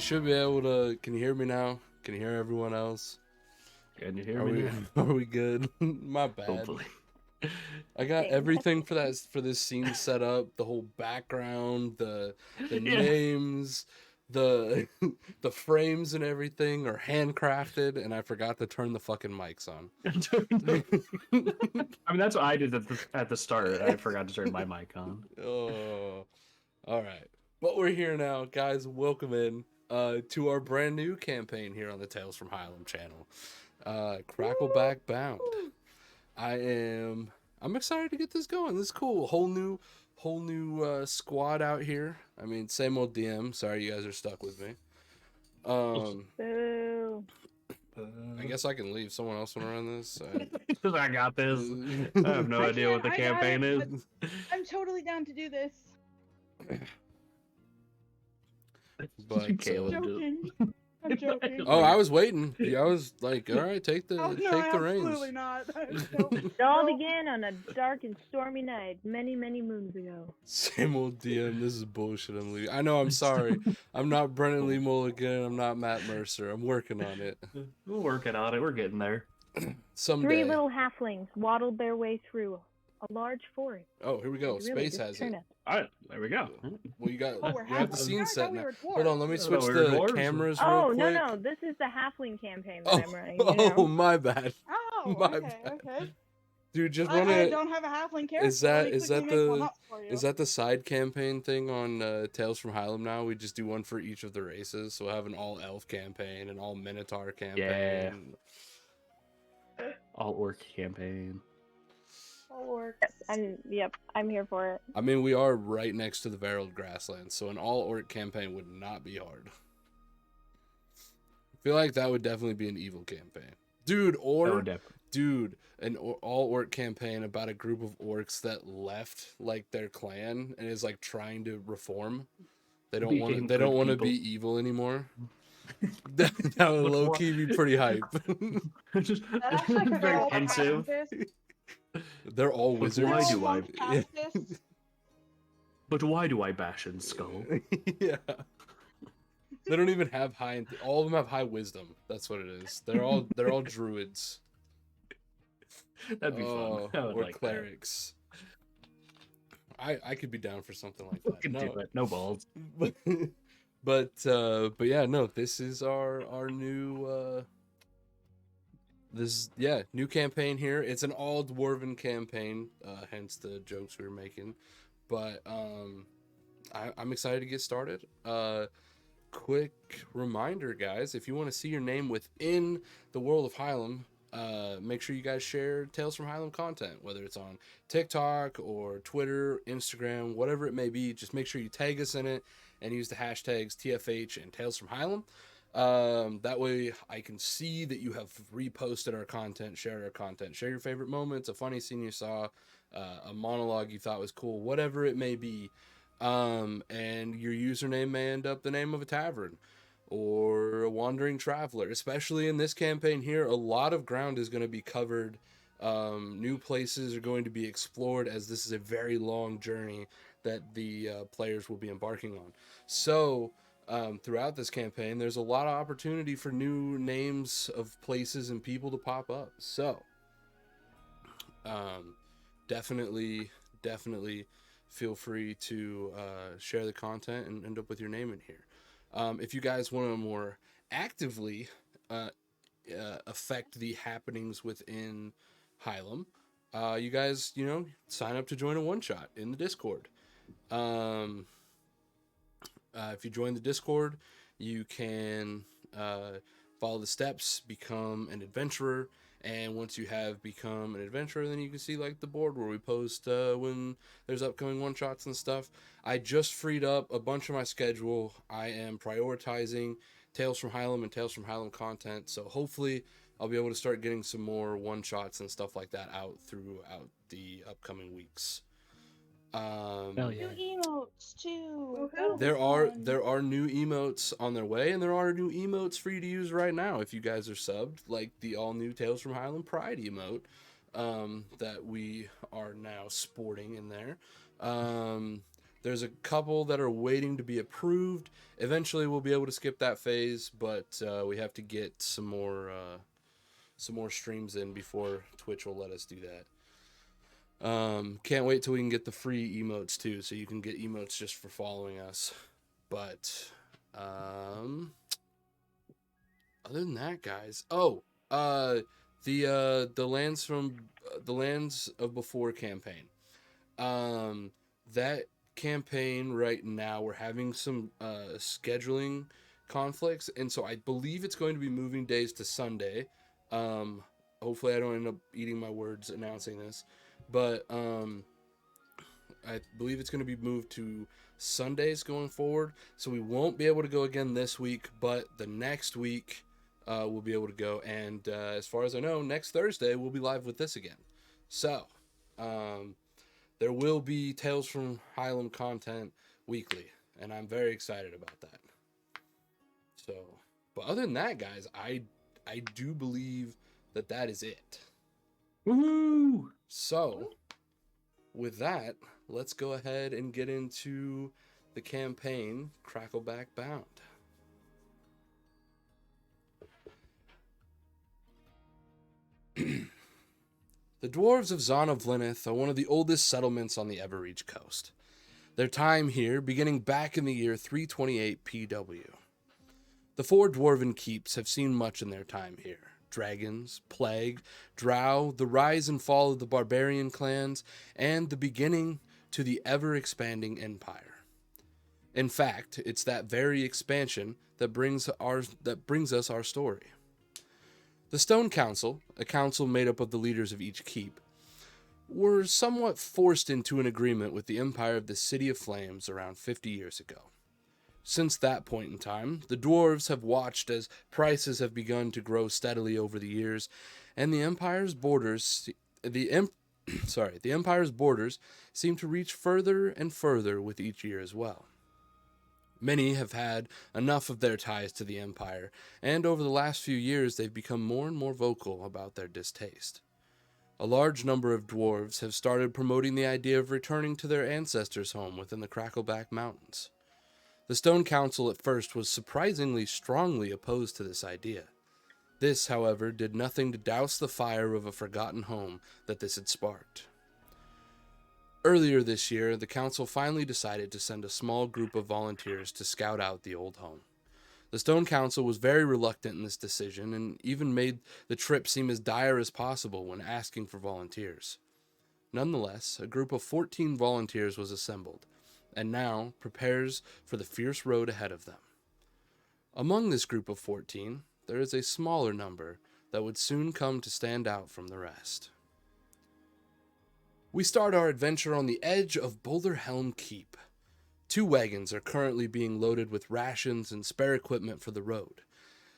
should be able to. Can you hear me now? Can you hear everyone else? Can you hear me now? Are we good? My bad. Hopefully. I got everything for this scene set up. The whole background, the names, the the frames and everything are handcrafted, and I forgot to turn the fucking mics on. I mean, that's what I did at the start. I forgot to turn my mic on. Oh, all right. But we're here now, guys. Welcome in to our brand new campaign here on the Tales from Hylem channel. Crackle Back Bound. I'm excited to get this going. This is cool. Whole new squad out here. I mean, same old DM. Sorry you guys are stuck with me. Boo. I guess I can leave. Someone else want to run this? I got this. I have no idea what the campaign is. I'm totally down to do this. But Joking. I'm joking. oh, I was waiting. Yeah, I was like, all right, take the reins. Absolutely not. It all began on a dark and stormy night many, many moons ago. Same old DM. This is bullshit. I'm leaving. I know. I'm sorry. I'm not Brennan Lee Mulligan. I'm not Matt Mercer. I'm working on it. We're working on it. We're getting there. Someday. 3 little halflings waddled their way through a large forest. Oh, here we go. Really Space has it. All right, there we go. Well, you got. Oh, You have the scene set now. Hold Hold on. Let me switch we were the dwarves? cameras real Oh, quick. no. This is the halfling campaign that I'm running. You Oh, know? my bad. Oh, My okay, bad. okay. Dude, just I run it. don't have a halfling character. Is that Let me is that quickly make one the up for you. is that the side campaign thing on Tales from Hylem now? We just do one for each of the races. So we'll have an all elf campaign, an all minotaur campaign. All orc campaign. All works. I'm here for it. I mean, we are right next to the Verald Grasslands, so an all orc campaign would not be hard. I feel like that would definitely be an evil campaign, dude. An all orc campaign about a group of orcs that left like their clan and is like trying to reform. They don't want to be evil anymore. that would low key be pretty hype. Just That's like very all pensive. pacifist. They're all But wizards. why do I? Pacifists. But why do I bash in skull? Yeah. They don't even have high. All of them have high wisdom. That's what it is. They're all druids. That'd be fun. I would Or like clerics. I could be down for something like that. That. Do it. No balls. but yeah, no. This is our new new campaign here. It's an all dwarven campaign, hence the jokes we were making. But I'm excited to get started. Quick reminder, guys, if you want to see your name within the world of Hylem, make sure you guys share Tales from Hylem content, whether it's on TikTok or Twitter, Instagram, whatever it may be. Just make sure you tag us in it and use the hashtags TFH and Tales from Hylem. That way I can see that you have reposted our content, shared our content, share your favorite moments, a funny scene you saw, a monologue you thought was cool, whatever it may be. And your username may end up the name of a tavern or a wandering traveler. Especially in this campaign here, a lot of ground is going to be covered. New places are going to be explored, as this is a very long journey that the players will be embarking on. So throughout this campaign, there's a lot of opportunity for new names of places and people to pop up. So definitely feel free to share the content and end up with your name in here. If you guys want to more actively affect the happenings within Hylem, you guys, sign up to join a one-shot in the Discord. If you join the Discord, you can follow the steps, become an adventurer, and once you have become an adventurer, then you can see like the board where we post when there's upcoming one-shots and stuff. I just freed up a bunch of my schedule. I am prioritizing Tales from Hylem and Tales from Hylem content, so hopefully I'll be able to start getting some more one-shots and stuff like that out throughout the upcoming weeks. Hell yeah. New emotes too. There are new emotes on their way, and there are new emotes for you to use right now if you guys are subbed, like the all new Tales from Hylem Pride emote that we are now sporting in there. There's a couple that are waiting to be approved. Eventually, we'll be able to skip that phase, but we have to get some more streams in before Twitch will let us do that. Can't wait till we can get the free emotes too, so you can get emotes just for following us. But other than that, guys, the lands from the Lands of Before campaign. That campaign right now, we're having some scheduling conflicts, and so I believe it's going to be moving days to Sunday. Hopefully I don't end up eating my words announcing this, but I believe it's going to be moved to Sundays going forward, so we won't be able to go again this week, but the next week we'll be able to go, and as far as I know, next Thursday we'll be live with this again. So there will be Tales from Hylem content weekly, and I'm very excited about that. So, but other than that, guys, I do believe that is it. Woohoo! So, with that, let's go ahead and get into the campaign, Crackleback Bound. The Dwarves of Zon of Lineth are one of the oldest settlements on the Everreach coast. Their time here beginning back in the year 328 PW. The 4 dwarven keeps have seen much in their time here. Dragons, plague, drow, the rise and fall of the barbarian clans, and the beginning to the ever-expanding empire. In fact, it's that very expansion that brings us our story. The Stone Council, a council made up of the leaders of each keep, were somewhat forced into an agreement with the Empire of the City of Flames around 50 years ago. Since that point in time, the dwarves have watched as prices have begun to grow steadily over the years, and the Empire's borders seem to reach further and further with each year as well. Many have had enough of their ties to the Empire, and over the last few years they've become more and more vocal about their distaste. A large number of dwarves have started promoting the idea of returning to their ancestors' home within the Crackleback Mountains. The Stone Council at first was surprisingly strongly opposed to this idea. This, however, did nothing to douse the fire of a forgotten home that this had sparked. Earlier this year, the council finally decided to send a small group of volunteers to scout out the old home. The Stone Council was very reluctant in this decision and even made the trip seem as dire as possible when asking for volunteers. Nonetheless, a group of 14 volunteers was assembled, and now prepares for the fierce road ahead of them. Among this group of 14, there is a smaller number that would soon come to stand out from the rest. We start our adventure on the edge of Boulder Helm Keep. 2 wagons are currently being loaded with rations and spare equipment for the road.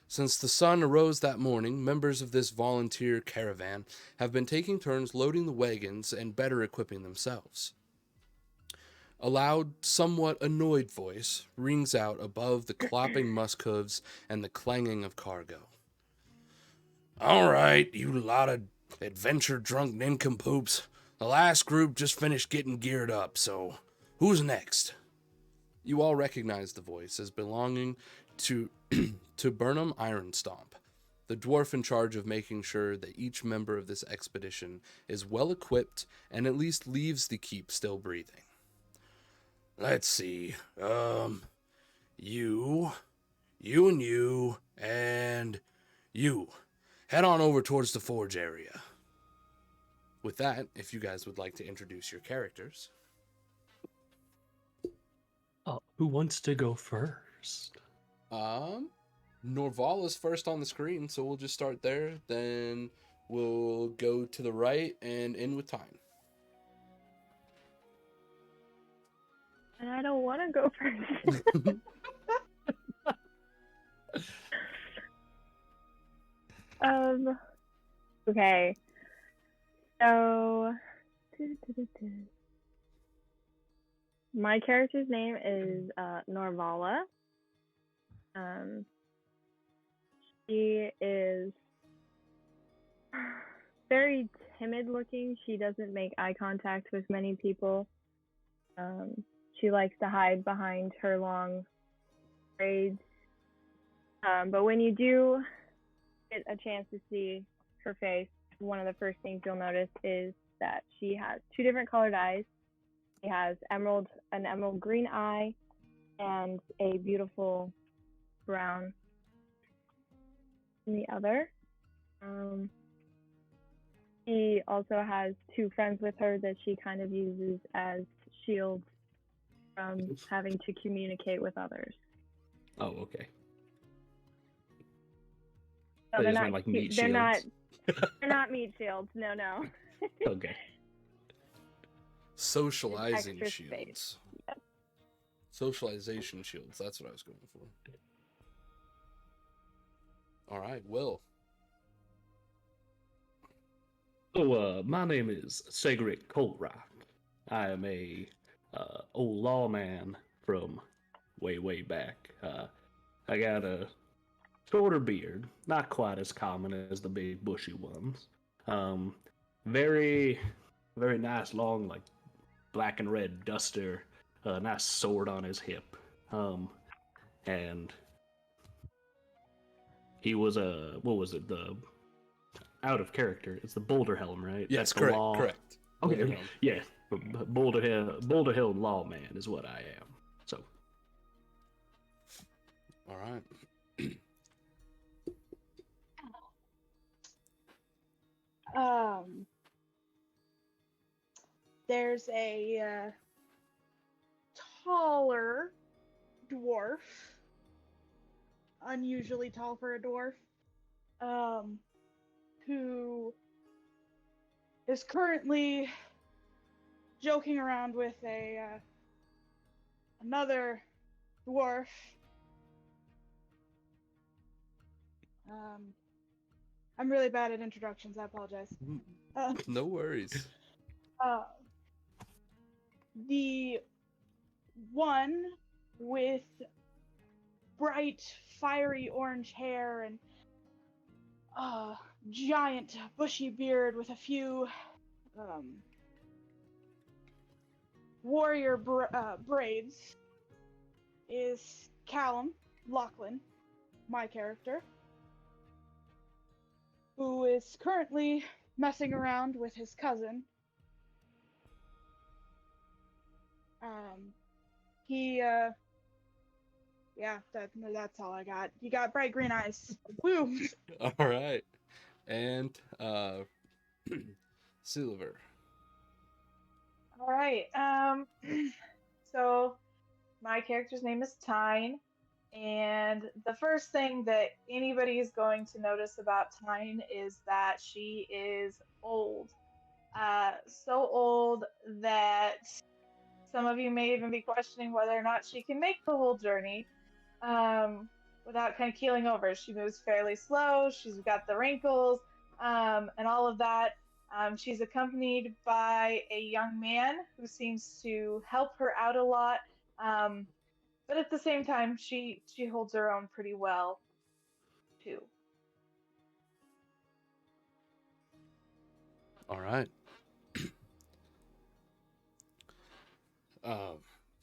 Since the sun arose that morning, members of this volunteer caravan have been taking turns loading the wagons and better equipping themselves. A loud, somewhat annoyed voice rings out above the clopping musk hooves and the clanging of cargo. "All right, you lot of adventure-drunk nincompoops. The last group just finished getting geared up, so who's next?" You all recognize the voice as belonging to Burnham Ironstomp, the dwarf in charge of making sure that each member of this expedition is well equipped and at least leaves the keep still breathing. "Let's see, you, and you. Head on over towards the forge area." With that, if you guys would like to introduce your characters. Who wants to go first? Norval is first on the screen, so we'll just start there. Then we'll go to the right and end with time. And I don't want to go first. Okay. So, my character's name is Norvala. She is very timid looking. She doesn't make eye contact with many people. she likes to hide behind her long braids. But when you do get a chance to see her face, one of the first things you'll notice is that she has two different colored eyes. She has an emerald green eye and a beautiful brown in the other. She also has two friends with her that she kind of uses as shields from having to communicate with others. Oh, okay. So I they're just not meant like meat they're not shields. they're not meat shields. No. Okay. Socializing extra shields. space. Yep. Socialization shields. That's what I was going for. All right, Will. So, my name is Cedric Coltrock. I am a old lawman from way back. I got a shorter beard, not quite as common as the big bushy ones. Very, very nice long, like black and red duster. Nice sword on his hip. And he was what was it? The out of character. It's the Boulder Helm, right? Yes, That's the correct. law. Correct. Okay, Boulder okay. Helm. Yeah, Boulder Hill lawman is what I am. So, All right. There's a taller dwarf, unusually tall for a dwarf, who is currently joking around with another dwarf. I'm really bad at introductions. I apologize. No worries. The one with bright, fiery orange hair and giant, bushy beard with a few warrior braids is Callum Lachlan, my character, who is currently messing around with his cousin. That's all I got. You got bright green eyes. Woo! All right. And Silver. All right. So my character's name is Tyne, and the first thing that anybody is going to notice about Tyne is that she is old. So old that some of you may even be questioning whether or not she can make the whole journey without kind of keeling over. She moves fairly slow. She's got the wrinkles and all of that. She's accompanied by a young man who seems to help her out a lot. But at the same time, she holds her own pretty well, too. All right.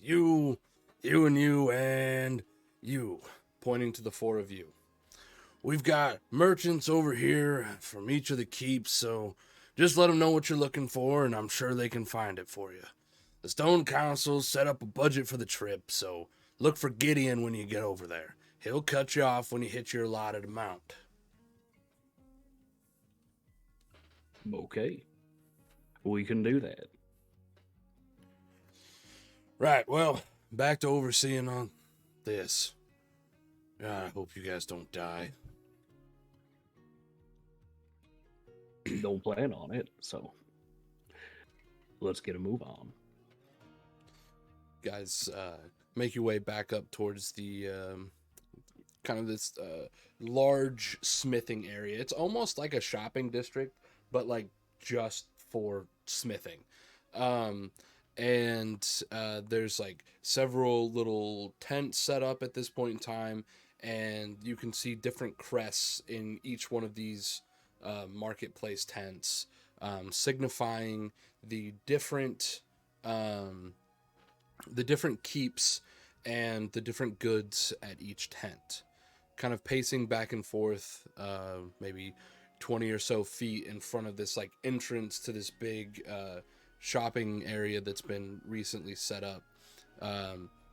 You, and you, pointing to the four of you. We've got merchants over here from each of the keeps, so just let them know what you're looking for, and I'm sure they can find it for you. The Stone Council set up a budget for the trip, so look for Gideon when you get over there. He'll cut you off when you hit your allotted amount. okay. We can do that. Right, well, back to overseeing on this. I hope you guys don't die. Don't plan on it, so let's get a move on. Guys, make your way back up towards the kind of this large smithing area. It's almost like a shopping district, but like just for smithing. And there's like several little tents set up at this point in time, and you can see different crests in each one of these marketplace tents, signifying the different the different keeps and the different goods at each tent, kind of pacing back and forth, maybe 20 or so feet in front of this like entrance to this big shopping area that's been recently set up.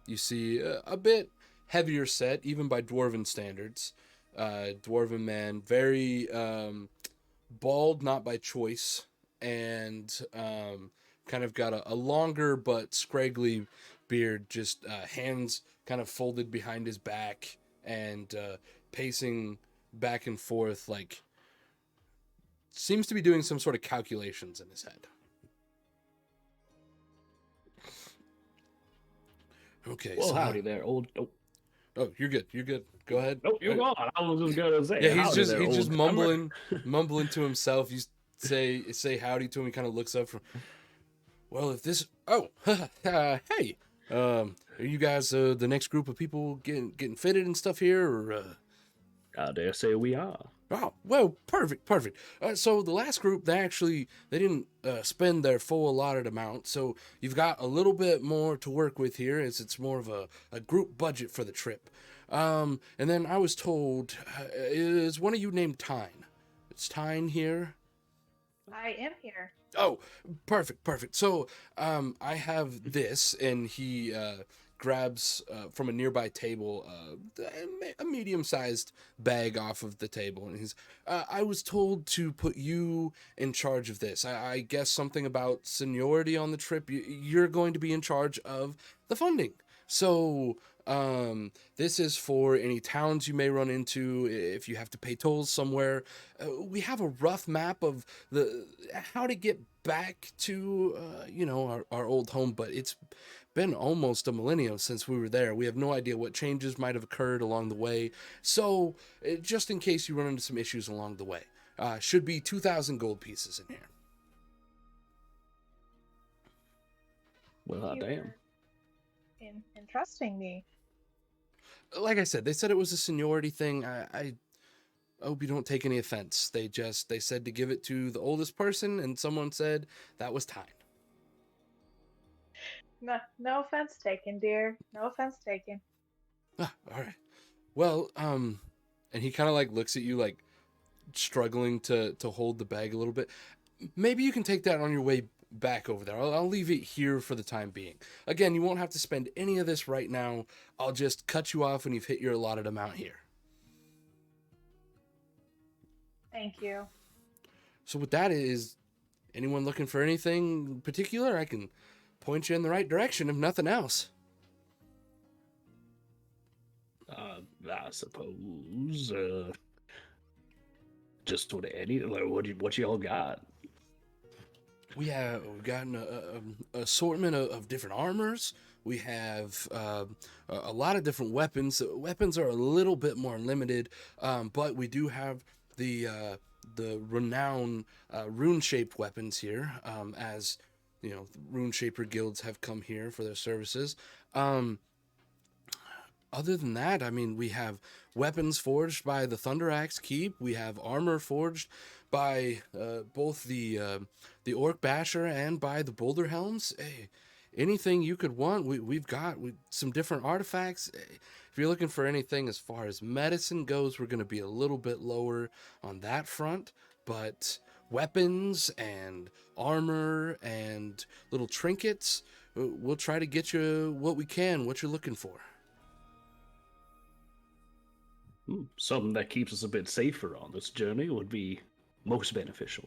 You see a bit heavier set, even by dwarven standards. Dwarven man, very bald, not by choice, and kind of got a longer but scraggly beard, just hands kind of folded behind his back, and pacing back and forth, like seems to be doing some sort of calculations in his head. Okay. Well, so howdy there, old. Oh, you're good. You're good. Go ahead. Nope, you're gone. I was just gonna say. Yeah, howdy there, he's just old timer. mumbling to himself. You say howdy to him. He kind of looks up from. Well, if this. Oh, hey. Are you guys the next group of people getting fitted and stuff here, or? I dare say we are. Oh, well, perfect. So the last group, they didn't spend their full allotted amount, so you've got a little bit more to work with here, as it's more of a group budget for the trip. And then I was told, is one of you named Tyne? It's Tyne here? I am here. Oh, perfect. So, I have this, and he grabs from a nearby table a medium-sized bag off of the table, and he's. I was told to put you in charge of this. I guess something about seniority on the trip. You're going to be in charge of the funding. So. This is for any towns you may run into if you have to pay tolls somewhere. We have a rough map of how to get back to our old home, but it's been almost a millennium since we were there. We have no idea what changes might have occurred along the way. So just in case you run into some issues along the way, should be 2,000 gold pieces in here. Well, You damn. in trusting me. Like I said, they said it was a seniority thing. I hope you don't take any offense. They said to give it to the oldest person, and someone said that was Tyne. No offense taken, dear. No offense taken. Ah, all right. Well, and he kind of like looks at you, like struggling to hold the bag a little bit. Maybe you can take that on your way back over there. I'll leave it here for the time being. Again, you won't have to spend any of this right now. I'll just cut you off when you've hit your allotted amount here. Thank you. So with that, is anyone looking for anything in particular? I can point you in the right direction, if nothing else. I suppose. Just what y'all got? We've got an assortment of different armors. We have a lot of different weapons. Weapons are a little bit more limited, but we do have the renowned rune-shaped weapons here, as you know, rune shaper guilds have come here for their services. Other than that, I mean, we have weapons forged by the Thunder Axe Keep. We have armor forged by both the Orc Basher and by the Boulder Helms. Hey, anything you could want, we've got some different artifacts. If you're looking for anything as far as medicine goes, we're going to be a little bit lower on that front. But weapons and armor and little trinkets, we'll try to get you what we can, what you're looking for. Something that keeps us a bit safer on this journey would be most beneficial.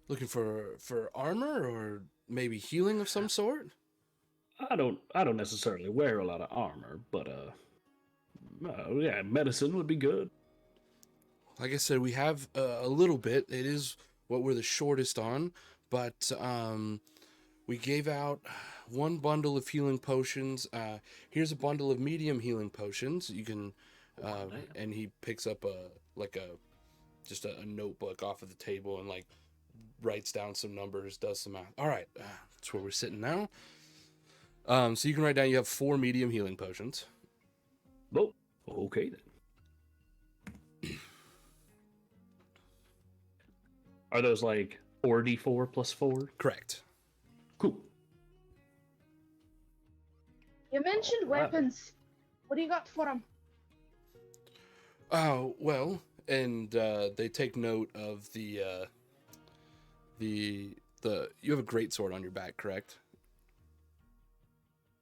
Looking for armor or maybe healing of some sort? I don't necessarily wear a lot of armor, but yeah, medicine would be good. Like I said, we have a little bit. It is what we're the shortest on, but we gave out one bundle of healing potions. Here's a bundle of medium healing potions. You can, and he picks up a notebook off of the table and like writes down some numbers, does some math. All right, that's where we're sitting now. So you can write down you have 4 medium healing potions. Oh, okay then. Are those like 4d4 plus 4? Correct. Cool. You mentioned Alright. weapons. What do you got for them? Oh, well, and they take note of the you have a great sword on your back, correct?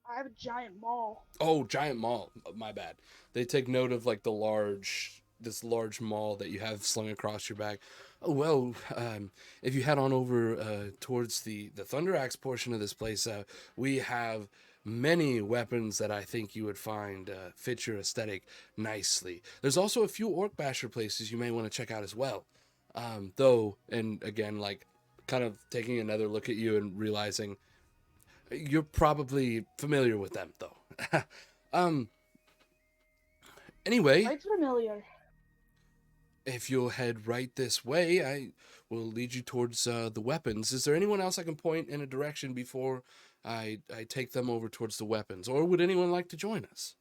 I have a giant maul. Oh, giant maul. My bad. They take note of like this large maul that you have slung across your back. Oh well, if you head on over towards the Thunder Axe portion of this place, we have many weapons that I think you would find fit your aesthetic nicely. There's also a few Orc Basher places you may want to check out as well. Though, and again, like kind of taking another look at you and realizing you're probably familiar with them, though. Anyway, Quite familiar. if you'll head right this way, I will lead you towards the weapons. Is there anyone else I can point in a direction before I take them over towards the weapons? Or would anyone like to join us?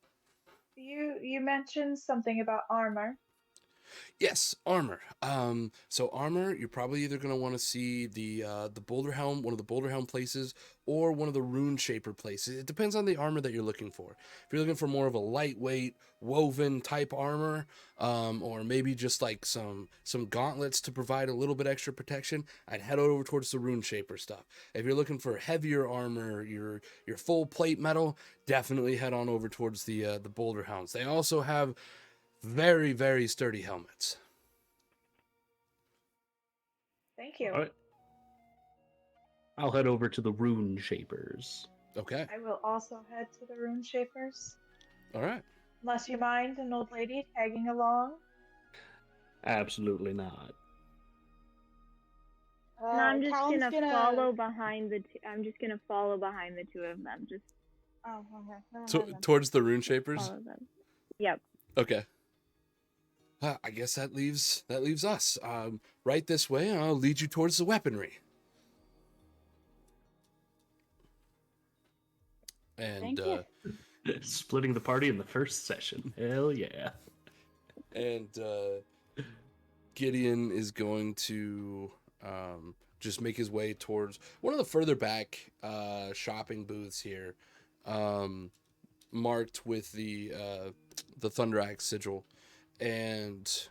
You mentioned something about armor. Yes, armor. So armor, you're probably either going to want to see the Boulder Helm, one of the Boulder Helm places, or one of the Rune Shaper places. It depends on the armor that you're looking for. If you're looking for more of a lightweight, woven type armor, or maybe just like some gauntlets to provide a little bit extra protection, I'd head over towards the Rune Shaper stuff. If you're looking for heavier armor, your full plate metal, definitely head on over towards the Boulder Helms. They also have very, very sturdy helmets. Thank you. All right. I'll head over to the Rune Shapers. Okay. I will also head to the Rune Shapers. All right. Unless you mind an old lady tagging along. Absolutely not. And I'm just Callum's gonna follow behind the two. I'm just gonna follow behind the two of them. Just Oh, okay. Never mind then. Towards the Rune Shapers. follow them. Yep. Okay. I guess that leaves us. Right this way, and I'll lead you towards the weaponry. And Thank you. Splitting the party in the first session. Hell yeah. and Gideon is going to just make his way towards one of the further back shopping booths here, marked with the Thunder Axe sigil, and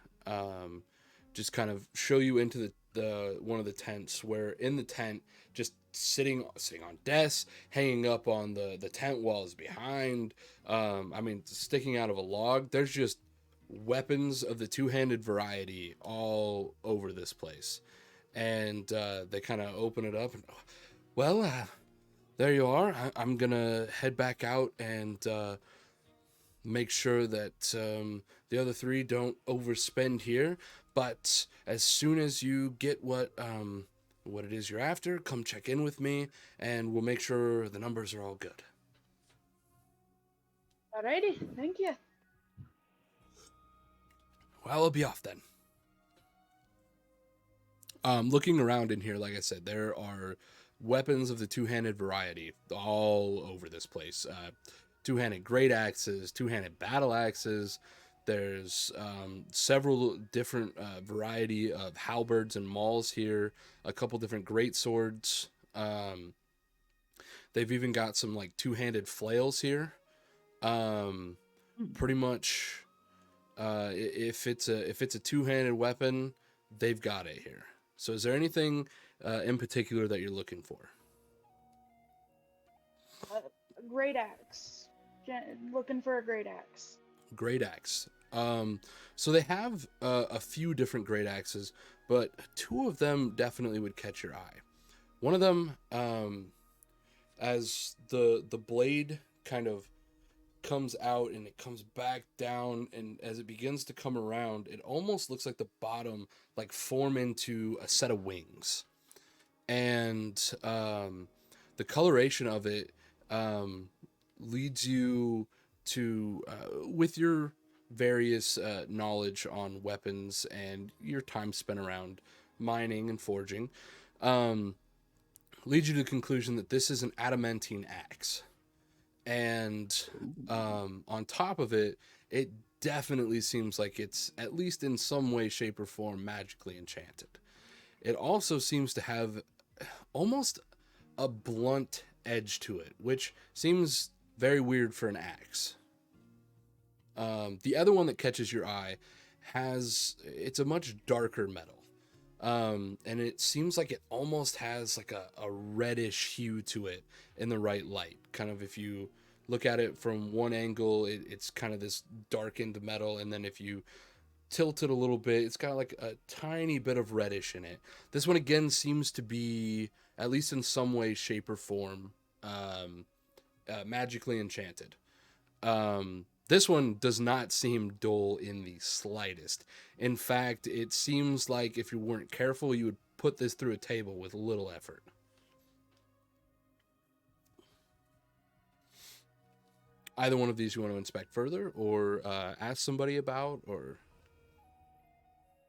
just kind of show you into the one of the tents, where in the tent, just sitting on desks, hanging up on the tent walls behind, sticking out of a log, there's just weapons of the two-handed variety all over this place. And they kind of open it up and, well, there you are. I'm gonna head back out and make sure that the other three don't overspend here, but as soon as you get what it is you're after, come check in with me and we'll make sure the numbers are all good. Alrighty, thank you. Well, I'll be off then. Looking around in here, like I said, there are weapons of the two-handed variety all over this place. Two-handed great axes, two-handed battle axes. There's several different variety of halberds and mauls here. A couple different great swords. They've even got some like two-handed flails here. Pretty much, if it's a two-handed weapon, they've got it here. So is there anything in particular that you're looking for? A great axe. Looking for a great axe. Great axe. So they have a few different great axes, but two of them definitely would catch your eye. One of them, as the blade kind of comes out and it comes back down, and as it begins to come around, it almost looks like the bottom like form into a set of wings, and the coloration of it leads you to, with your various knowledge on weapons and your time spent around mining and forging, leads you to the conclusion that this is an adamantine axe. And on top of it, it definitely seems like it's, at least in some way, shape, or form, magically enchanted. It also seems to have almost a blunt edge to it, which seems Very weird for an axe. The other one that catches your eye it's a much darker metal. And it seems like it almost has like a reddish hue to it in the right light. Kind of if you look at it from one angle, it's kind of this darkened metal, and then if you tilt it a little bit, it's got like a tiny bit of reddish in it. This one again seems to be, at least in some way, shape, or form, magically enchanted. This one does not seem dull in the slightest. In fact, it seems like if you weren't careful, you would put this through a table with little effort. Either one of these you want to inspect further, or ask somebody about, or...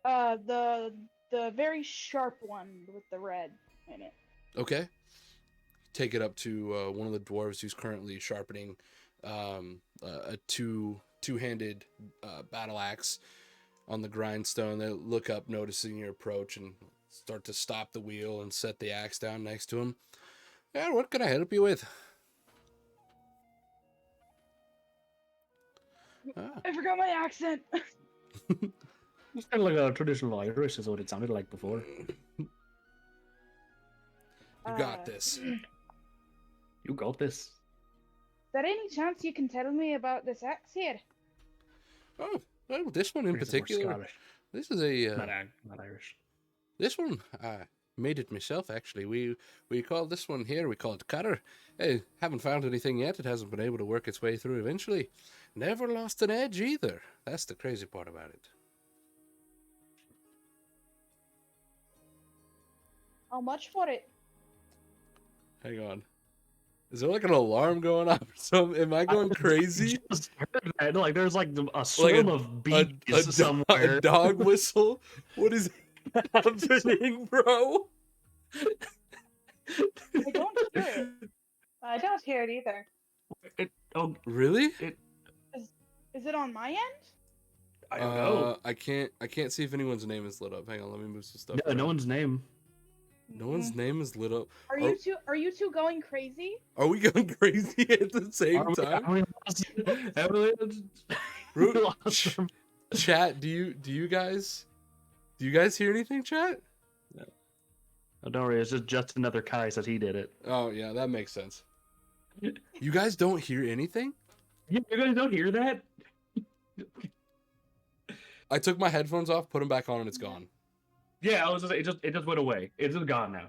The very sharp one with the red in it. Okay. Take it up to one of the dwarves who's currently sharpening a two-handed battle axe on the grindstone. They look up, noticing your approach, and start to stop the wheel and set the axe down next to him. Yeah, what can I help you with? I forgot my accent. It's kind of like a traditional Irish is what it sounded like before. You got this. You got this. Is there any chance you can tell me about this axe here? Oh, well, this one in Pretty more particular. Scottish. This is a Not Irish. this one. I made it myself, actually. We call this one here. We call it cutter. Hey, haven't found anything yet. It hasn't been able to work its way through eventually. Never lost an edge either. That's the crazy part about it. How much for it? Hang on. Is there like an alarm going off or something? Am I going crazy? Just heard that. Like there's like a swarm of bees somewhere. A dog whistle? What is happening, bro? I don't hear it. I don't hear it either. Oh, Really? Is it on my end? I don't know. I can't see if anyone's name is lit up. Hang on, let me move some stuff. No, no around. one's name. No one's name is lit up. Are you two going crazy? Are we going crazy at the same time? Ru- Chat, do you guys hear anything, chat? Oh, don't worry, it's just another Kai says he did it. Oh yeah, that makes sense. You guys don't hear anything? You guys don't hear that? I took my headphones off, put them back on, and it's gone. Yeah, I was just, it just went away. It's just gone now.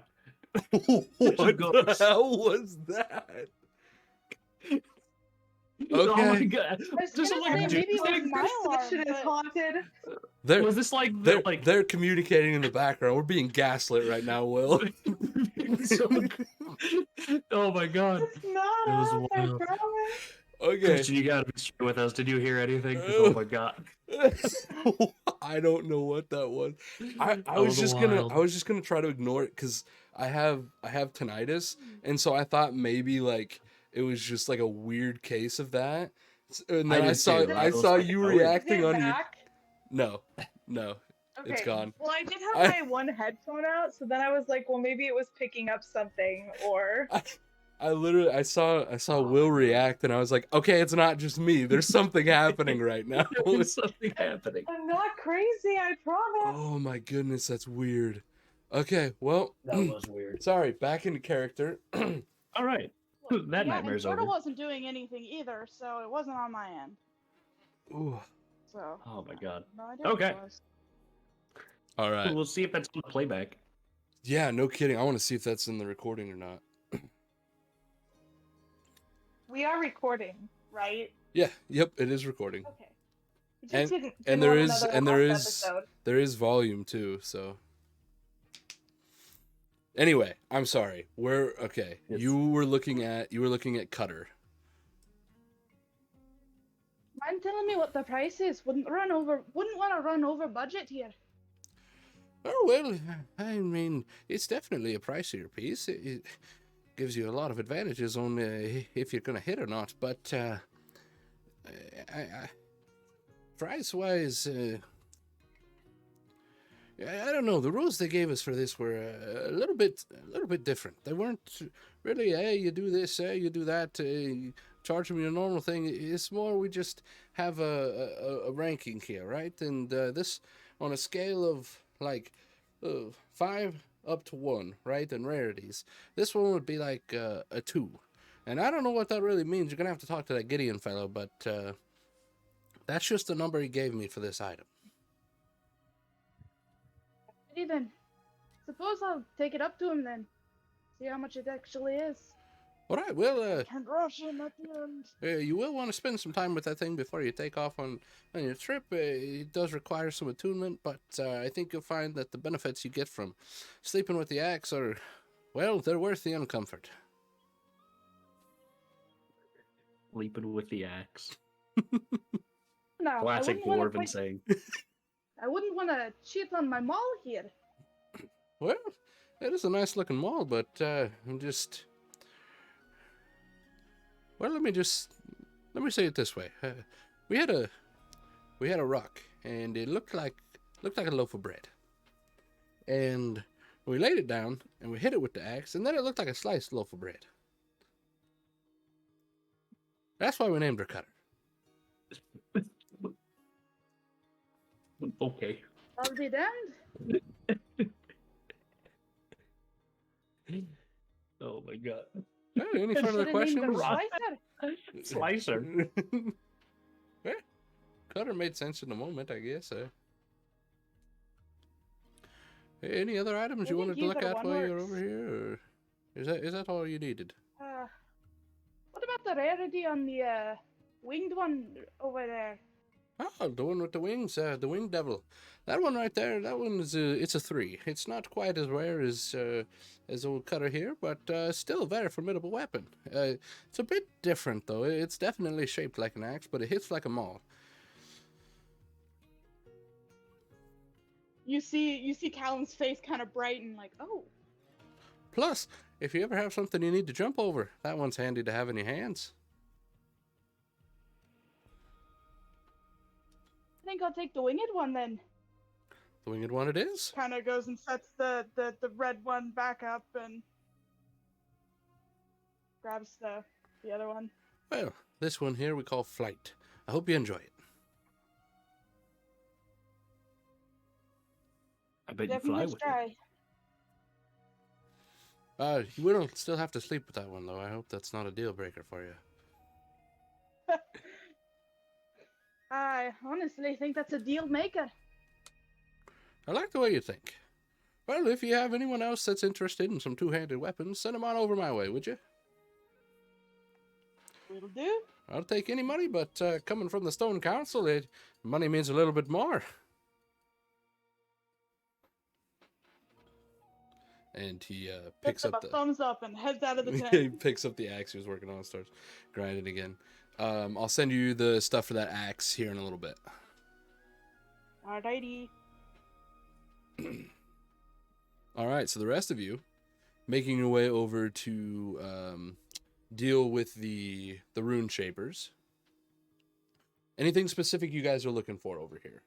What goes. the hell was that? Oh my Okay. god! I was Just gonna like say, maybe it was doing my This alarm, session is but- haunted. was this like They're communicating in the background. We're being gaslit right now, Will. Oh my god! It's not It was us, I wild. promise. Okay. Christian, you gotta be straight with us. Did you hear anything? Oh my god! I don't know what that was. I That was was just wild. gonna try to ignore it because I have tinnitus, and so I thought maybe like it was just like a weird case of that. And I then I did saw too, but I was saw like, you oh. reacting Is it on your back? no, it's Okay. gone. Well, I did have I- my one headphone out, so then I was like, well, maybe it was picking up something, or I literally I saw Will react, and I was like, okay, it's not just me. There's something happening right now. There's something happening. I'm not crazy, I promise. Oh my goodness, that's weird. Okay, well, was weird. sorry, back into character. All right, that yeah, nightmare's and Portal over. wasn't doing anything either, so it wasn't on my end. Ooh. So. Oh my god. No idea Okay. what it was. All right. We'll see if that's on the playback. Yeah, no kidding. I want to see if that's in the recording or not. We are recording, right? Yeah, yep, it is recording. Okay. We just didn't and do there on is- another and there last is- episode. There is volume too, so. Anyway, I'm sorry. We're okay. Yes. You were looking at Cutter. Mind telling me what the price is? Wouldn't want to run over budget here. Oh well, I mean, it's definitely a pricier piece. It gives you a lot of advantages on if you're gonna hit or not. But price-wise, I don't know. The rules they gave us for this were a little bit different. They weren't really, hey, you do this, hey, you do that. charging me a normal thing. It's more we just have a ranking here, right? And this on a scale of like 5 up to 1, right? And rarities. This one would be like a 2. And I don't know what that really means. You're gonna have to talk to that Gideon fellow, but that's just the number he gave me for this item. Alrighty then. Suppose I'll take it up to him then. See how much it actually is. All right, well, Can't rush him at the end. you will want to spend some time with that thing before you take off on your trip. It does require some attunement, but I think you'll find that the benefits you get from sleeping with the axe are, well, they're worth the uncomfort. Sleeping with the axe. No, Classic I wouldn't dwarven saying. I wouldn't want to cheat on my maul here. Well, it is a nice looking mall, but I'm just... Well, let me say it this way. We had a rock, and it looked like a loaf of bread. And we laid it down, and we hit it with the axe, and then it looked like a sliced loaf of bread. That's why we named her Cutter. Okay. I'll be damned. Oh my god. Any further Should've named her questions? Slicer. Slicer. Yeah, Cutter made sense in the moment, I guess. Any other items you I think wanted to look either at one while you're works. over here, or is that all you needed? What about the rarity on the winged one over there? Oh, the one with the wings, the winged devil. That one right there, that one is it's a 3. It's not quite as rare as old Cutter here, but still a very formidable weapon. It's a bit different though. It's definitely shaped like an axe, but it hits like a maul. You see Callum's face kind of brighten, like, oh. Plus, if you ever have something you need to jump over, that one's handy to have in your hands. I think I'll take the winged one then. The winged one it is. Kind of goes and sets the red one back up and grabs the other one. Well, this one here we call Flight. I hope you enjoy it. I bet you fly Definitely with it. try. You will still have to sleep with that one though. I hope that's not a deal breaker for you. I honestly think that's a deal maker. I like the way you think. Well, if you have anyone else that's interested in some two-handed weapons, send them on over my way, would you? Will do. I'll take any money, but coming from the Stone Council, money means a little bit more. And he picks Puts up a the thumbs up and heads out of the he tent. picks up the axe he was working on and starts grinding again. I'll send you the stuff for that axe here in a little bit. Alrighty. All right, so the rest of you making your way over to deal with the rune shapers. Anything specific you guys are looking for over here?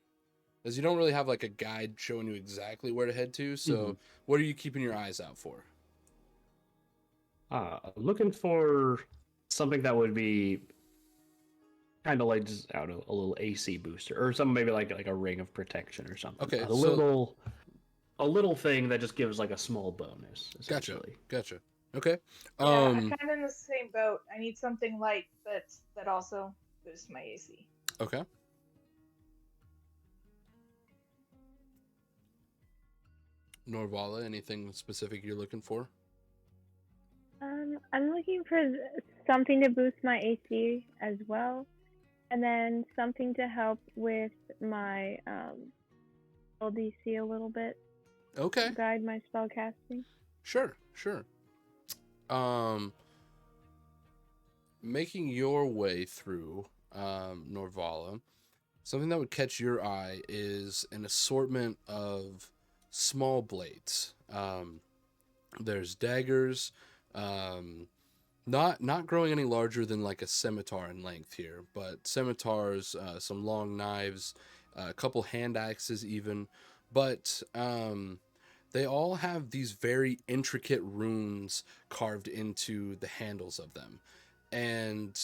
As you don't really have like a guide showing you exactly where to head to, so what are you keeping your eyes out for? Looking for something that would be kind of like just, I don't know, a little AC booster or something, maybe like a ring of protection or something. Okay, a little thing that just gives like a small bonus. Gotcha. Essentially. Gotcha. Okay. Yeah, I'm kind of in the same boat. I need something light that also boosts my AC. Okay. Norvala, anything specific you're looking for? I'm looking for something to boost my AC as well, and then something to help with my LDC a little bit. Okay. Guide my spell casting. Sure. Making your way through Norvala, something that would catch your eye is an assortment of small blades. There's daggers, not growing any larger than like a scimitar in length here, but scimitars, some long knives, a couple hand axes even, but they all have these very intricate runes carved into the handles of them. and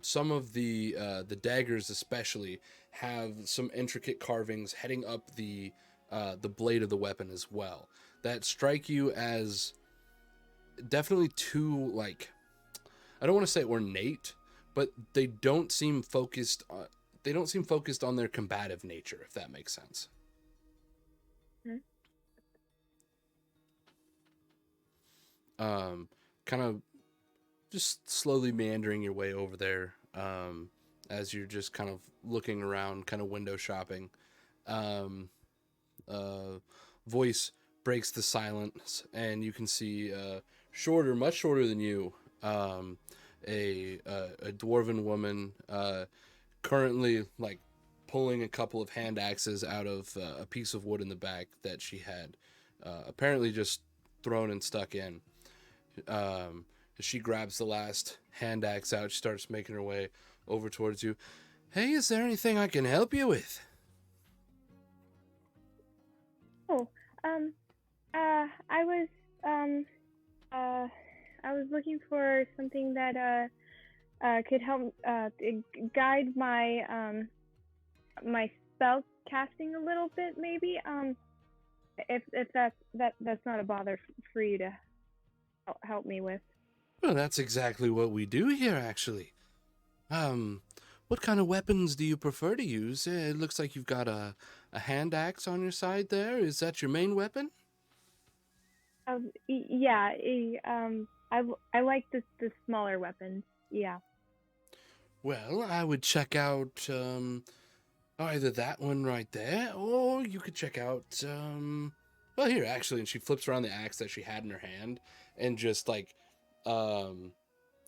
some of the daggers especially have some intricate carvings heading up the blade of the weapon as well that strike you as definitely too, like, I don't want to say ornate, but they don't seem focused on their combative nature, if that makes sense. Kind of just slowly meandering your way over there, as you're just kind of looking around, kind of window shopping. Voice breaks the silence, and you can see much shorter than you, a dwarven woman, currently like pulling a couple of hand axes out of a piece of wood in the back that she had apparently just thrown and stuck in. She grabs the last hand axe out. She starts making her way over towards you. Hey, is there anything I can help you with? I was looking for something that could help guide my my spell casting a little bit, maybe. If that's not a bother for you to help me with. Well, that's exactly what we do here, actually. What kind of weapons do you prefer to use? It looks like you've got a hand axe on your side there. Is that your main weapon? Yeah. I like the smaller weapons. Yeah. Well, I would check out either that one right there, or you could check out well, here actually. And she flips around the axe that she had in her hand and just like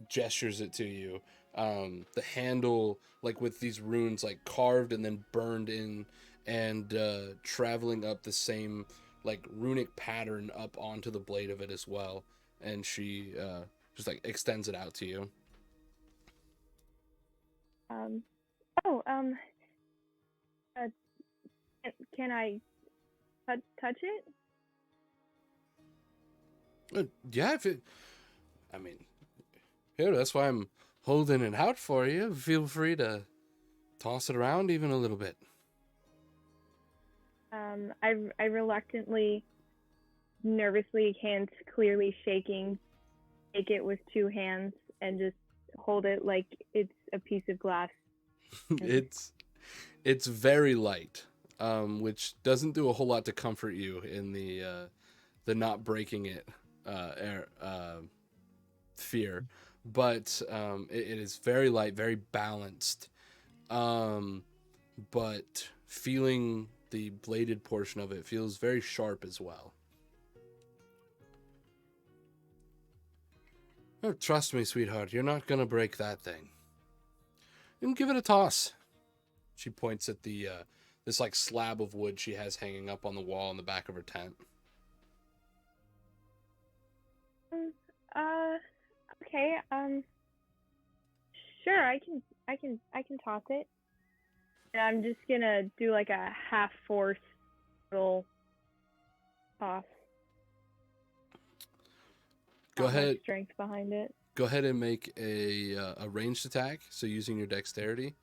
gestures it to you. The handle, like with these runes like carved and then burned in, and traveling up the same like runic pattern up onto the blade of it as well. And she just like extends it out to you. Can I touch it? Yeah, I mean, here, that's why I'm holding it out for you. Feel free to toss it around even a little bit. I reluctantly, nervously, hands clearly shaking, take it with two hands and just hold it like it's a piece of glass. It's very light, which doesn't do a whole lot to comfort you in the not breaking it fear, but it is very light, very balanced, but feeling the bladed portion of it feels very sharp as well. Oh, trust me, sweetheart, you're not gonna break that thing. And give it a toss. She points at the this like slab of wood she has hanging up on the wall in the back of her tent. Okay. Sure. I can toss it. And I'm just gonna do like a half force little toss. Go Not much ahead. strength behind it. Go ahead and make a ranged attack. So using your dexterity.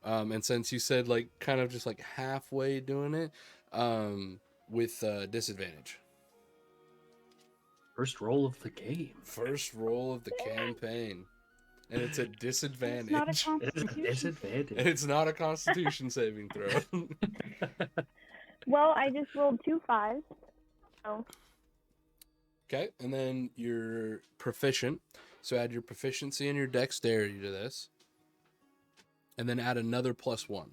And since you said like kind of just like halfway doing it, with disadvantage. First roll of the game. First roll of the campaign. And it's a disadvantage. It's not a It is a constitution. disadvantage. And it's not a constitution saving throw. Well, I just rolled 2 5s. So. Okay, and then you're proficient. So add your proficiency and your dexterity to this. And then add another +1.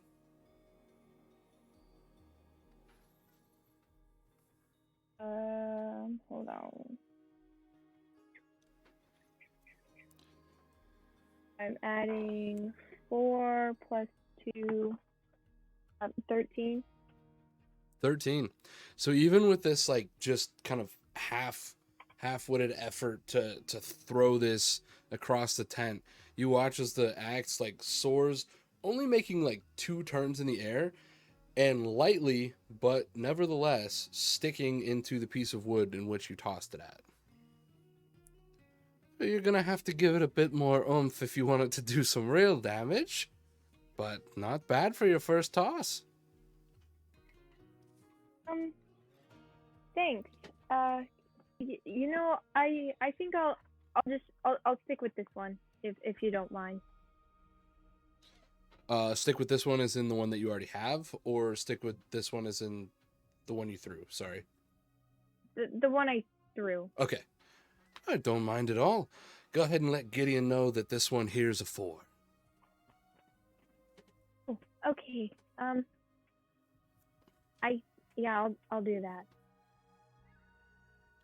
Hold on. I'm adding 4 plus 2, 13. 13. So even with this like just kind of half-witted effort to throw this across the tent, you watch as the axe like soars, only making like 2 turns in the air, and lightly but nevertheless sticking into the piece of wood in which you tossed it at. You're gonna have to give it a bit more oomph if you want it to do some real damage. But not bad for your first toss. Thanks. You know, I think I'll stick with this one if you don't mind. Stick with this one as in the one that you already have, or stick with this one as in the one you threw. Sorry. The one I threw. Okay. I don't mind at all. Go ahead and let Gideon know that this one here's a 4. Oh, okay. I'll do that.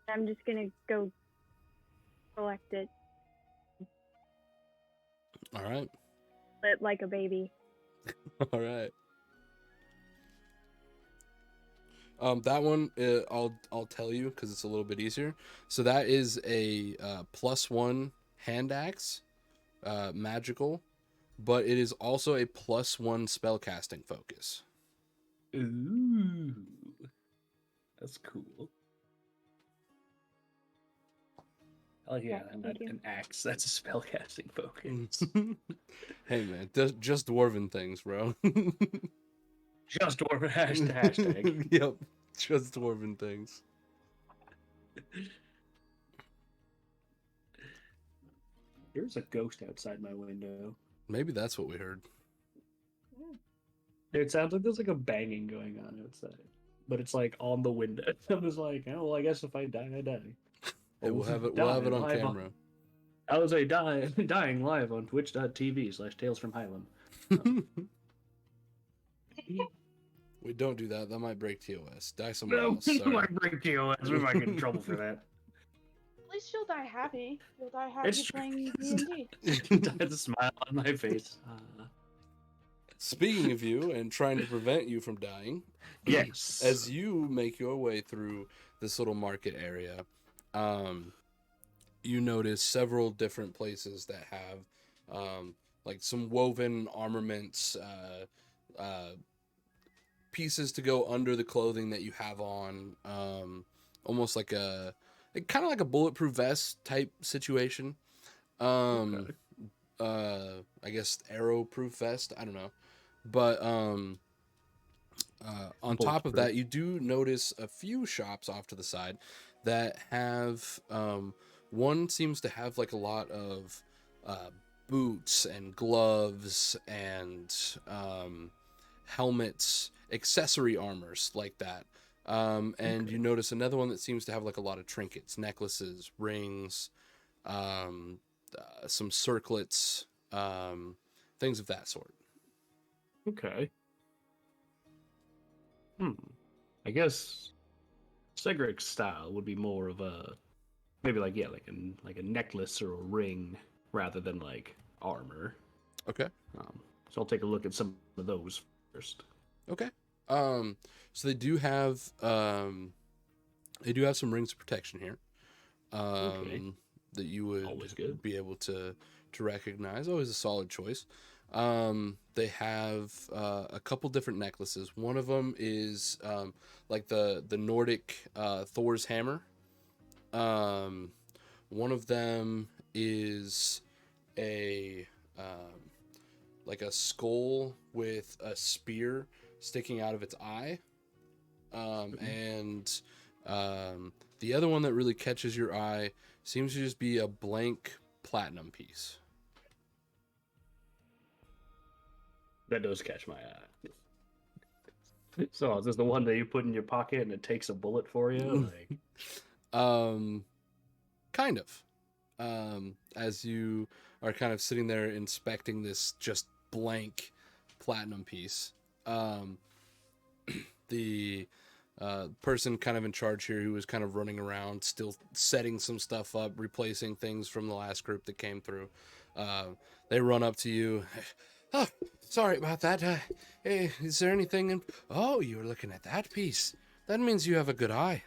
I'm just gonna go collect it. All right. It like a baby. All right. That one, I'll tell you because it's a little bit easier. So that is a +1 hand axe, magical, but it is also a +1 spellcasting focus. Ooh, that's cool. Oh yeah, and thank you. an axe. That's a spellcasting focus. Hey man, just dwarven things, bro. Just dwarven hashtag. Yep, just dwarven things. There's a ghost outside my window. Maybe that's what we heard. It sounds like there's like a banging going on outside, but it's like on the window. I was like, oh well, I guess if I die, I die. Hey, we'll have it on live camera. I was dying live on twitch.tv/Tales from Hylem. We don't do that. That might break TOS. Die somewhere No, else. we Sorry. might break TOS. We might get in trouble for that. At least you'll die happy. You'll die happy It's true. playing D&D. There's a smile on my face. Speaking of you and trying to prevent you from dying, Yes. as you make your way through this little market area, you notice several different places that have like some woven armaments, pieces to go under the clothing that you have on, almost like kind of like a bulletproof vest type situation. Okay. I guess arrow-proof vest. I don't know, but on top of that, you do notice a few shops off to the side that have one seems to have like a lot of boots and gloves and helmets, accessory armors like that. And you notice another one that seems to have like a lot of trinkets, necklaces, rings, some circlets, things of that sort. Okay. I guess Cedric's style would be more of a maybe like a necklace or a ring rather than like armor. Okay. So I'll take a look at some of those first. Okay. So they do have some rings of protection here. That you would Always good. be able to recognize. Always a solid choice. They have a couple different necklaces. One of them is like the Nordic Thor's hammer. One of them is a like a skull with a spear sticking out of its eye. And the other one that really catches your eye seems to just be a blank platinum piece. That does catch my eye. So is this the one that you put in your pocket and it takes a bullet for you? Like... Kind of. As you are kind of sitting there inspecting this just blank platinum piece, the person kind of in charge here, who was kind of running around, still setting some stuff up, replacing things from the last group that came through. They run up to you. Oh, sorry about that. Hey, is there anything in... Oh, you were looking at that piece. That means you have a good eye.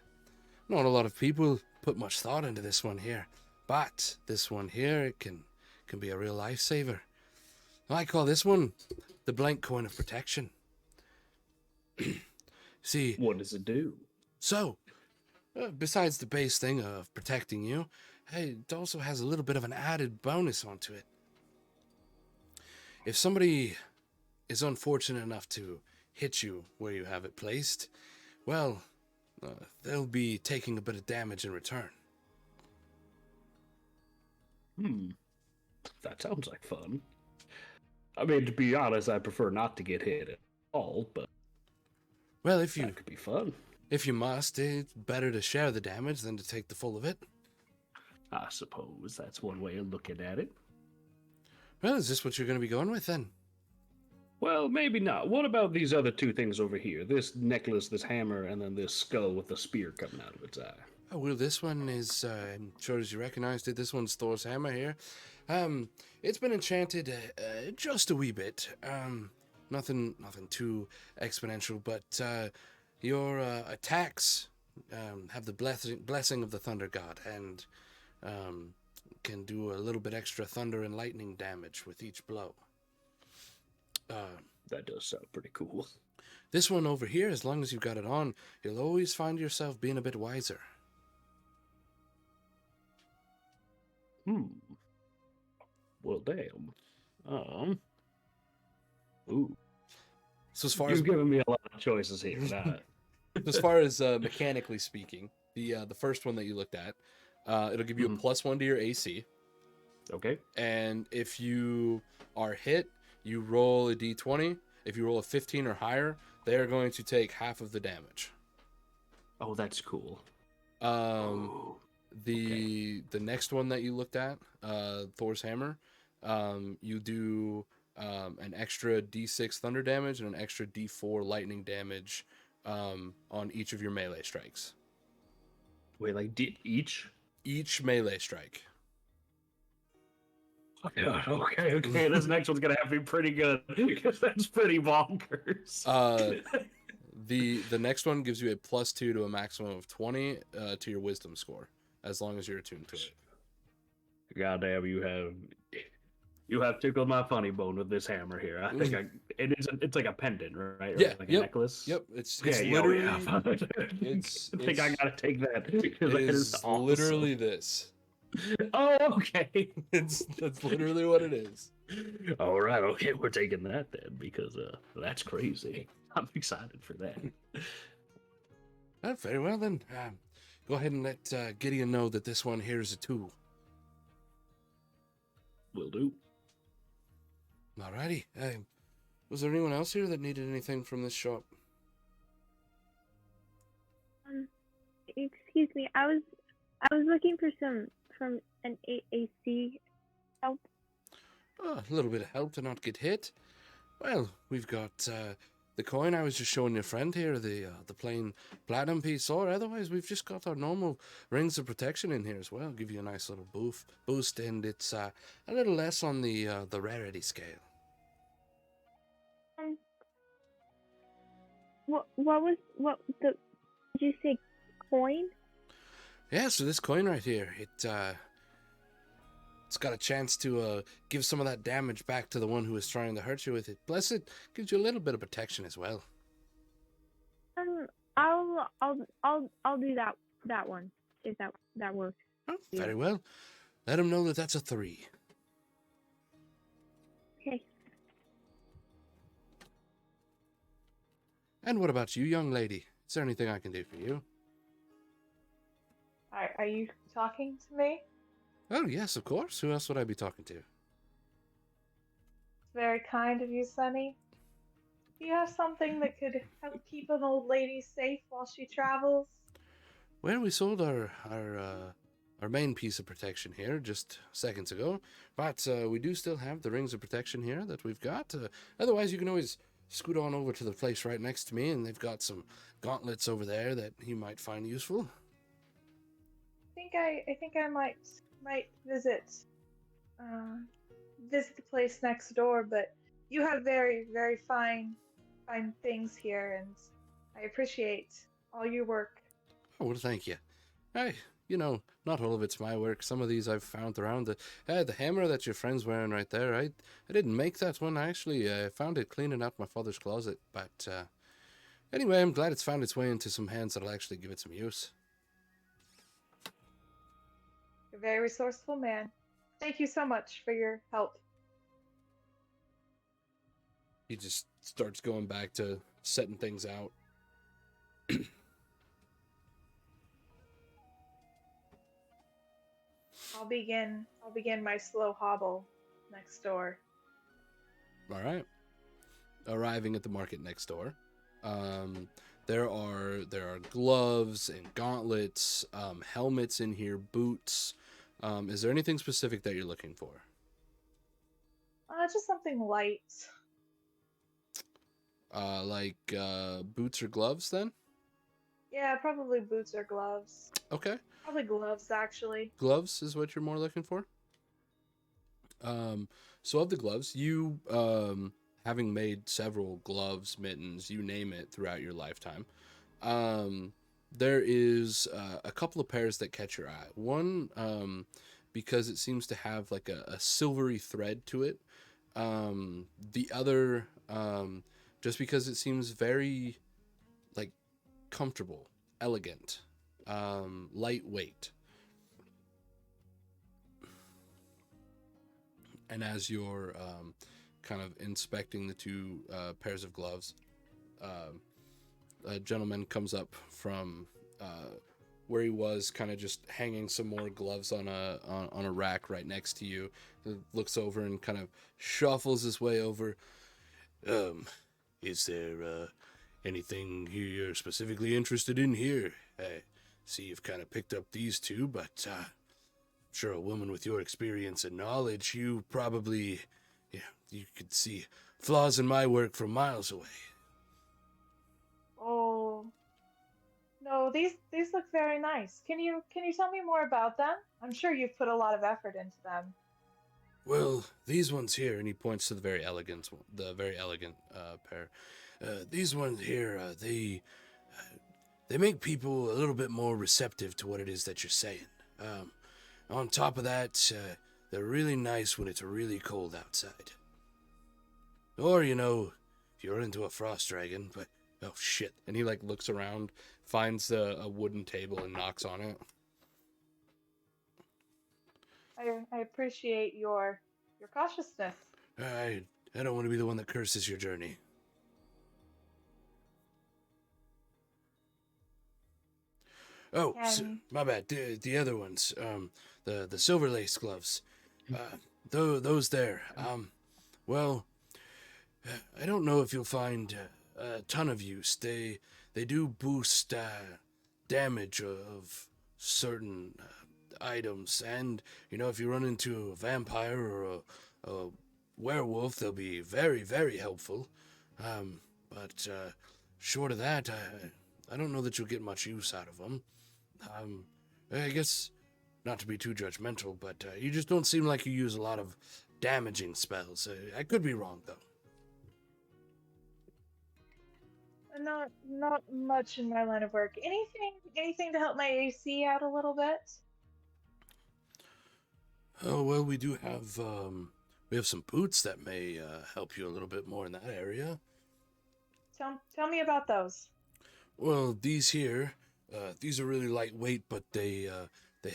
Not a lot of people put much thought into this one here, but this one here, it can be a real lifesaver. I call this one the blank coin of protection. See, What does it do? so, besides the base thing of protecting you, it also has a little bit of an added bonus onto it. If somebody is unfortunate enough to hit you where you have it placed, well, they'll be taking a bit of damage in return. That sounds like fun. I mean, to be honest, I prefer not to get hit at all, but Well, that could be fun. if you must, it's better to share the damage than to take the full of it. I suppose that's one way of looking at it. Well, is this what you're going to be going with then? Well, maybe not. What about these other two things over here? This necklace, this hammer, and then this skull with the spear coming out of its eye. Oh, well, this one is, I'm sure as you recognized it, this one's Thor's hammer here. It's been enchanted just a wee bit. Nothing too exponential, but your attacks have the blessing of the Thunder God, and can do a little bit extra thunder and lightning damage with each blow. That does sound pretty cool. This one over here, as long as you've got it on, you'll always find yourself being a bit wiser. Well, damn. Ooh. So as far You've as given me a lot of choices here. Nah. as far as mechanically speaking, the first one that you looked at, it'll give you a +1 to your AC, Okay. and if you are hit, you roll a d20. If you roll a 15 or higher, they are going to take half of the damage. Oh, that's cool. The next one that you looked at, Thor's hammer, you do an extra d6 thunder damage and an extra d4 lightning damage on each of your melee strikes. Wait, like each? Each melee strike. Yeah, okay. This next one's gonna have to be pretty good because that's pretty bonkers. The next one gives you a +2 to a maximum of 20 to your wisdom score, as long as you're attuned to it. Goddamn, you have tickled my funny bone with this hammer here. I think it's like a pendant, right? Yeah, like a yep, necklace. Yep, it's Yeah, literally. I think I gotta take that. It That is awesome. literally this. Oh, okay. That's literally what it is. All right, okay, we're taking that then because that's crazy. I'm excited for that. Very well then. Go ahead and let Gideon know that this one here is a 2. Will do. Alrighty. Was there anyone else here that needed anything from this shop? Excuse me. I was looking for some from an AC help. Oh, a little bit of help to not get hit. Well, we've got the coin I was just showing your friend here, the plain platinum piece, or otherwise we've just got our normal rings of protection in here as well. Give you a nice little boost, and it's a little less on the rarity scale. Did you say coin? Yeah, so this coin right here, it's got a chance to give some of that damage back to the one who is trying to hurt you with it. Plus, it gives you a little bit of protection as well. I'll do that one if that works. Oh, very well. Let him know that that's a 3. Okay. And what about you, young lady? Is there anything I can do for you? Are you talking to me? Oh, yes, of course. Who else would I be talking to? It's very kind of you, Sunny. Do you have something that could help keep an old lady safe while she travels? Well, we sold our main piece of protection here just seconds ago, but we do still have the rings of protection here that we've got. Otherwise, you can always scoot on over to the place right next to me, and they've got some gauntlets over there that you might find useful. I think I might visit the place next door, but you have very, very fine things here, and I appreciate all your work. Oh, well, thank you. Hey, not all of it's my work. Some of these I've found around. The hammer that your friend's wearing right there, I didn't make that one. I actually found it cleaning out my father's closet. But anyway, I'm glad it's found its way into some hands that'll actually give it some use. You're a very resourceful man. Thank you so much for your help. He just starts going back to setting things out. I'll begin my slow hobble next door. All right. Arriving at the market next door, there are gloves and gauntlets, helmets in here, boots. Is there anything specific that you're looking for? Just something light. Like boots or gloves then? Yeah, probably boots or gloves. Okay. Probably gloves, actually. Gloves is what you're more looking for? So of the gloves, you, having made several gloves, mittens, you name it, throughout your lifetime, there is a couple of pairs that catch your eye. One, because it seems to have like a silvery thread to it. The other, just because it seems very, like, comfortable, elegant, lightweight. And as you're kind of inspecting the two pairs of gloves, a gentleman comes up from where he was, kind of just hanging some more gloves on a rack right next to you. Looks over and kind of shuffles his way over. Is there anything you're specifically interested in here? I see you've kind of picked up these two, but sure, a woman with your experience and knowledge, you probably, you could see flaws in my work from miles away. Oh, no, these look very nice. Can you tell me more about them? I'm sure you've put a lot of effort into them. Well, these ones here, and he points to the very elegant pair. These ones here, they make people a little bit more receptive to what it is that you're saying. On top of that, they're really nice when it's really cold outside. Or, if you're into a frost dragon, but, oh shit. And he, looks around, finds a wooden table and knocks on it. I appreciate your cautiousness. I don't want to be the one that curses your journey. Oh, my bad. The other ones, the silver lace gloves, those there. Well, I don't know if you'll find a ton of use. They do boost damage of certain items, and if you run into a vampire or a werewolf, they'll be very, very helpful. But short of that, I don't know that you'll get much use out of them. I guess, not to be too judgmental, but you just don't seem like you use a lot of damaging spells. I could be wrong, though. Not much in my line of work. Anything to help my AC out a little bit? Oh, well, we do have, we have some boots that may help you a little bit more in that area. Tell me about those. Well, these here, these are really lightweight, but they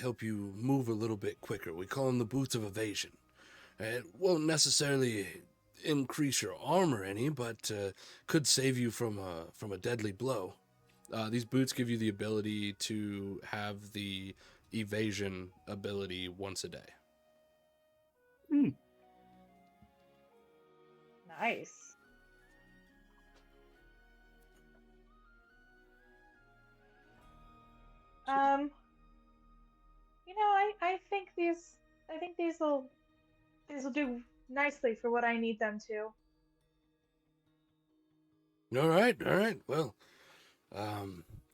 help you move a little bit quicker. We call them the boots of evasion. It won't necessarily increase your armor any, but could save you from a deadly blow. These boots give you the ability to have the evasion ability once a day. Nice. I think these will do nicely for what I need them to. All right. Well,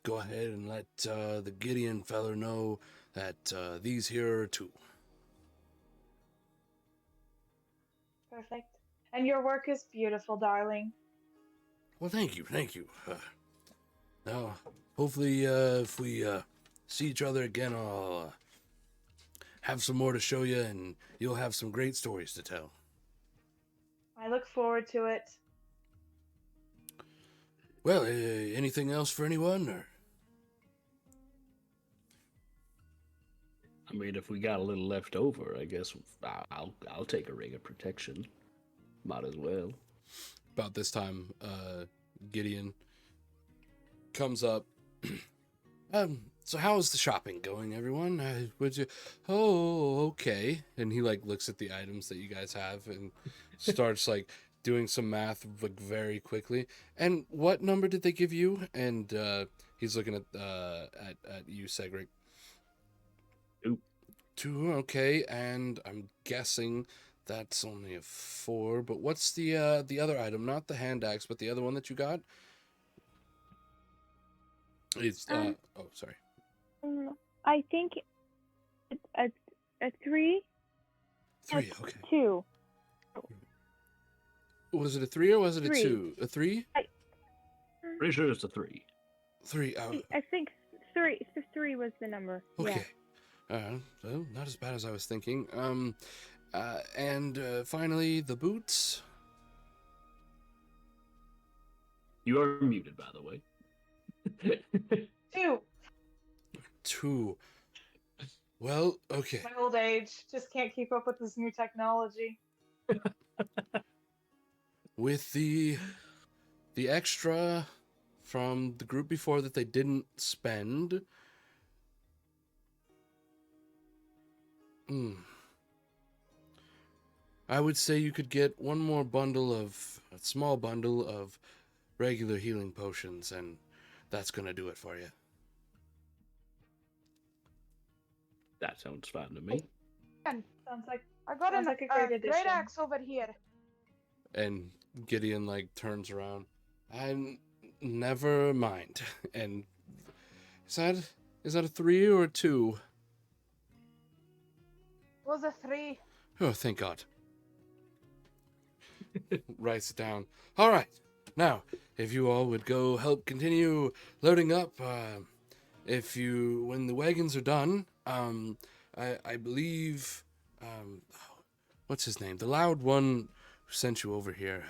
go ahead and let the Gideon feller know that these here are two. Perfect. And your work is beautiful, darling. Well, thank you. Now, hopefully, if we see each other again, I'll have some more to show you, and you'll have some great stories to tell. I look forward to it. Well, anything else for anyone? Or? mean, if we got a little left over, I guess I'll take a ring of protection. Might as well. About this time, Gideon comes up. So how's the shopping going, everyone? Would you? Oh, okay. And he like looks at the items that you guys have and starts like doing some math like very quickly. And what number did they give you? And he's looking at you, Cedric. 2. 2, okay. And I'm guessing that's only a 4. But what's the other item? Not the hand axe, but the other one that you got. It's oh, sorry. I think it's a 3. 3, okay. 2. Was it a 3 or was it a 3. 2? A 3? Pretty sure it's a 3. 3. I think 3. 3 was the number. Okay. Yeah. Well, not as bad as I was thinking. And finally, the boots. You are muted, by the way. 2. 2. Well, okay. My old age just can't keep up with this new technology. With the extra from the group before that they didn't spend. I would say you could get one more a small bundle of regular healing potions, and that's gonna do it for you. That sounds fine to me. Sounds like I got Sounds a like a great great addition. axe over here. And Gideon like turns around. And never mind. And is that a 3 or a 2? It was a 3. Oh, thank God. Writes it down. All right. Now, if you all would go help continue loading up, when the wagons are done, I believe, what's his name? The loud one who sent you over here.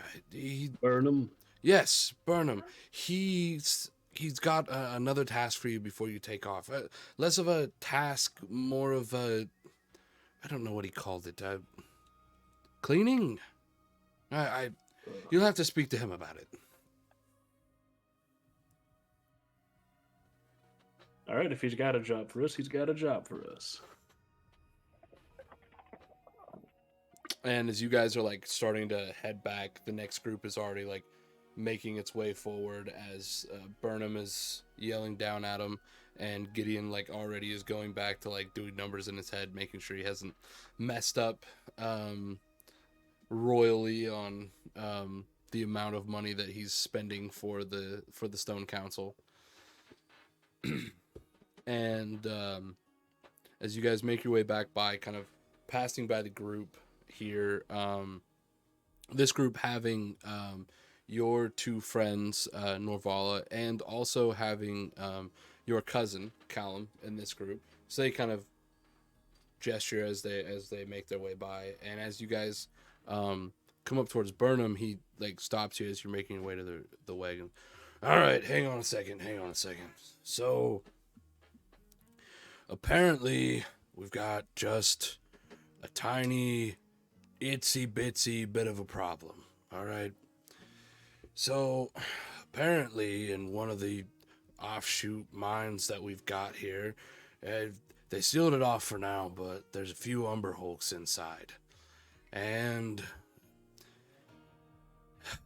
Burnham. Yes, Burnham. He's got another task for you before you take off. Less of a task, more of a, I don't know what he called it. Cleaning? You'll have to speak to him about it. All right, if he's got a job for us, he's got a job for us. And as you guys are like starting to head back, the next group is already like making its way forward as Burnham is yelling down at him, and Gideon like already is going back to like doing numbers in his head, making sure he hasn't messed up royally on the amount of money that he's spending for the Stone Council. And as you guys make your way back by kind of passing by the group here, this group having your 2 friends, Norvala, and also having your cousin, Callum, in this group. So they kind of gesture as they make their way by. And as you guys come up towards Burnham, he like stops you as you're making your way to the wagon. All right, hang on a second. So apparently we've got just a tiny itsy bitsy bit of a problem. All right. So apparently in one of the offshoot mines that we've got here, they sealed it off for now, but there's a few umber hulks inside. And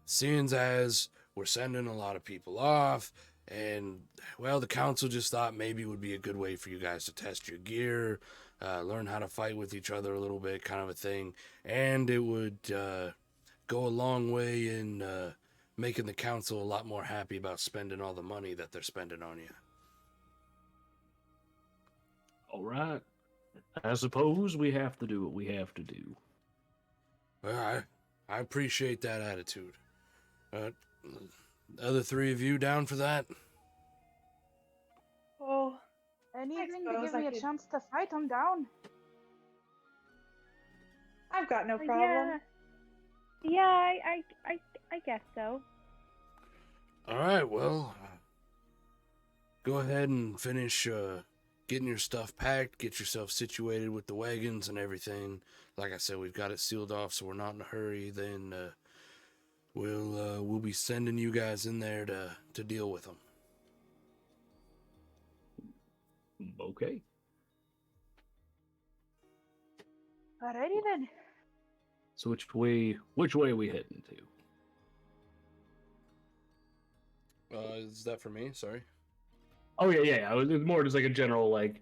seeing as we're sending a lot of people off, and well, the council just thought maybe it would be a good way for you guys to test your gear, learn how to fight with each other a little bit, kind of a thing. And it would go a long way in making the council a lot more happy about spending all the money that they're spending on you. All right. I suppose we have to do what we have to do. Well, I appreciate that attitude. The other 3 of you down for that? Oh, Anything to suppose give I me a could- chance to fight him down. I've got no problem. Yeah, I guess so. All right, well, go ahead and finish getting your stuff packed, get yourself situated with the wagons and everything. Like I said, we've got it sealed off, so we're not in a hurry. Then we'll be sending you guys in there to deal with them. Okay. Alrighty then. So which way are we heading to? Is that for me? Sorry. Oh yeah. It was more just like a general like,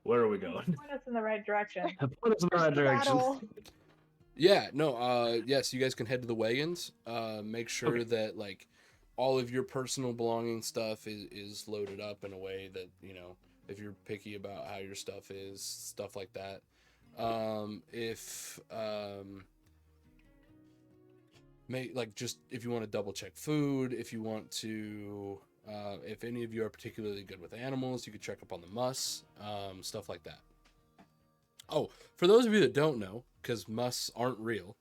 where are we going? Point us in the right direction. Point us in the right direction. Battle. Yeah, no, yes, you guys can head to the wagons. Make sure Okay. that like all of your personal belonging stuff is loaded up in a way that, you know, if you're picky about how your stuff is, stuff like that. Just if you want to double check food, if you want to, if any of you are particularly good with animals, you could check up on the muss, stuff like that. Oh, for those of you that don't know, because muss aren't real,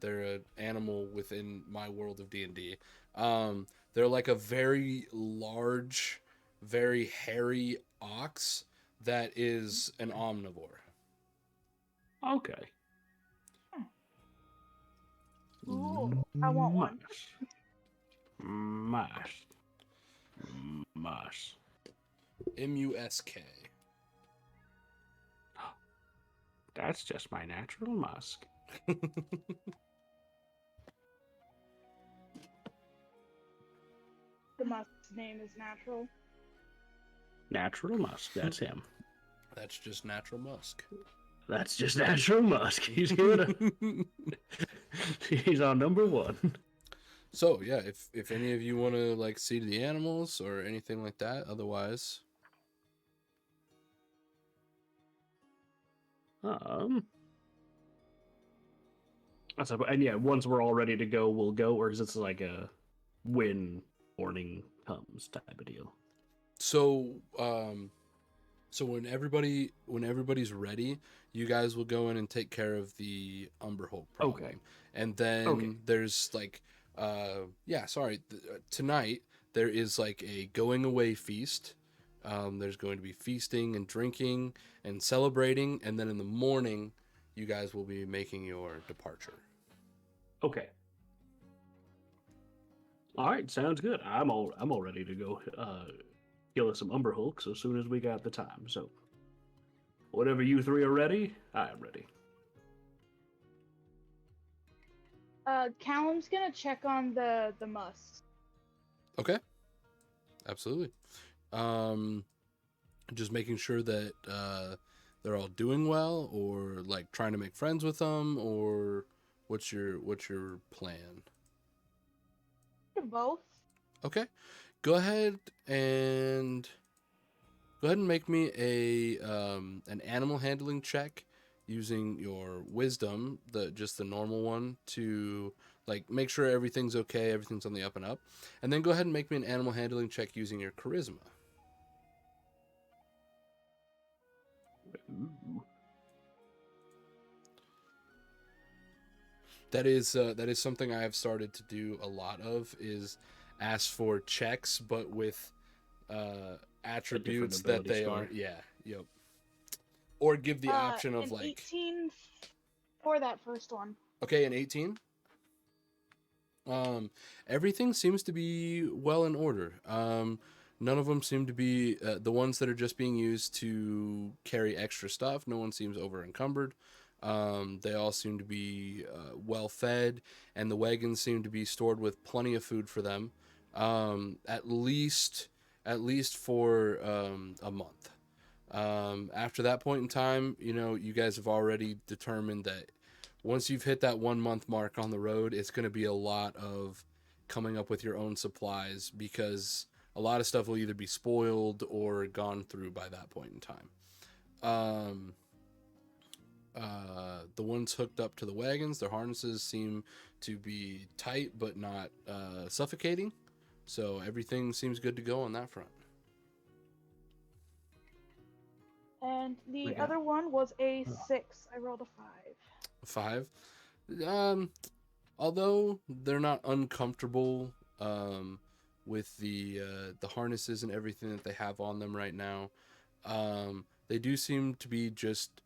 they're an animal within my world of D&D. They're like a very large, very hairy ox that is an omnivore. Okay. Ooh, I want one. Musk. M-U-S-K. That's just my natural musk. The musk's name is natural. Natural musk. That's him. That's just natural musk. That's just natural musk. He's here to... He's on number one. So yeah, if any of you want to like see to the animals or anything like that, otherwise, And yeah, once we're all ready to go, we'll go, or is this like a when morning comes type of deal? so when everybody's ready, you guys will go in and take care of the Umberholt problem. Okay. And then there's like tonight there is like a going away feast. There's going to be feasting and drinking and celebrating, and then in the morning you guys will be making your departure. Okay. All right, sounds good. I'm all ready to go kill us some Umberhulks as soon as we got the time. So whenever you three are ready, I am ready. Callum's gonna check on the muss. Okay. Absolutely. Just making sure that they're all doing well, or like trying to make friends with them, or what's your plan? Both. Okay. Go ahead and make me an animal handling check using your wisdom, just the normal one, to like make sure everything's okay, everything's on the up and up. And then go ahead and make me an animal handling check using your charisma. Ooh. That is something I have started to do a lot of, is ask for checks but with attributes that they aren't. Yeah, yep. Or give the option of an like 18 for that first one. Okay, an 18. Everything seems to be well in order. None of them seem to be the ones that are just being used to carry extra stuff. No one seems over encumbered. They all seem to be well fed, and the wagons seem to be stored with plenty of food for them. At least for a month. After that point in time, you guys have already determined that once you've hit that 1 month mark on the road, it's going to be a lot of coming up with your own supplies, because a lot of stuff will either be spoiled or gone through by that point in time. The ones hooked up to the wagons, their harnesses seem to be tight but not suffocating, so everything seems good to go on that front. And the Okay. other one was a 6. I rolled a 5. 5. Although they're not uncomfortable with the harnesses and everything that they have on them right now, They do seem to be just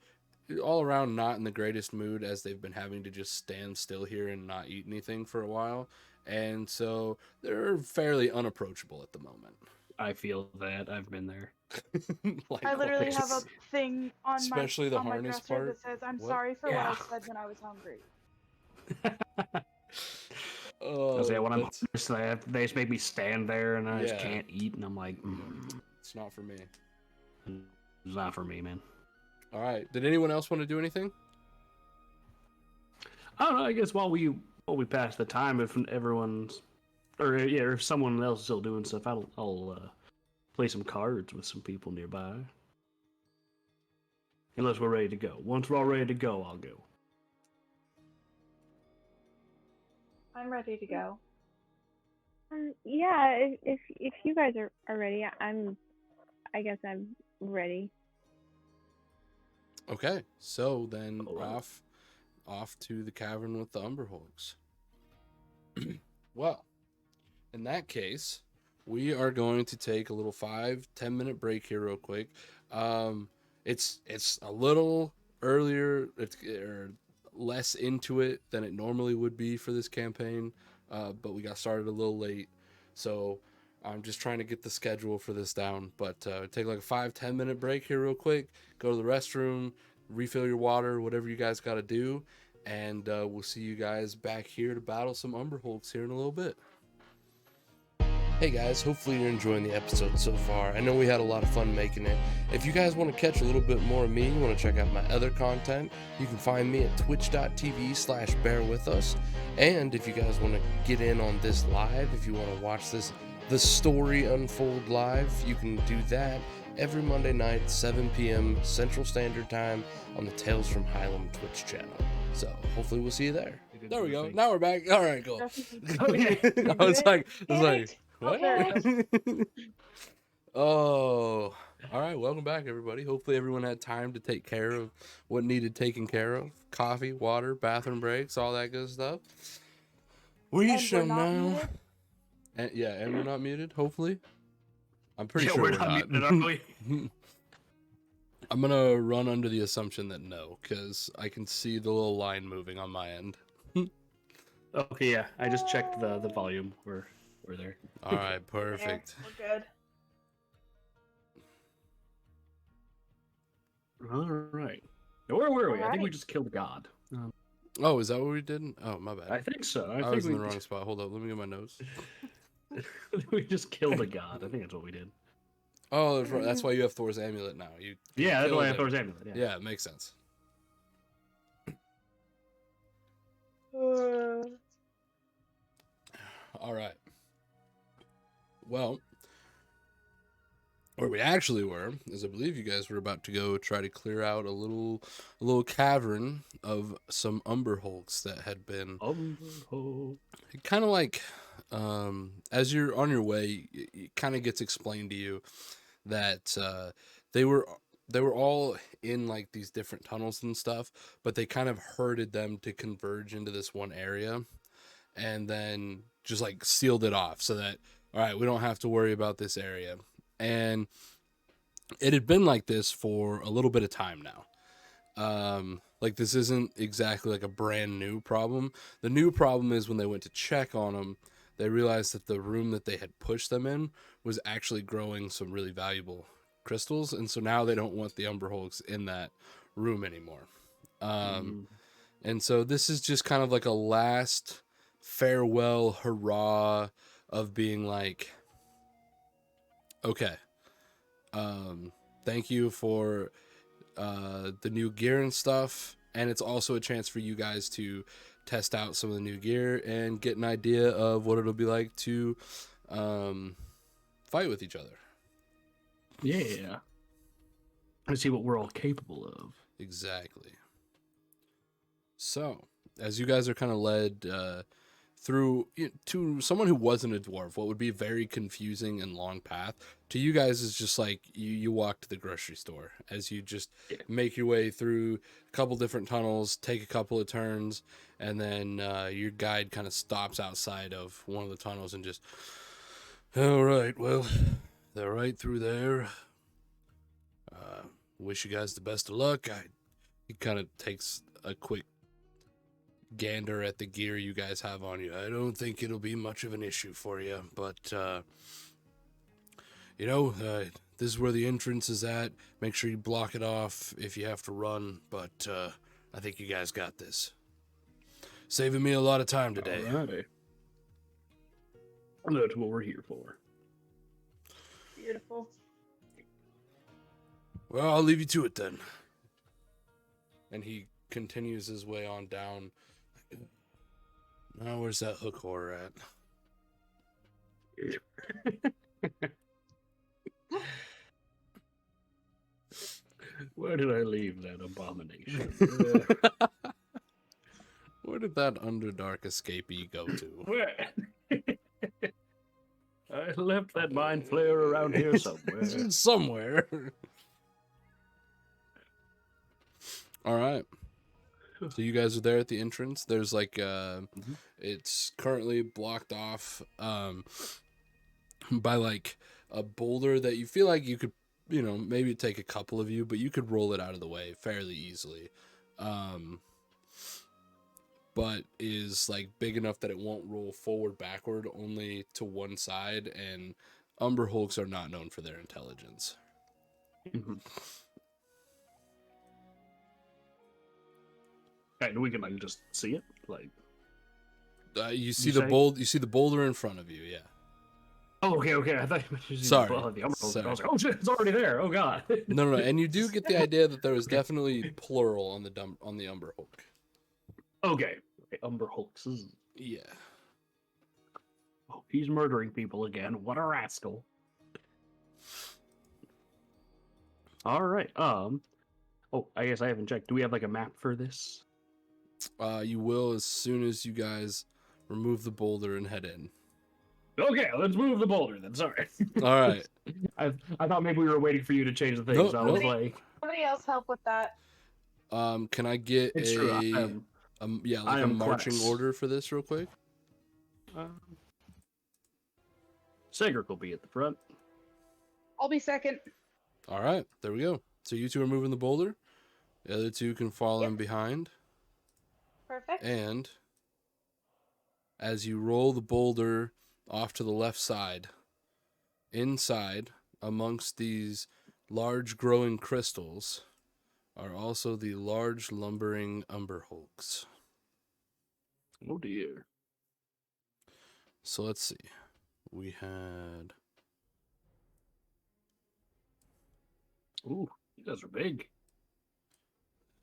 all around not in the greatest mood, as they've been having to just stand still here and not eat anything for a while. And so they're fairly unapproachable at the moment. I feel that. I've been there. I literally have a Likewise. thing on Especially the on my harness dresser part. that says, "I'm What? sorry for what I Yeah. said when I was hungry." Oh, Yeah, when I'm that's- hungry, they just make me stand there and I just Yeah. can't eat, and I'm like, it's not for me. it's not for me, man. All right. Did anyone else want to do anything? I don't know. I guess while we pass the time, if everyone's or if someone else is still doing stuff, I'll play some cards with some people nearby. Unless we're ready to go. Once we're all ready to go, I'll go. I'm ready to go. Yeah, if you guys are ready, I guess I'm ready. Okay. So then All right. off to the cavern with the Umberhulks. Well, in that case, we are going to take a little 5-10 minute break here real quick. It's a little earlier, or less into it than it normally would be for this campaign, but we got started a little late, so I'm just trying to get the schedule for this down. But take like a 5-10 minute break here real quick, go to the restroom, refill your water, whatever you guys got to do, and we'll see you guys back here to battle some Umberhulks here in a little bit. Hey guys, hopefully you're enjoying the episode so far. I know we had a lot of fun making it. If you guys want to catch a little bit more of me, you want to check out my other content, you can find me at twitch.tv/bearwithus. And if you guys want to get in on this live, if you want to watch the story unfold live, you can do that every Monday night, 7 p.m. Central Standard Time on the Tales from Hylem Twitch channel. So hopefully we'll see you there. There we go. Now we're back. All right, cool. Okay. I was like, Panicked. what? Okay. Oh, all right. Welcome back, everybody. Hopefully, everyone had time to take care of what needed taken care of: coffee, water, bathroom breaks, all that good stuff. We And shall we're not now. muted? And we're not muted. Hopefully, I'm pretty Yeah, sure we're we're not not. muted, are we? I'm gonna run under the assumption that no, because I can see the little line moving on my end. Okay, yeah. I just checked the volume. We're there. All right, perfect. There, we're good. All right. Now, where were we? I think we Alright. just killed God. Oh, is that what we did? Oh, my bad. I think so. I think was in we the wrong spot. Hold up, let me get my notes. we just killed a god. I think that's what we did. Oh, that's why you have Thor's amulet now. You Yeah, that's killed why I him. thought it was amulet. Yeah. Yeah, it makes sense. All right. Well, where we actually were is I believe you guys were about to go try to clear out a little cavern of some Umberhulks that had been kind of like, as you're on your way, it kind of gets explained to you that they were all in like these different tunnels and stuff, but they kind of herded them to converge into this one area, and then just like sealed it off so that, all right, we don't have to worry about this area. And it had been like this for a little bit of time now. Like, this isn't exactly like a brand new problem. The new problem is when they went to check on them, they realized that the room that they had pushed them in was actually growing some really valuable crystals, and so now they don't want the Umberhulks in that room anymore. And so this is just kind of like a last farewell hurrah of being like, okay, thank you for the new gear and stuff, and it's also a chance for you guys to test out some of the new gear and get an idea of what it'll be like to fight with each other. Yeah. Let's see what we're all capable of. Exactly. So, as you guys are kind of led through to someone who wasn't a dwarf, what would be a very confusing and long path to you guys is just like you walk to the grocery store as you just make your way through a couple different tunnels, take a couple of turns, and then your guide kind of stops outside of one of the tunnels and just, all right, well, they're right through there. Wish you guys the best of luck. He kind of takes a quick gander at the gear you guys have on you. I don't think it'll be much of an issue for you, but this is where the entrance is at. Make sure you block it off if you have to run, but I think you guys got this. Saving me a lot of time today. Alrighty. That's what we're here for. Beautiful. Well, I'll leave you to it then. And he continues his way on down. Now, where's that hook horror at? Where did I leave that abomination? Where did that Underdark escapee go to? Where? I left that mind flayer around here somewhere. It's somewhere. All right. So you guys are there at the entrance. There's like it's currently blocked off by like a boulder that you feel like you could, maybe take a couple of you, but you could roll it out of the way fairly easily. But is like big enough that it won't roll forward backward, only to one side, and Umber Hulks are not known for their intelligence. And we can like just see it, like. You see the boulder in front of you, yeah. Oh, okay. I thought you meant Sorry. the Umber Hulk. I was like, oh shit, it's already there. Oh god. No. And you do get the idea that there was definitely plural on the Umber Hulk. Okay, Umber Hulks. Yeah. Oh, he's murdering people again. What a rascal. All right. Oh, I guess I haven't checked. Do we have like a map for this? You will as soon as you guys remove the boulder and head in. Okay, let's move the boulder then. Sorry. All right. I thought maybe we were waiting for you to change the thing. Nope, So I was nope. like, Somebody else help with that. Can I get it's true. I a am marching Quex. order for this real quick? Cedric will be at the front. I'll be second. All right, there we go. So you two are moving the boulder. The other two can follow in behind. Perfect. And as you roll the boulder off to the left side, inside, amongst these large growing crystals, are also the large lumbering Umber Hulks. Oh dear. So let's see. We had... Ooh, you guys are big.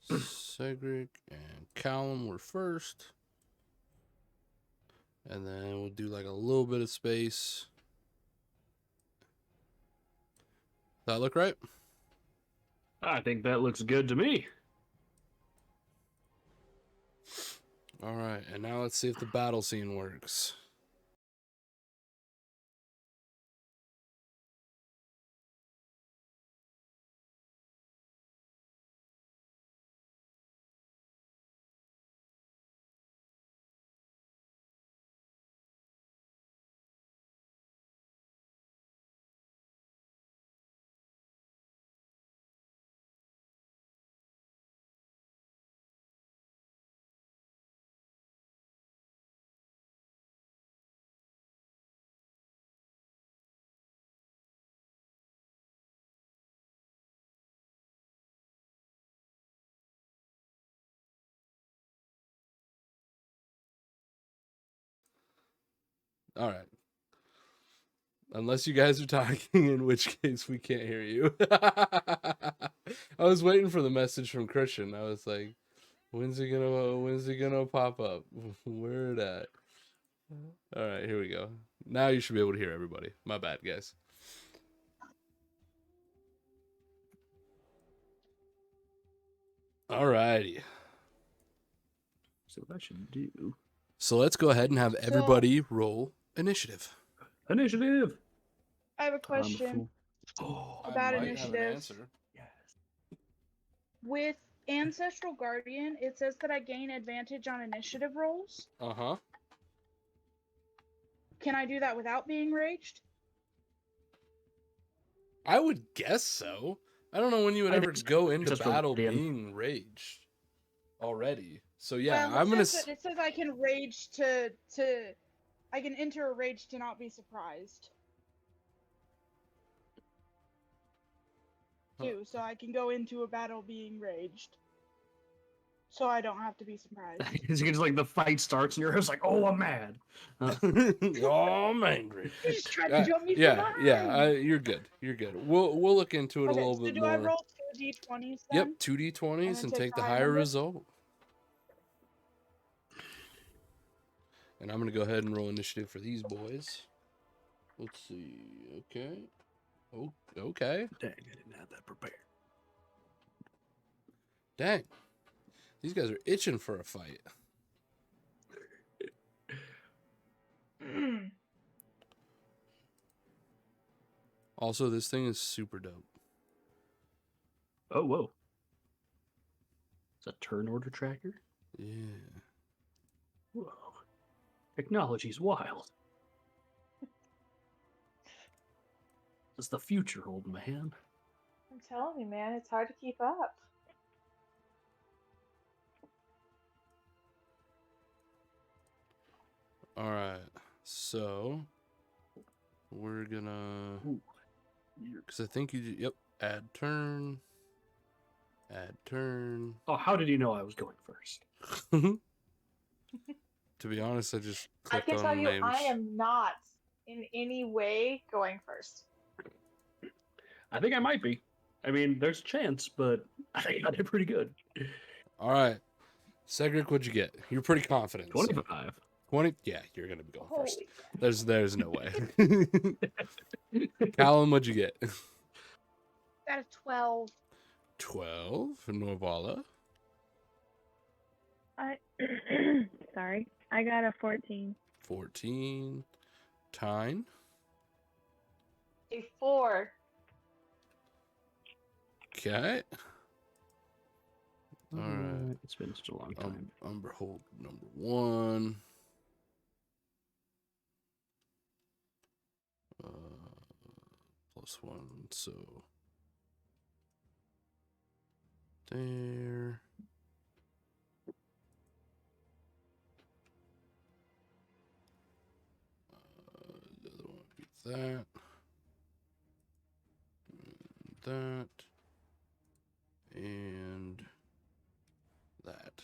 Cedric and Callum were first. And then we'll do like a little bit of space. That look right? I think that looks good to me. All right, and now let's see if the battle scene works. All right. Unless you guys are talking, in which case we can't hear you. I was waiting for the message from Christian. I was like, when's it gonna pop up? Where it at? All right, here we go. Now you should be able to hear everybody. My bad, guys. All righty. So what I should do? So let's go ahead and have everybody roll initiative. Initiative. I have a question about initiative. Yes. With Ancestral Guardian, it says that I gain advantage on initiative rolls. Uh-huh. Can I do that without being raged? I would guess so. I don't know when you would I ever think go into just for battle DM. being raged already. So yeah, Well, I'm gonna. it says I can rage to I can enter a rage to not be surprised. Too, so I can go into a battle being raged. So I don't have to be surprised. It's just like the fight starts and you're just like, oh, I'm mad. Oh, I'm angry. You just tried to jump me from Yeah, behind. yeah. You're good. You're good. We'll look into it a Okay, little so bit do more. I roll 2d20s then? Yep, 2d20s and then take the higher higher number? result. And I'm gonna go ahead and roll initiative for these boys. Let's see. Okay. Oh, okay. Dang, I didn't have that prepared. Dang. These guys are itching for a fight. Also, this thing is super dope. Oh, whoa. It's a turn order tracker? Yeah. Whoa. Technology's wild. It's the future, old man. I'm telling you, man, it's hard to keep up. All right. So we're gonna, because I think yep. Add turn. Add turn. Oh, how did you know I was going first? To be honest, I just I clicked can on tell you, names. I am not in any way going first. I think I might be. I mean, there's a chance, but I think I did pretty good. All right. Cedric, what'd you get? You're pretty confident. so- 25. 20? Yeah, you're going to be going first. Holy There's no way. Callum, what'd you get? Got a 12. 12. Norvala. Sorry, I got a 14. 14. Tyne. a 4. Okay. All right. It's been such a long time. Umber Hold number 1. +1. So there. The other one would be that. That. And that.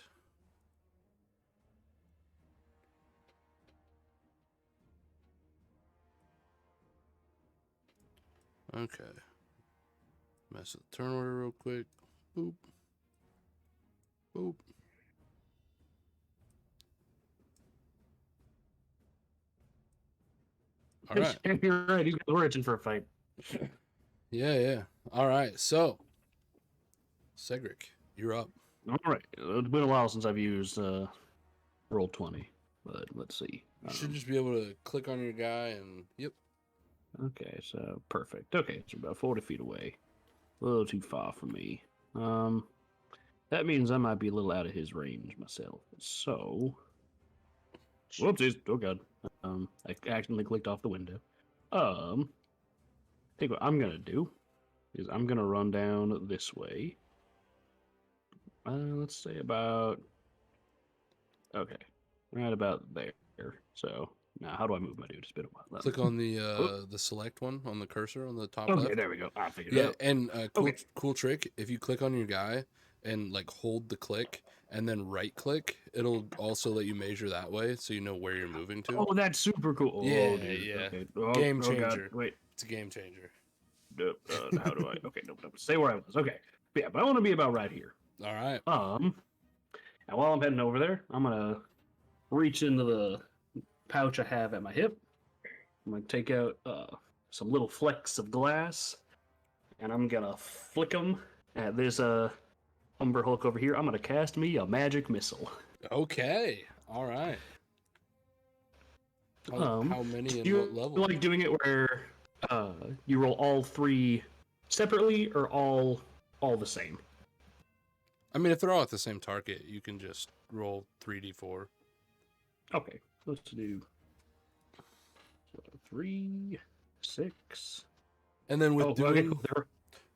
Okay. Mess with the turn order real quick. Boop. Boop. All right. You're right. He's got itching for a fight. Yeah. All right. So, Cedric, you're up. All right. It's been a while since I've used roll 20, but let's see. You should just be able to click on your guy and yep. Okay, so perfect. Okay, so about 40 feet away. A little too far from me. That means I might be a little out of his range myself. So, whoopsies! Oh god. I accidentally clicked off the window. I think what I'm gonna do is I'm gonna run down this way. Let's say about. Okay, right about there. So now, how do I move my dude? It's been a while. Click on the select one on the cursor on the top Okay, left. there we go. I figured Yeah, it out. and Okay. cool trick. If you click on your guy and like hold the click and then right click, it'll also let you measure that way, so you know where you're moving to. Oh, that's super cool. Yeah, Oh, dude. yeah. Okay. Oh, Game oh, God. changer. Wait. It's a game changer. How do I? Okay, nope. Stay where I was. Okay. But yeah, but I want to be about right here. All right. And while I'm heading over there, I'm gonna reach into the pouch I have at my hip. I'm gonna take out some little flecks of glass, and I'm gonna flick them at this Umber Hulk over here. I'm gonna cast me a magic missile. Okay. All right. How many and Do you what level? like doing it where you roll all 3 separately or all the same? I mean, if they're all at the same target, you can just roll 3d4. Okay, let's do 3, 6. And then with Oh, doing okay, cool.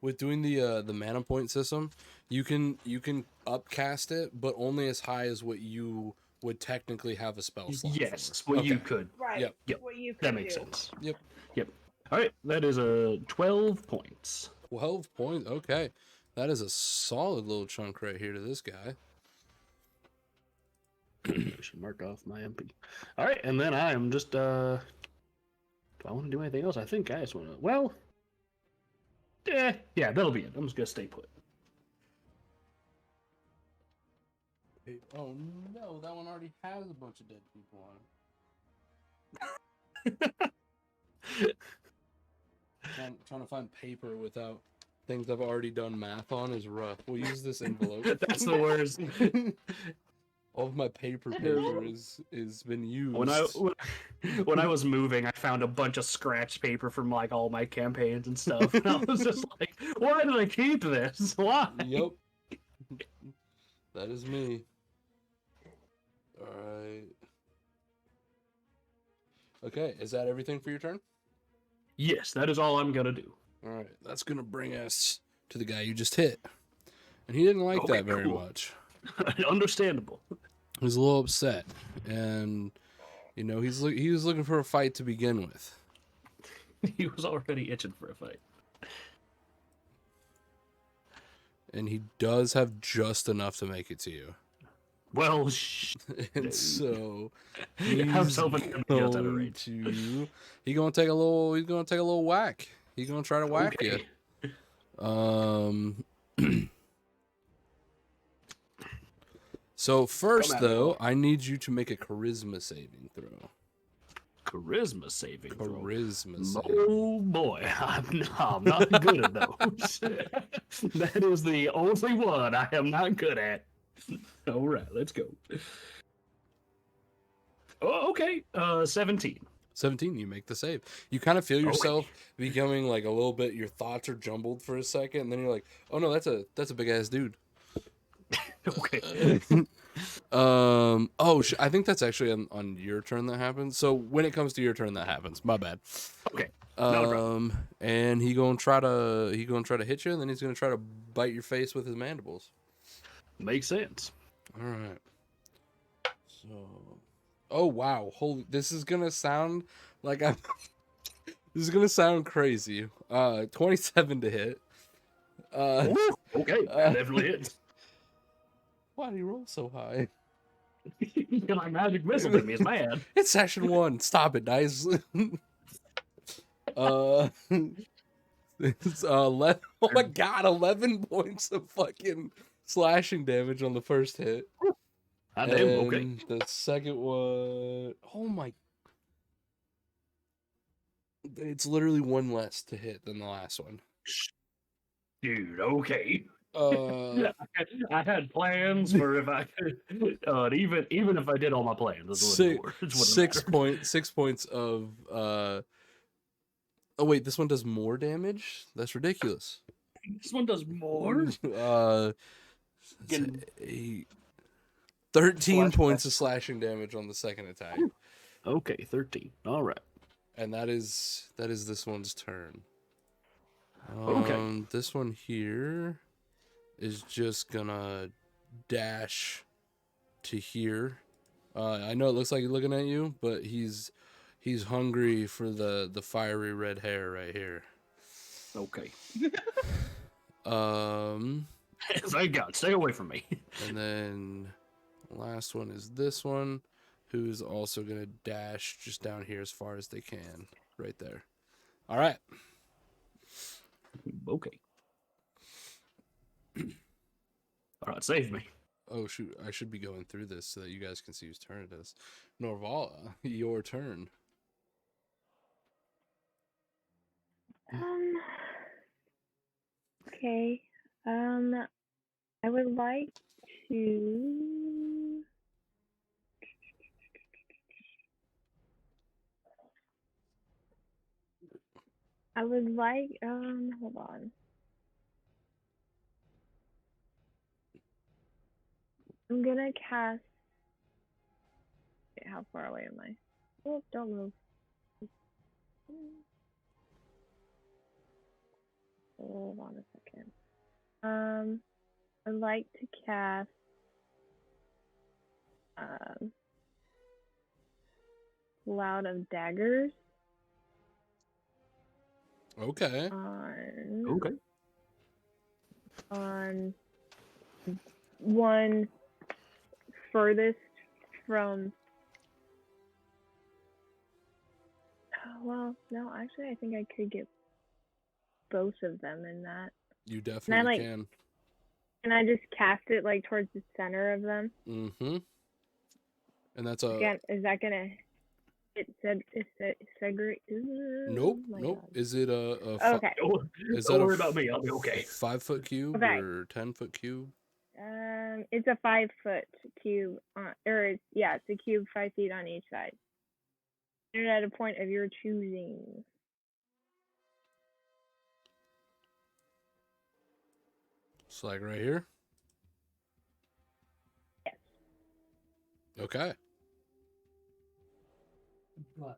with doing the mana point system, you can upcast it, but only as high as what you would technically have a spell slot Yes, for. what Okay. you could. Right. Yep. Yep. What you could That makes do. sense. Yep. Yep. All right, that is a 12 points. 12 points. Okay. That is a solid little chunk right here to this guy. I should mark off my MP. All right, and then I am just. Do I want to do anything else? I think I just want to. Well, yeah, that'll be it. I'm just gonna stay put. Oh no, that one already has a bunch of dead people on it. Trying to find paper without things I've already done math on is rough. We'll use this envelope. That's the worst. All of my paper is been used. When I was moving, I found a bunch of scratch paper from like all my campaigns and stuff. And I was just like, why did I keep this? Why? Yep. That is me. Alright. Okay, is that everything for your turn? Yes, that is all I'm gonna do. Alright, that's gonna bring us to the guy you just hit. And he didn't like Okay, that very cool. much. Understandable. He was a little upset. And, you know, he was looking for a fight to begin with. He was already itching for a fight. And he does have just enough to make it to you. Well, And so I'm he's hoping to be able to going rage. to he's gonna take a little whack. He's gonna try to whack Okay. you. So first Come at me, though, boy. I need you to make a charisma saving throw. Charisma saving throw. Charisma saving. Oh boy, I'm not good at those. That is the only one I am not good at. All right, let's go. Oh, okay. 17. 17, you make the save. You kind of feel yourself becoming like a little bit. Your thoughts are jumbled for a second, and then you're like, "Oh no, that's a big ass dude." Okay. I think that's actually on your turn that happens. So when it comes to your turn, that happens. My bad. Okay. No problem. And he gonna try to hit you, and then he's gonna try to bite your face with his mandibles. Makes sense. All right. So, oh wow, holy! This is gonna sound like I'm. This is gonna sound crazy. 27 to hit. Ooh, okay, that definitely is. Why do you roll so high? Because my magic missile to me is mad. It's session 1. Stop it, guys. It's 11. Oh my god, 11 points of fucking slashing damage on the first hit. I damn, okay. And the second one, oh my. It's literally one less to hit than the last one. Dude, okay. Uh, I had plans for if I could, even if I did all my plans, this wouldn't work. It wouldn't matter. 6 points of Oh wait, this one does more damage? That's ridiculous. This one does more. That's 13 points of slashing damage on the second attack. Okay, 13. All right. And that is this one's turn. Okay. This one here is just gonna dash to here. I know it looks like he's looking at you, but he's hungry for the fiery red hair right here. Okay. Thank God, stay away from me. And then last one is this one, who's also gonna dash just down here as far as they can, right there. All right. Okay. All right, save me. Oh shoot, I should be going through this so that you guys can see whose turn it is. Norvala, your turn. Okay. I would like to. Hold on. I'm gonna cast. Okay, how far away am I? Oh, don't move. hold on a second. I'd like to cast Cloud of Daggers Okay. Okay. on one furthest from. Well, no, actually, I think I could get both of them in that. You definitely can. Can I just cast it like towards the center of them? Mm-hmm. And that's a Again, is that gonna? It said Cedric. nope. My Nope. God. Is it Okay. Is Don't that worry about me. I'll be okay. 5-foot cube Okay. or 10-foot cube? It's a 5-foot cube, it's a cube 5 feet on each side. And at a point of your choosing. It's like right here. Yes. Okay. My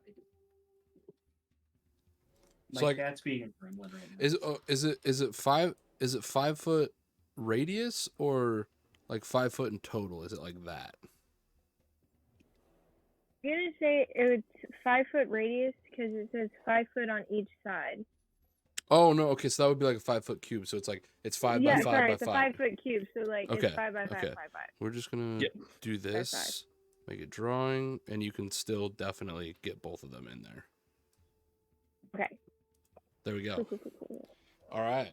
So like, cat's being gremlin right now. is it 5-foot radius or like 5 foot in total? Is it like that? I'm gonna say it's 5-foot radius because it says 5 foot on each side. Oh no, okay, so that would be like a 5-foot cube. So it's like it's 5 by 5 sorry, by it's 5. a 5-foot cube, so like Okay, it's 5 by 5 okay. by 5. We're just gonna do this, make a drawing, and you can still definitely get both of them in there. Okay. There we go. All right.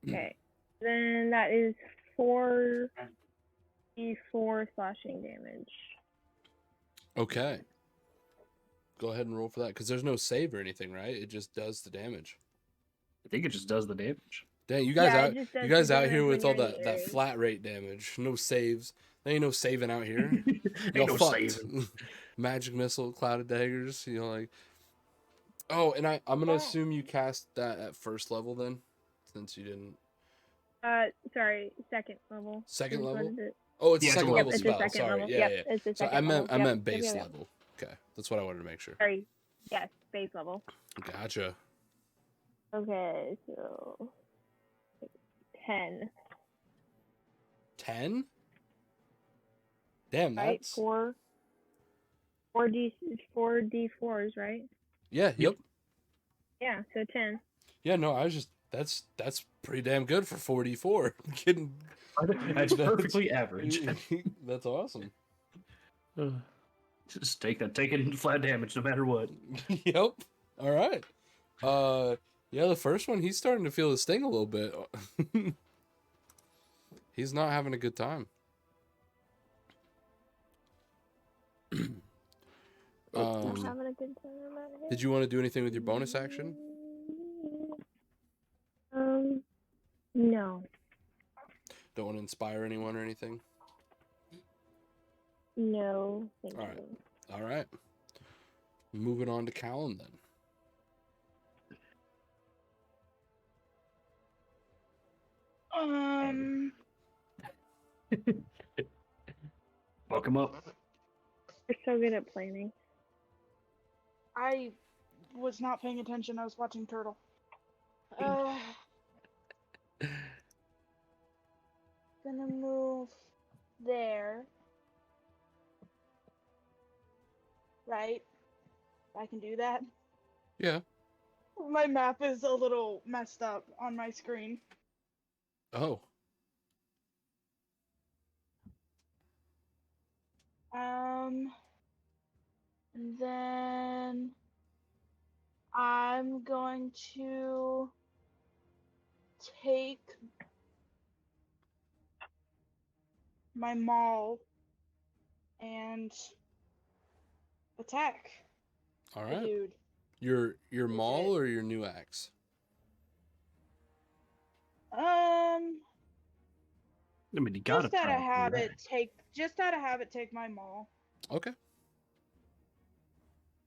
Okay. Then that is 4d4 slashing damage. Okay. Go ahead and roll for that because there's no save or anything, right? It just does the damage. I think it just does the damage. Dang, you guys it just you does guys the out here damage with when all you're in that the area. flat rate damage. No saves. There ain't no saving out here. Ain't Y'all no fucked. saving. Magic missile, cloud of daggers. You know, like. Oh, and I'm gonna assume you cast that at first level then, since you didn't. Sorry, second level. Second is what level? it is. Oh, it's a Yeah, second it's level It's a spell. second Sorry, level. yeah, Yep, yeah. it's a So second I meant level. base Yep. level. Okay, that's what I wanted to make sure. Sorry. Yes, base level. Gotcha. Okay, so 10. 10? Damn, Right? that's 4d4s, right? yeah, yep. Yeah, so 10. Yeah, no, I was just that's pretty damn good for 44. I'm kidding. That's perfectly average. That's awesome. Just taking flat damage no matter what. Yep. All right. Yeah, the first one he's starting to feel the sting a little bit. He's not having a good time. Not having a good time about it. Did you want to do anything with your bonus action? No. Don't want to inspire anyone or anything? No, thank All right. you. All right. Moving on to Callum then. Fuck him up. You're so good at planning. I was not paying attention. I was watching Turtle. Gonna move there. Right? I can do that. Yeah. My map is a little messed up on my screen. Oh. And then I'm going to take my maul and attack All the right. dude. Your maul or your new axe? I mean, you gotta Just out try of it, habit, right? take my maul. Okay.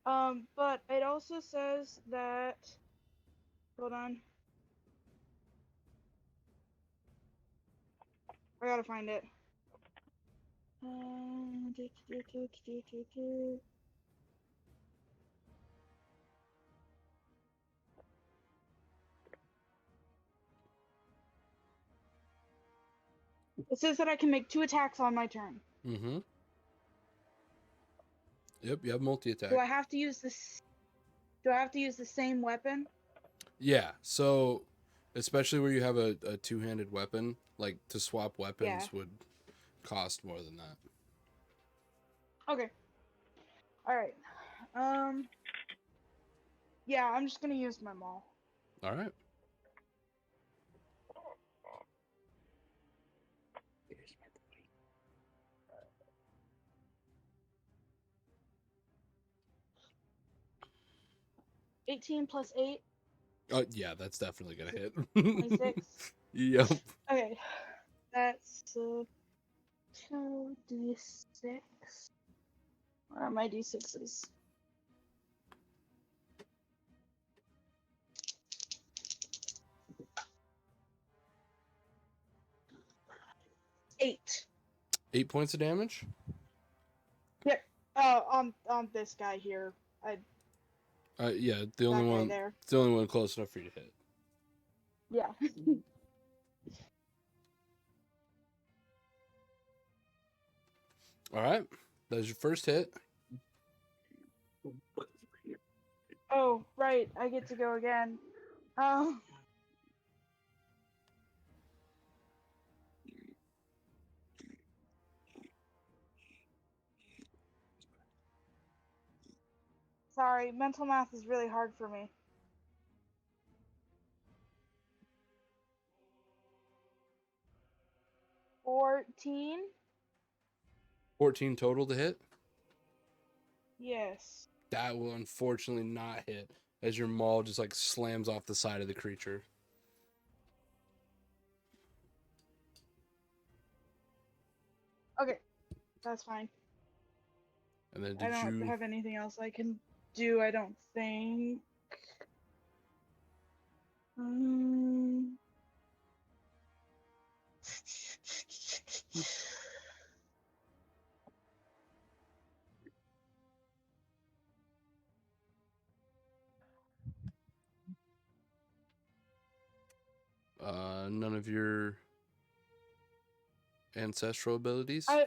But it also says that. Hold on. I gotta find it. It says that I can make 2 attacks on my turn. Mm-hmm. Yep, you have multi-attack. Do I have to use this? Do I have to use the same weapon? Yeah, so especially where you have a two-handed weapon, like to swap weapons Yeah. would cost more than that. Okay. All right. Yeah, I'm just gonna use my maul. All right. +8. Yeah, that's definitely gonna hit. 26. Yep. Okay. That's 2d6. Where are my d6s? Eight. 8 points of damage. Yep. On this guy here. Yeah, the That only guy one, there. the only one close enough for you to hit. Yeah. All right, that's your first hit. Oh, right. I get to go again. Um. Sorry, mental math is really hard for me. 14? 14 total to hit. Yes. That will unfortunately not hit, as your maul just like slams off the side of the creature. Okay. That's fine. And then I don't have anything else I can do, I don't think. None of your ancestral abilities. I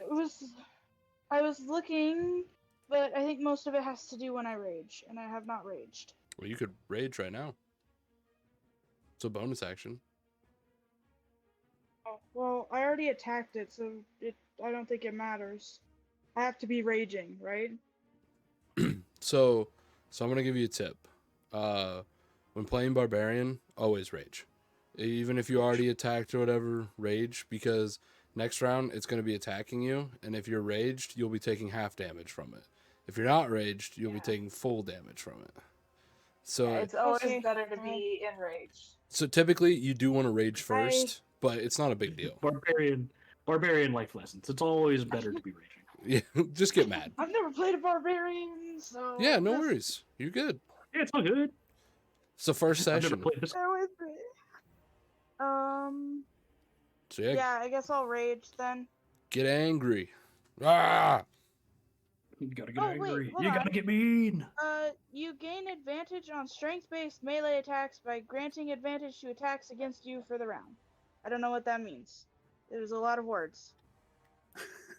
was looking, but I think most of it has to do when I rage, and I have not raged. Well, you could rage right now. It's a bonus action. Oh, well, I already attacked it, so I don't think it matters. I have to be raging, right? So I'm gonna give you a tip. When playing barbarian, always rage. Even if you already attacked or whatever, rage, because next round it's gonna be attacking you, and if you're raged, you'll be taking half damage from it. If you're not raged, you'll be taking full damage from it. So It's always Okay. better to be enraged. so typically you do want to rage first, but it's not a big deal. Barbarian life lessons. It's always better to be raging. Yeah, just get mad. I've never played a barbarian, so Yeah, no that's- worries. You're good. Yeah, it's all good. It's the first I've never session. played this. Bear with me. So yeah, Yeah, I guess I'll rage then. get angry. Ah! You gotta get Oh, wait, angry. hold You on. gotta get mean. You gain advantage on strength-based melee attacks by granting advantage to attacks against you for the round. I don't know what that means. There's a lot of words.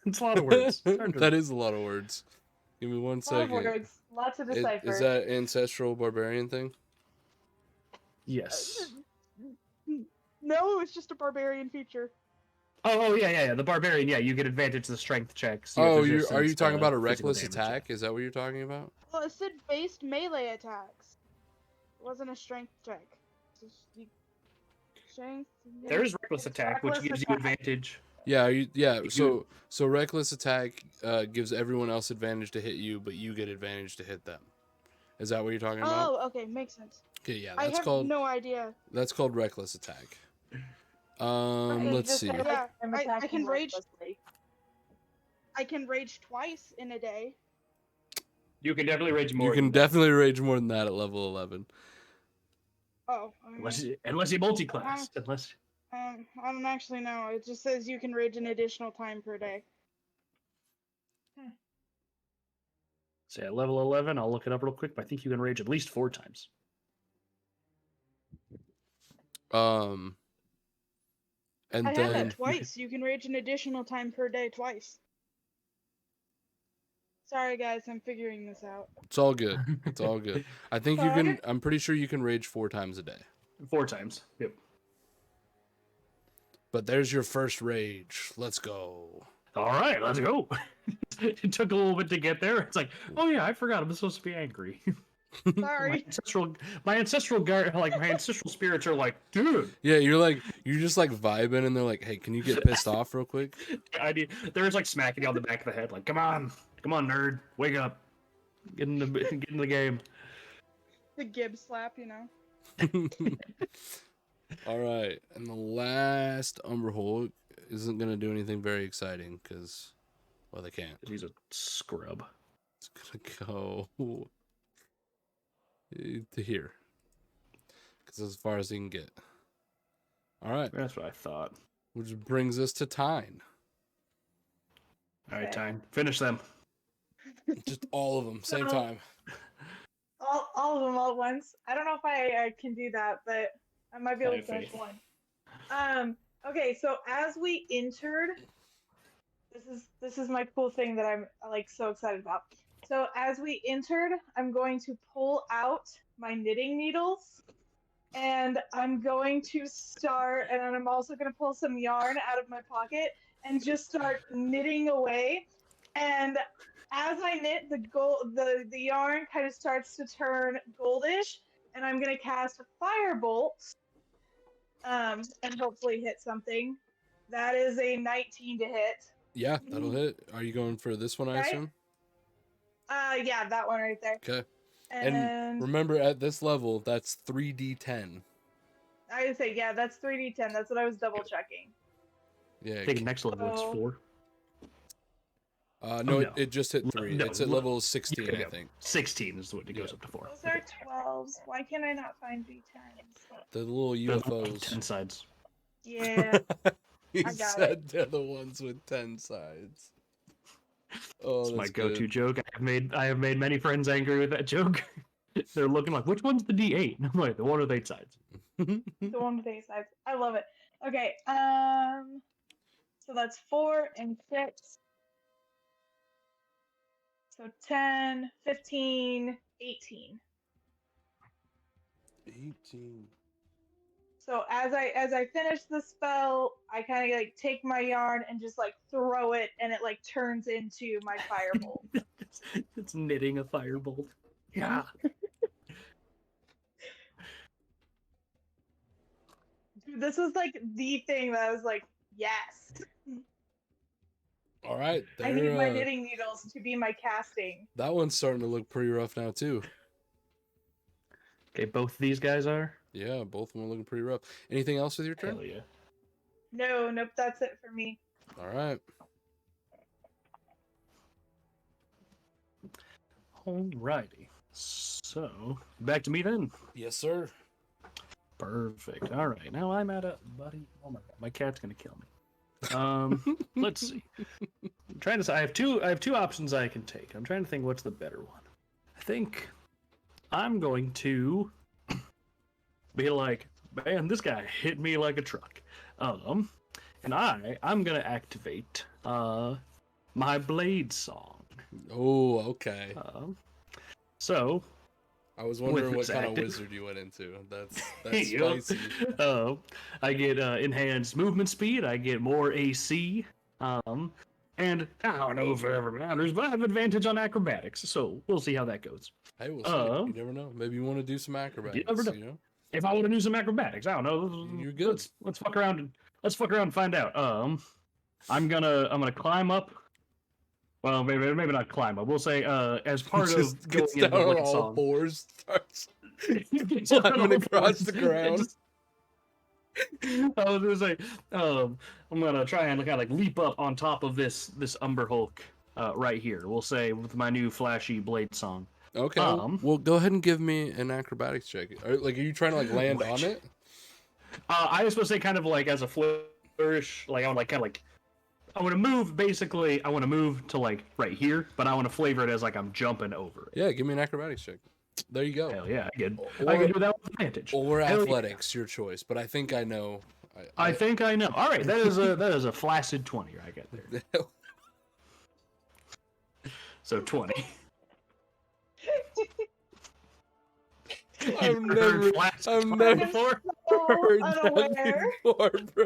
It's a lot of words. It's hard to- That is a lot of words. Give me 1 A lot of second. words, lots to decipher. Is that ancestral barbarian thing? Yes. No, it's just a barbarian feature. Oh yeah. The barbarian. Yeah, you get advantage to the strength checks. Oh, have are resistance you talking to about a physical reckless damage, attack? Is that what you're talking about? Well, it said based melee attacks. It wasn't a strength check. It's just strength. yeah. There is reckless It's attack, which reckless gives you attack. advantage. Yeah, You- so reckless attack gives everyone else advantage to hit you, but you get advantage to hit them. Is that what you're talking about? Oh, okay, makes sense. Okay, yeah, I that's have called no idea. reckless attack. Right, Let's just see. say, like, Yeah, I'm I attacking can rage. recklessly. I can rage twice in a day. You can definitely rage more. You can than that. definitely rage more than that at level 11. Oh, Unless you multi-class. Unless I don't actually know. It just says you can rage an additional time per day. say at level 11, I'll look it up real quick. But I think you can rage at least 4 times. And I have then that twice. You can rage an additional time per day twice. Sorry, guys, I'm figuring this out. it's all good. It's all good. I think you Sorry? can. I'm pretty sure you can rage 4 times a day. 4 times. Yep. But there's your first rage. Let's go. All right, let's go. It took a little bit to get there. It's like, oh yeah, I forgot I'm supposed to be angry. Sorry. My ancestral spirits are like, dude. Yeah, you're just like vibing, and they're like, "Hey, can you get pissed off real quick?" They're just like smacking you on the back of the head, like, come on, nerd, wake up, get in the game. The Gib slap, you know. All right, and the last Umber Hulk isn't gonna do anything very exciting because, well, they can't. He's a scrub. It's gonna go to here, because as far as he can get. All right, That's what I thought. which brings us to Tyne. All right, Okay. time. Finish them. Just all of them, same No. time. All of them all at once. I don't know if I can do that, but I might be able I to have finish faith. one. Okay, so as we entered, this is my cool thing that I'm like so excited about. So as we entered, I'm going to pull out my knitting needles, and I'm going to start, and then I'm also going to pull some yarn out of my pocket and just start knitting away. And as I knit, the yarn kind of starts to turn goldish, and I'm going to cast Firebolt, and hopefully hit something. That is a 19 to hit. Yeah, that'll hit. Are you going for this one, I Okay. assume? Yeah, that one right there. Okay. And, And remember, at this level, that's 3d10. I would say, yeah, that's 3d10. That's what I was double checking. Yeah. I think next level it's Oh. 4. No, no. it just hit 3. No, It's at level 16, yeah, I yeah. think. 16 is what it goes up to 4. Those are 12s. Why can't I not find d10s? The little Those are UFOs. 10 sides. Yeah. He I got said they're the ones with 10 sides. Oh, It's my that's go-to good. joke. I have made many friends angry with that joke. They're looking like, which one's the D8? And I'm like, the one with 8 sides. The one with 8 sides. I love it. Okay. So that's 4 and 6. So 10, 15, 18. 18. So as I finish the spell, I kind of like take my yarn and just like throw it, and it like turns into my firebolt. It's knitting a firebolt. Yeah. Dude, this was like the thing that I was like, yes. All right. I need my knitting needles to be my casting. That one's starting to look pretty rough now, too. Okay, both of these guys are? Yeah, both of them are looking pretty rough. Anything else with your turn? Hell yeah. Nope, that's it for me. All right. Alrighty. So, back to me then. Yes, sir. Perfect. All right. Now I'm at a buddy. Oh my god, my cat's gonna kill me. Let's see. I'm trying to. I have two options I can take. I'm trying to think what's the better one. I think I'm going to be like, man, this guy hit me like a truck. And I'm gonna activate my blade song. Oh, okay. So I was wondering what this kind of active- wizard you went into. That's Yup. spicy. I get enhanced movement speed. I get more AC. And I don't know if it ever matters, but I have advantage on acrobatics. So we'll see how that goes. Hey, we'll see. You never know. Maybe you want to do some acrobatics. never know. You know? If I want to do some acrobatics, I don't know. You're good. Let's fuck around. Let's fuck around and find out. I'm gonna climb up. Well, maybe not climb up. We'll say as part Just of going gets into down the on blade all song. fours, starts Gets down climbing on all across fours. the ground. I was gonna say, I'm gonna try and kind of like leap up on top of this Umber Hulk right here. We'll say with my new flashy blade song. Okay. Well, go ahead and give me an acrobatics check. Are you trying to like land on it? I was supposed to say kind of like as a flourish, like I want like kind of like I want to move. Basically, I want to move to like right here, but I want to flavor it as like I'm jumping over it. Yeah, give me an acrobatics check. There you go. Hell yeah, I can Or- do that with advantage. Or Hell yeah. athletics, your choice. But I think I know I think I know. All right, that is a flaccid 20 I got there. So 20. I've never so heard that unaware. before, bro.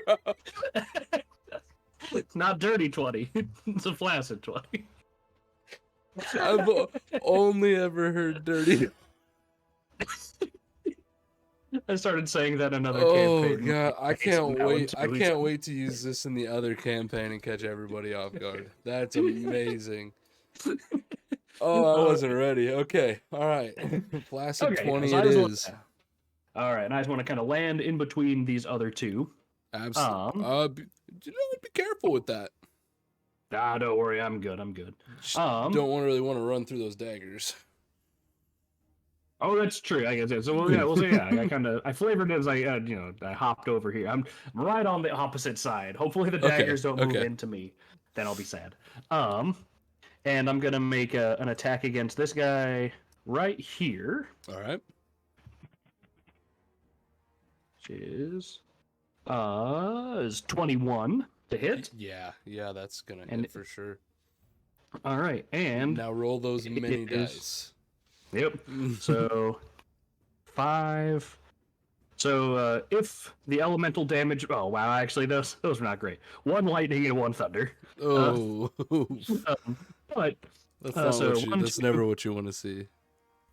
It's not dirty 20. It's a flaccid 20. I've only ever heard dirty. I started saying that in another Oh campaign. god, I can't Now wait! I into can't wait to use this in the other campaign and catch everybody off guard. That's amazing. Oh, I wasn't ready. Okay, all right. Flaccid 20 so it is. All right, and I just want to kind of land in between these other two. Absolutely. Be careful with that. Don't worry, I'm good. I'm good. Just don't really want to run through those daggers. Oh, that's true. I guess yeah. So we'll say yeah. I flavored it as I hopped over here. I'm right on the opposite side. Hopefully the daggers don't move into me. Then I'll be sad. And I'm gonna make an attack against this guy right here. All right. Which is 21 to hit. Yeah, that's gonna hit for sure. All right, and now roll those mini dice. Yep. So 5. So if the elemental damage, oh wow, actually those are not great. 1 lightning and 1 thunder. Oh. But that's that's never what you want to see.